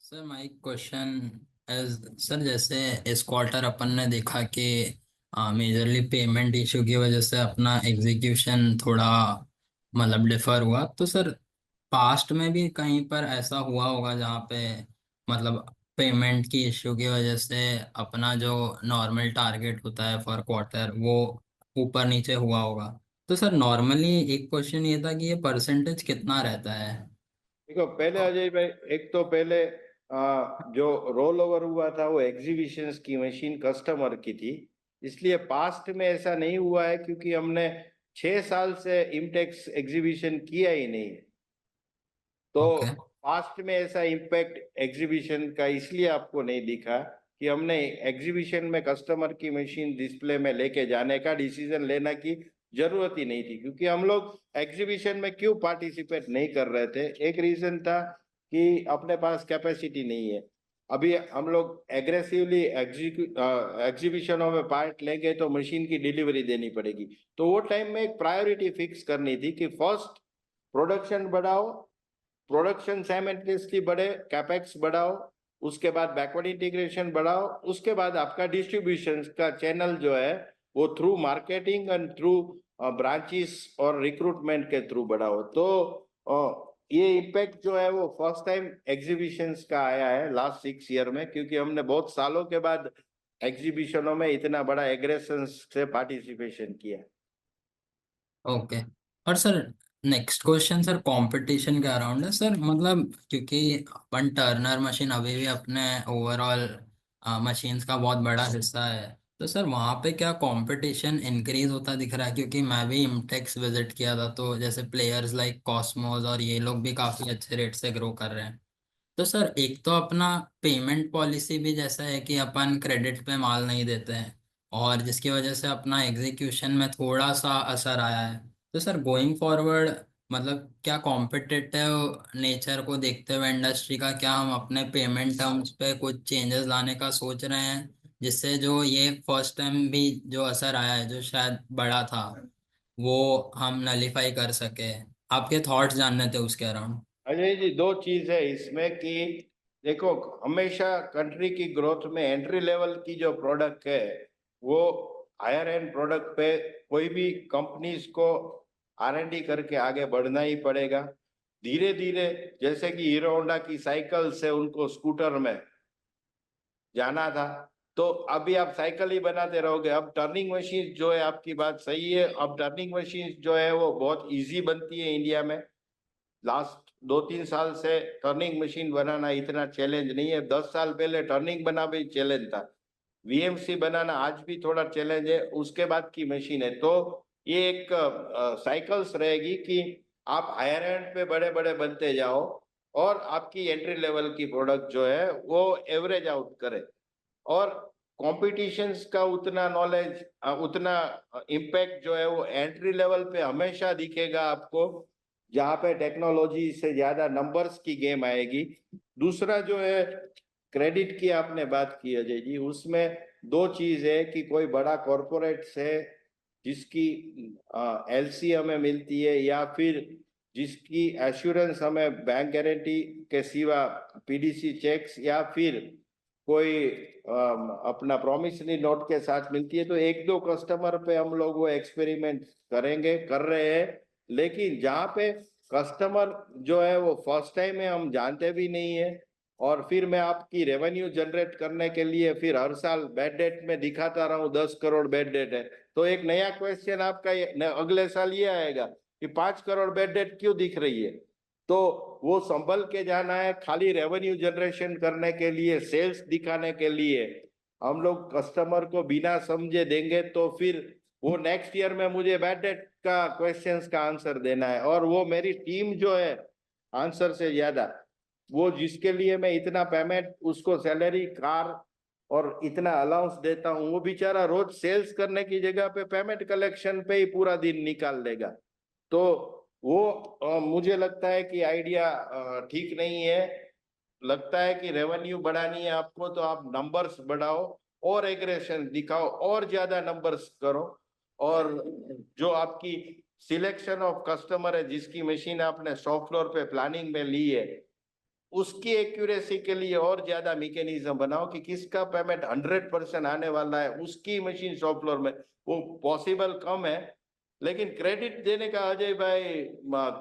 Sir my question is, sir जैसे इस quarter अपन ने देखा कि majorly payment issue की वजह से अपना execution थोड़ा मतलब डिफर हुआ, तो सर पास्ट में भी कहीं पर ऐसा हुआ होगा जहाँ पे मतलब पेमेंट की इशू की वजह से अपना जो नॉर्मल टारगेट होता है फॉर क्वार्टर वो ऊपर नीचे हुआ होगा। तो सर नॉर्मली एक क्वेश्चन ये था कि ये परसेंटेज कितना रहता है? देखो पहले अजय भाई, एक तो पहले जो रोल ओवर हुआ था वो एग्जीबिशंस की मशीन कस्टमर की थी, इसलिए पास्ट में ऐसा नहीं हुआ है, क्योंकि हमने 6 साल से इमटेक्स एग्जीबिशन किया ही नहीं है। तो पास्ट में ऐसा इम्पैक्ट एग्जीबिशन का इसलिए आपको नहीं दिखा कि हमने एग्जीबिशन में कस्टमर की मशीन डिस्प्ले में लेके जाने का डिसीजन लेना की जरूरत ही नहीं थी, क्योंकि हम लोग एग्जीबिशन में क्यों पार्टिसिपेट नहीं कर रहे थे? एक रीजन था कि अपने पास कैपेसिटी नहीं है। अभी हम लोग एग्रेसिवली एग्जीबिशनों में पार्ट लेंगे तो मशीन की डिलीवरी देनी पड़ेगी। तो वो टाइम में एक प्रायोरिटी फिक्स करनी थी कि फर्स्ट प्रोडक्शन बढ़ाओ, प्रोडक्शन साइमल्टेनियसली बढ़े, कैपेक्स बढ़ाओ, उसके बाद बैकवर्ड इंटीग्रेशन बढ़ाओ, उसके बाद आपका डिस्ट्रीब्यूशन का चैनल जो है वो through marketing and through branches और रिक्रूटमेंट के थ्रू बढ़ाओ। तो ये इम्पैक्ट जो है वो फर्स्ट टाइम एग्जीबिशंस का आया है लास्ट 6 ईयर में, क्योंकि हमने बहुत सालों के बाद एग्जीबिशनों में इतना बड़ा एग्रेशन से पार्टिसिपेशन किया। ओके। और sir next question sir competition के अराउंड है सर, मतलब क्योंकि अपन टर्नर मशीन अभी भी अपने ओवरऑल मशीन्स का बहुत बड़ा हिस्सा है, तो सर वहाँ पे क्या कंपटीशन इंक्रीज होता दिख रहा है? क्योंकि मैं भी इमटेक्स विजिट किया था, तो जैसे प्लेयर्स लाइक कॉस्मोस और ये लोग भी काफ़ी अच्छे रेट से ग्रो कर रहे हैं। तो सर एक तो अपना पेमेंट पॉलिसी भी जैसा है कि अपन क्रेडिट पे माल नहीं देते हैं, और जिसकी वजह से अपना एग्जीक्यूशन में थोड़ा सा असर आया है। तो सर गोइंग फॉरवर्ड मतलब क्या कॉम्पिटिटिव नेचर को देखते हुए इंडस्ट्री का, क्या हम अपने पेमेंट टर्म्स पे कुछ चेंजेस लाने का सोच रहे हैं, जिससे जो ये फर्स्ट टाइम भी जो असर आया है जो शायद बड़ा था वो हम नलीफाई कर सके? आपके थॉट्स जानने थे उसके अराउंड। अजय जी, दो चीज है इसमें कि देखो, हमेशा कंट्री की ग्रोथ में एंट्री लेवल की जो प्रोडक्ट है वो हायर एंड प्रोडक्ट पे कोई भी कंपनीज को R&D करके आगे बढ़ना ही पड़ेगा। धीरे धीरे जैसे कि हीरो होंडा की साइकिल से उनको स्कूटर में जाना था, तो अभी आप साइकिल ही बनाते रहोगे। अब टर्निंग मशीन जो है, आपकी बात सही है, अब टर्निंग मशीन जो है वो बहुत इजी बनती है इंडिया में। लास्ट 2-3 साल से टर्निंग मशीन बनाना इतना चैलेंज नहीं है। 10 साल पहले टर्निंग बना भी चैलेंज था। वीएमसी बनाना आज भी थोड़ा चैलेंज है, उसके बाद की मशीन है। तो ये एक साइकिल्स रहेगी कि आप हायर एंड पे बड़े बड़े बनते जाओ और आपकी एंट्री लेवल की प्रोडक्ट जो है वो एवरेज आउट करे। और कॉम्पिटिशन्स का उतना नॉलेज, उतना इम्पैक्ट जो है वो एंट्री लेवल पे हमेशा दिखेगा आपको, जहाँ पे टेक्नोलॉजी से ज्यादा नंबर्स की गेम आएगी। दूसरा जो है, क्रेडिट की आपने बात की अजय जी, उसमें दो चीज है कि कोई बड़ा कॉरपोरेट से जिसकी एलसी हमें मिलती है या फिर जिसकी एश्योरेंस हमें बैंक गारंटी के सिवा पीडीसी चेक्स या फिर कोई अपना प्रॉमिसरी नोट के साथ मिलती है, तो 1-2 कस्टमर पे हम लोग वो एक्सपेरिमेंट करेंगे, कर रहे हैं। लेकिन जहाँ पे कस्टमर जो है वो फर्स्ट टाइम है, हम जानते भी नहीं है, और फिर मैं आपकी रेवेन्यू जनरेट करने के लिए फिर हर साल बैड डेट में दिखाता रहा हूँ 10 करोड़ बैड डेट है, तो एक नया क्वेश्चन आपका अगले साल ये आएगा कि 5 करोड़ बैड डेट क्यों दिख रही है। तो वो संभल के जाना है। खाली रेवेन्यू जनरेशन करने के लिए, सेल्स दिखाने के लिए हम लोग कस्टमर को बिना समझे देंगे तो फिर वो नेक्स्ट ईयर में मुझे बैड डेट का क्वेश्चंस का आंसर देना है, और वो मेरी टीम जो है आंसर से ज्यादा, वो जिसके लिए मैं इतना पेमेंट, उसको सैलरी, कार और इतना अलाउंस देता हूँ, वो बेचारा रोज सेल्स करने की जगह पे पेमेंट कलेक्शन पे ही पूरा दिन निकाल देगा। तो वो मुझे लगता है कि आइडिया ठीक नहीं है। लगता है कि रेवेन्यू बढ़ानी है आपको तो आप नंबर्स बढ़ाओ और एग्रेशन दिखाओ और ज्यादा नंबर्स करो, और जो आपकी सिलेक्शन ऑफ कस्टमर है, जिसकी मशीन आपने शॉप फ्लोर पे प्लानिंग में ली है, उसकी एक्यूरेसी के लिए और ज्यादा मैकेनिज्म बनाओ कि किसका पेमेंट 100% आने वाला है, उसकी मशीन शॉप फ्लोर में। वो पॉसिबल कम है, लेकिन क्रेडिट देने का अजय भाई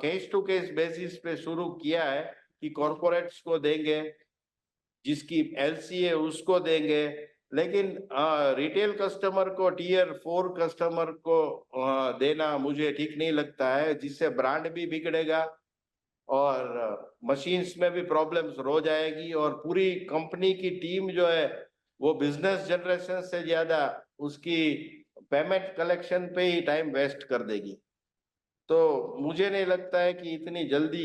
केस टू केस बेसिस पे शुरू किया है कि कॉर्पोरेट्स को देंगे, जिसकी एलसी है उसको देंगे, लेकिन रिटेल कस्टमर को, टियर 4 कस्टमर को देना मुझे ठीक नहीं लगता है, जिससे ब्रांड भी बिगड़ेगा और मशीन्स में भी प्रॉब्लम्स रो जाएगी, और पूरी कंपनी की टीम जो है वो बिजनेस जनरेशन से ज्यादा उसकी पेमेंट कलेक्शन पे ही टाइम वेस्ट कर देगी। तो मुझे नहीं लगता है कि इतनी जल्दी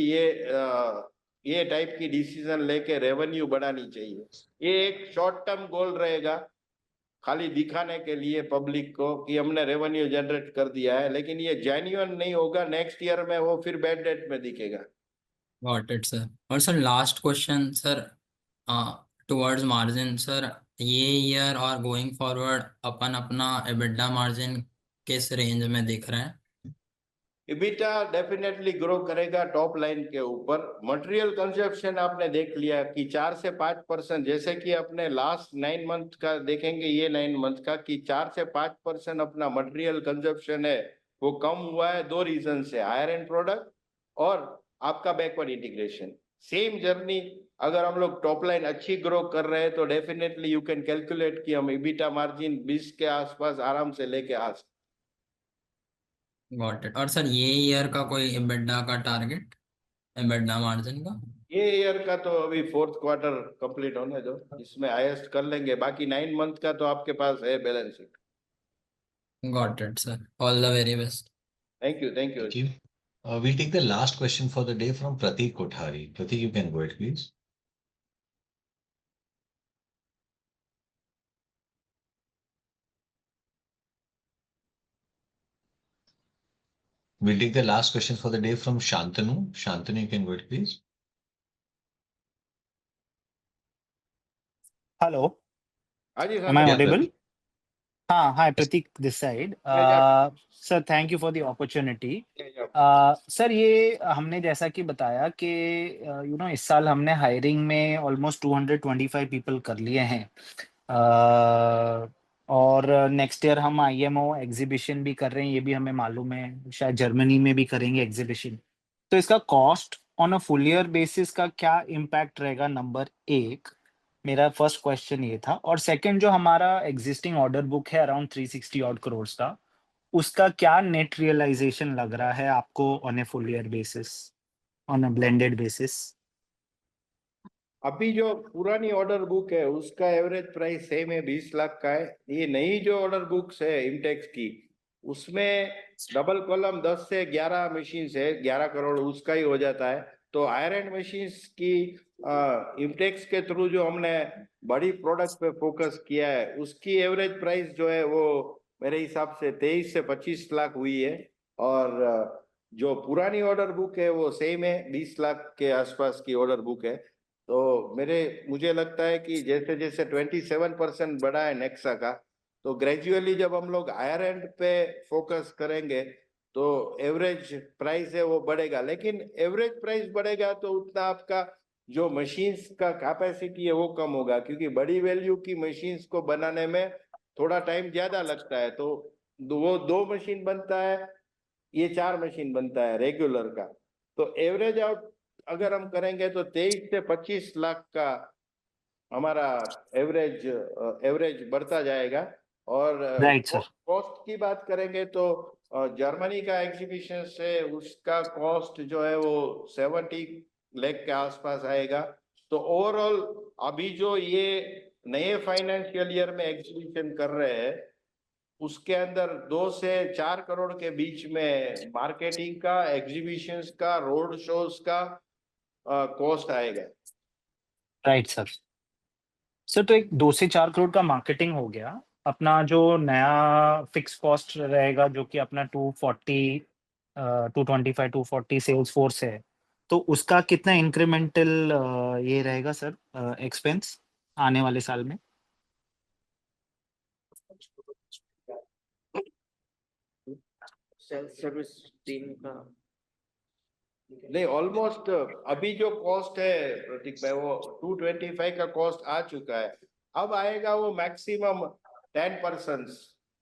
ये टाइप की डिसीजन लेके रेवेन्यू बढ़ानी चाहिए। ये एक शॉर्ट टर्म गोल रहेगा, खाली दिखाने के लिए पब्लिक को कि हमने रेवेन्यू जनरेट कर दिया है, लेकिन ये जेन्युइन नहीं होगा। नेक्स्ट ईयर में वो फिर बैड डेट में दिखेगा। Got it sir. और sir last question sir, towards margin sir, ये ईयर और गोइंग फॉरवर्ड अपन अपना एबिटा मार्जिन किस रेंज में दिख रहे हैं? इबिटा डेफिनेटली ग्रो करेगा टॉप लाइन के ऊपर। मटेरियल कंजप्शन आपने देख लिया कि 4 से 5%, जैसे कि अपने लास्ट 9 मंथ का देखेंगे, ये 9 मंथ का, कि 4 से 5% अपना मटेरियल कंजप्शन है वो कम हुआ है। 2 रीजन से, हायर एंड प्रोडक्ट और आपका बैकवर्ड इंटीग्रेशन। सेम जर्नी अगर हम लोग टॉप लाइन अच्छी ग्रो कर रहे हैं तो डेफिनेटली यू कैन कैलकुलेट कि हम इबिटा मार्जिन 20 के आसपास आराम से लेके आ सकते। Got it. और सर ये ईयर का कोई एबिटा का टारगेट, एबिटा मार्जिन का? ये ईयर का तो अभी 4th क्वार्टर कंप्लीट होने दो, इसमें हाईएस्ट कर लेंगे। बाकी 9 मंथ का तो आपके पास है balance sheet. Got it sir, all the very best. Thank you, thank you. Thank you. We'll take the last question for the day from Pratik Kothari. Pratik, you can go ahead, please. We'll take the last question for the day from Shantanu. Shantanu, you can go ahead, please. Hello. हाँ जी, Am I Yeah, audible? Pratik. Hi, Yes. Pratik this side. Yeah, Sir, thank you for the opportunity. Sir ये हमने जैसा कि बताया कि इस साल हमने हायरिंग में ऑलमोस्ट 225 पीपल कर लिए हैं, और नेक्स्ट ईयर हम IMO एग्जीबिशन भी कर रहे हैं, ये भी हमें मालूम है, शायद जर्मनी में भी करेंगे एग्जीबिशन। तो इसका cost on a full year basis का क्या इम्पैक्ट रहेगा, नंबर 1। मेरा फर्स्ट क्वेश्चन ये था। और सेकंड, जो हमारा एग्जिस्टिंग ऑर्डर बुक है अराउंड 360 ऑड करोड़ का, उसका क्या नेट रियलाइजेशन लग रहा है आपको on a full year basis, on a blended basis? अभी जो पुरानी ऑर्डर बुक है उसका एवरेज प्राइस सेम है, 20 लाख का है। ये नई जो ऑर्डर बुक्स है इमटेक्स की, उसमें डबल कॉलम 10 से 11 मशीन है, 11 करोड़ उसका ही हो जाता है। तो आयर एंड मशीन्स की इमटेक्स के थ्रू जो हमने बड़ी प्रोडक्ट पे फोकस किया है, उसकी एवरेज प्राइस जो है वो मेरे हिसाब से 23 से 25 लाख हुई है। और जो पुरानी ऑर्डर बुक है वो सेम है, 20 लाख के आसपास की ऑर्डर बुक है। तो मुझे लगता है कि जैसे जैसे 27% बढ़ा है नेक्सा का, तो ग्रेजुअली जब हम लोग हायर एंड पे फोकस करेंगे तो एवरेज प्राइस है वो बढ़ेगा। लेकिन एवरेज प्राइस बढ़ेगा तो उतना आपका जो मशीन्स का कैपेसिटी है वो कम होगा, क्योंकि बड़ी वैल्यू की मशीन्स को बनाने में थोड़ा टाइम ज्यादा लगता है। तो वो 2 मशीन बनता है, ये 4 मशीन बनता है रेगुलर का। तो एवरेज आउट अगर हम करेंगे तो 23 से 25 लाख का हमारा एवरेज बढ़ता जाएगा। और राइट सर। कॉस्ट की बात करेंगे तो जर्मनी का एग्जीबिशन से उसका कॉस्ट जो है वो 70 लाख के आसपास आएगा। तो ओवरऑल अभी जो ये नए फाइनेंशियल ईयर में एग्जीबिशन कर रहे हैं, उसके अंदर 2 से 4 करोड़ के बीच में मार्केटिंग का, एग्जीबिशंस का, रोड शोज का कॉस्ट आएगा। Right sir. सर तो एक 2 से 4 करोड़ का मार्केटिंग हो गया। अपना जो नया फिक्स कॉस्ट रहेगा जो कि अपना 240 225 240 सेल्स फोर्स है, तो उसका कितना इंक्रीमेंटल ये रहेगा सर एक्सपेंस आने वाले साल में? सेल्फ सर्विस टीम का नहीं, ऑलमोस्ट अभी जो कॉस्ट है प्रतीक भाई वो 225 का कॉस्ट आ चुका है। अब आएगा वो मैक्सिमम 10%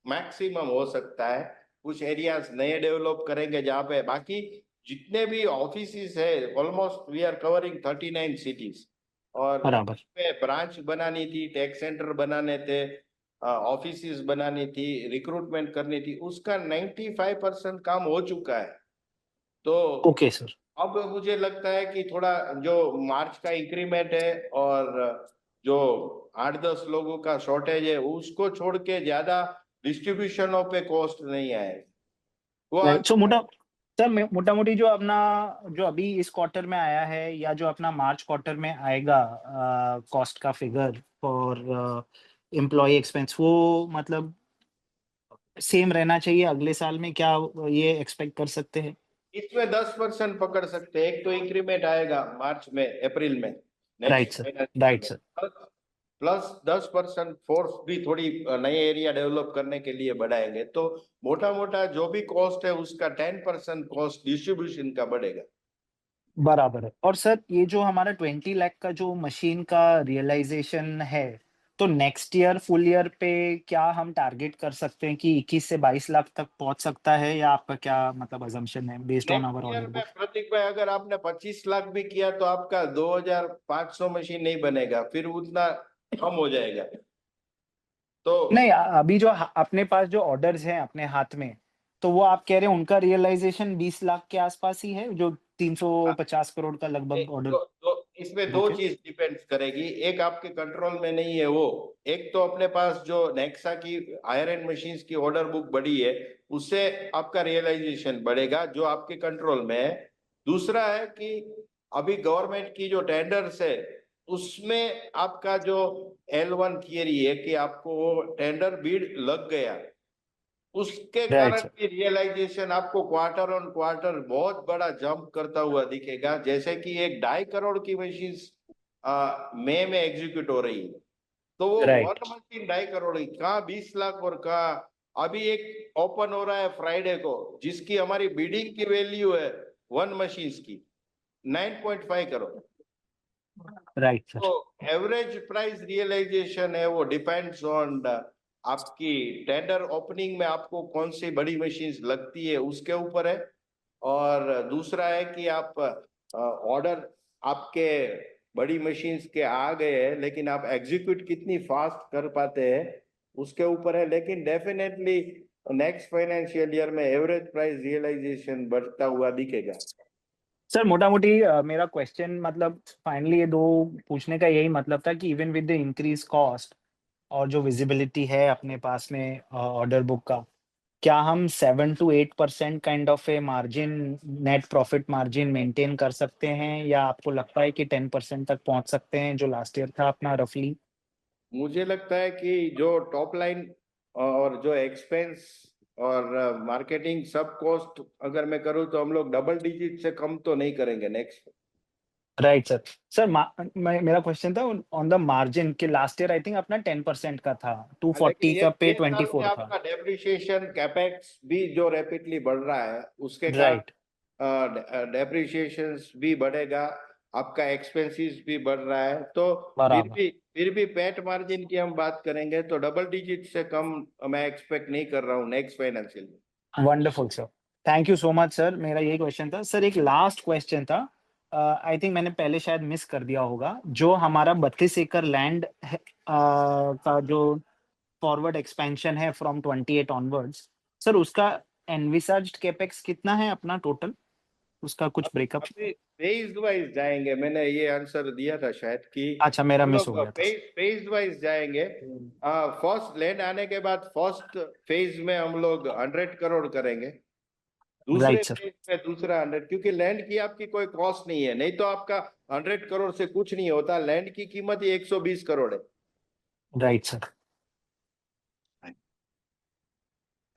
मैक्सिमम हो सकता है। कुछ एरियाज नए डेवलप करेंगे जहाँ पे, बाकी जितने भी ऑफिस है almost we are covering 39 cities. और बराबर। ब्रांच बनानी थी, टैक्स सेंटर बनाने थे, ऑफिस बनानी थी, रिक्रूटमेंट करनी थी, उसका 95% काम हो चुका है। तो ओके सर। अब मुझे लगता है कि थोड़ा जो मार्च का इंक्रीमेंट है और जो 8-10 लोगों का शॉर्टेज है उसको छोड़ के ज्यादा डिस्ट्रीब्यूशनों पे कॉस्ट नहीं आए वो सो मोटा मोटी जो अपना जो अभी इस क्वार्टर में आया है या जो अपना मार्च क्वार्टर में आएगा कॉस्ट का फिगर फॉर एम्प्लॉय एक्सपेंस, वो मतलब सेम रहना चाहिए अगले साल में, क्या ये एक्सपेक्ट कर सकते हैं? इसमें 10% पकड़ सकते हैं। एक तो इंक्रीमेंट आएगा मार्च में, अप्रैल में, right next sir. Right sir. Plus 10% force भी थोड़ी नए एरिया डेवलप करने के लिए बढ़ाएंगे। तो मोटा मोटा जो भी कॉस्ट है उसका 10% कॉस्ट डिस्ट्रीब्यूशन का बढ़ेगा। बराबर है। और सर ये जो हमारा 20 लाख का जो मशीन का रियलाइजेशन है, तो नेक्स्ट ईयर फुल ईयर पे क्या हम टारगेट कर सकते हैं कि 21 से 22 लाख तक पहुंच सकता है, या आपका क्या मतलब अजम्पशन है based on our next year order में बुक? प्रतीक भाई अगर आपने 25 लाख भी किया तो आपका 2500 मशीन नहीं बनेगा, फिर उतना कम हो जाएगा। तो नहीं, अभी जो अपने पास जो ऑर्डर्स हैं अपने हाथ में, तो वो आप कह रहे हैं उनका रियलाइजेशन 20 लाख के आसपास ही है, जो 350 करोड़ का लगभग ऑर्डर इसमें बुक 2 है? चीज डिपेंड करेगी। एक आपके कंट्रोल में नहीं है वो, एक तो अपने पास जो नेक्सा की आयर एंड मशीन्स की ऑर्डर बुक बढ़ी है उससे आपका रियलाइजेशन बढ़ेगा जो आपके कंट्रोल में है। दूसरा है कि अभी गवर्नमेंट की जो टेंडर्स है उसमें आपका जो L1 थियरी है कि आपको वो टेंडर बीड लग गया, उसके कारण भी रियलाइजेशन आपको क्वार्टर ऑन क्वार्टर बहुत बड़ा जंप करता हुआ दिखेगा। जैसे कि एक 2.5 करोड़ की मशीन मई में एग्जीक्यूट हो रही है, तो वो वन मशीन 2.5 करोड़ की, कहाँ 20 लाख और कहाँ अभी एक ओपन हो रहा है फ्राइडे को जिसकी हमारी बिडिंग की वैल्यू है 1 मशीन की 9.5 करोड़। Right sir. तो एवरेज प्राइस रियलाइजेशन है वो डिपेंड्स ऑन आपकी टेंडर ओपनिंग में आपको कौन सी बड़ी मशीन लगती है उसके ऊपर है। और दूसरा है कि आप ऑर्डर आपके बड़ी मशीन्स के आ गए हैं, लेकिन आप एग्जीक्यूट कितनी फास्ट कर पाते हैं उसके ऊपर है। लेकिन डेफिनेटली नेक्स्ट फाइनेंशियल ईयर में एवरेज प्राइस रियलाइजेशन बढ़ता हुआ दिखेगा। सर मोटा मोटी मेरा क्वेश्चन मतलब फाइनली ये दो पूछने का यही मतलब था कि even with the increase cost और जो विजिबिलिटी है अपने पास में ऑर्डर बुक का, क्या हम 7 to 8% kind of a margin, net profit margin maintain कर सकते हैं, या आपको लगता है कि 10% तक पहुंच सकते हैं जो लास्ट ईयर था अपना रफली? मुझे लगता है कि जो टॉप लाइन और जो एक्सपेंस और मार्केटिंग सब कॉस्ट अगर मैं करूँ तो हम लोग डबल डिजिट से कम तो नहीं करेंगे नेक्स्ट। Right sir. सर मेरा क्वेश्चन था ऑन द मार्जिन कि लास्ट ईयर आई थिंक अपना 10% का था, 240 का पे 24 था। आपका डेप्रिसिएशन कैपेक्स भी जो रैपिडली बढ़ रहा है उसके कारण डेप्रिसिएशन भी बढ़ेगा, आपका एक्सपेंसेस भी बढ़ रहा है, तो फिर भी पैट मार्जिन की हम बात करेंगे तो डबल डिजिट से कम मैं एक्सपेक्ट नहीं कर रहा हूँ नेक्स्ट फाइनेंशियल में। Wonderful sir, thank you so much sir. मेरा यही क्वेश्चन था सर। एक लास्ट क्वेश्चन था, आई थिंक मैंने पहले शायद मिस कर दिया होगा, जो हमारा 32 एकड़ लैंड का जो फॉरवर्ड एक्सपेंशन है फ्रॉम 28 ऑनवर्ड्स, सर उसका एनविसर्ज्ड कैपेक्स कितना है अपना टोटल, उसका कुछ ब्रेकअप? फेज वाइज जाएंगे, मैंने ये आंसर दिया था शायद कि अच्छा मेरा मिस हो गया था। फेज वाइज जाएंगे। फर्स्ट लैंड आने के बाद फर्स्ट फेज में हम लोग 100 करोड़ करेंगे, दूसरे फेज में दूसरा 100, क्योंकि लैंड की आपकी कोई कॉस्ट नहीं है, नहीं तो आपका 100 करोड़ से कुछ नहीं होता, लैंड की कीमत ही 120 करोड़ है। Right sir.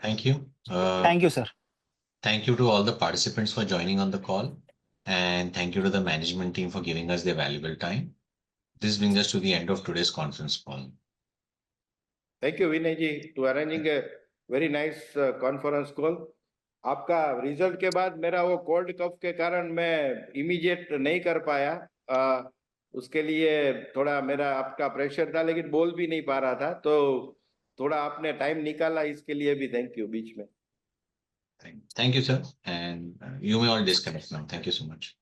Thank you. Thank you, sir. Thank you to all the participants for joining on the call, and thank you to the management team for giving us their valuable time. This brings us to the end of today's conference call. Thank you, Vinay ji, to arranging a very nice conference call. आपका result के बाद मेरा वो cold कफ के कारण मैं immediate नहीं कर पाया, उसके लिए थोड़ा मेरा आपका प्रेशर था, लेकिन बोल भी नहीं पा रहा था, तो थोड़ा आपने टाइम निकाला, इसके लिए भी थैंक यू बीच में। Thank you, sir, and you may all disconnect now. Thank you so much.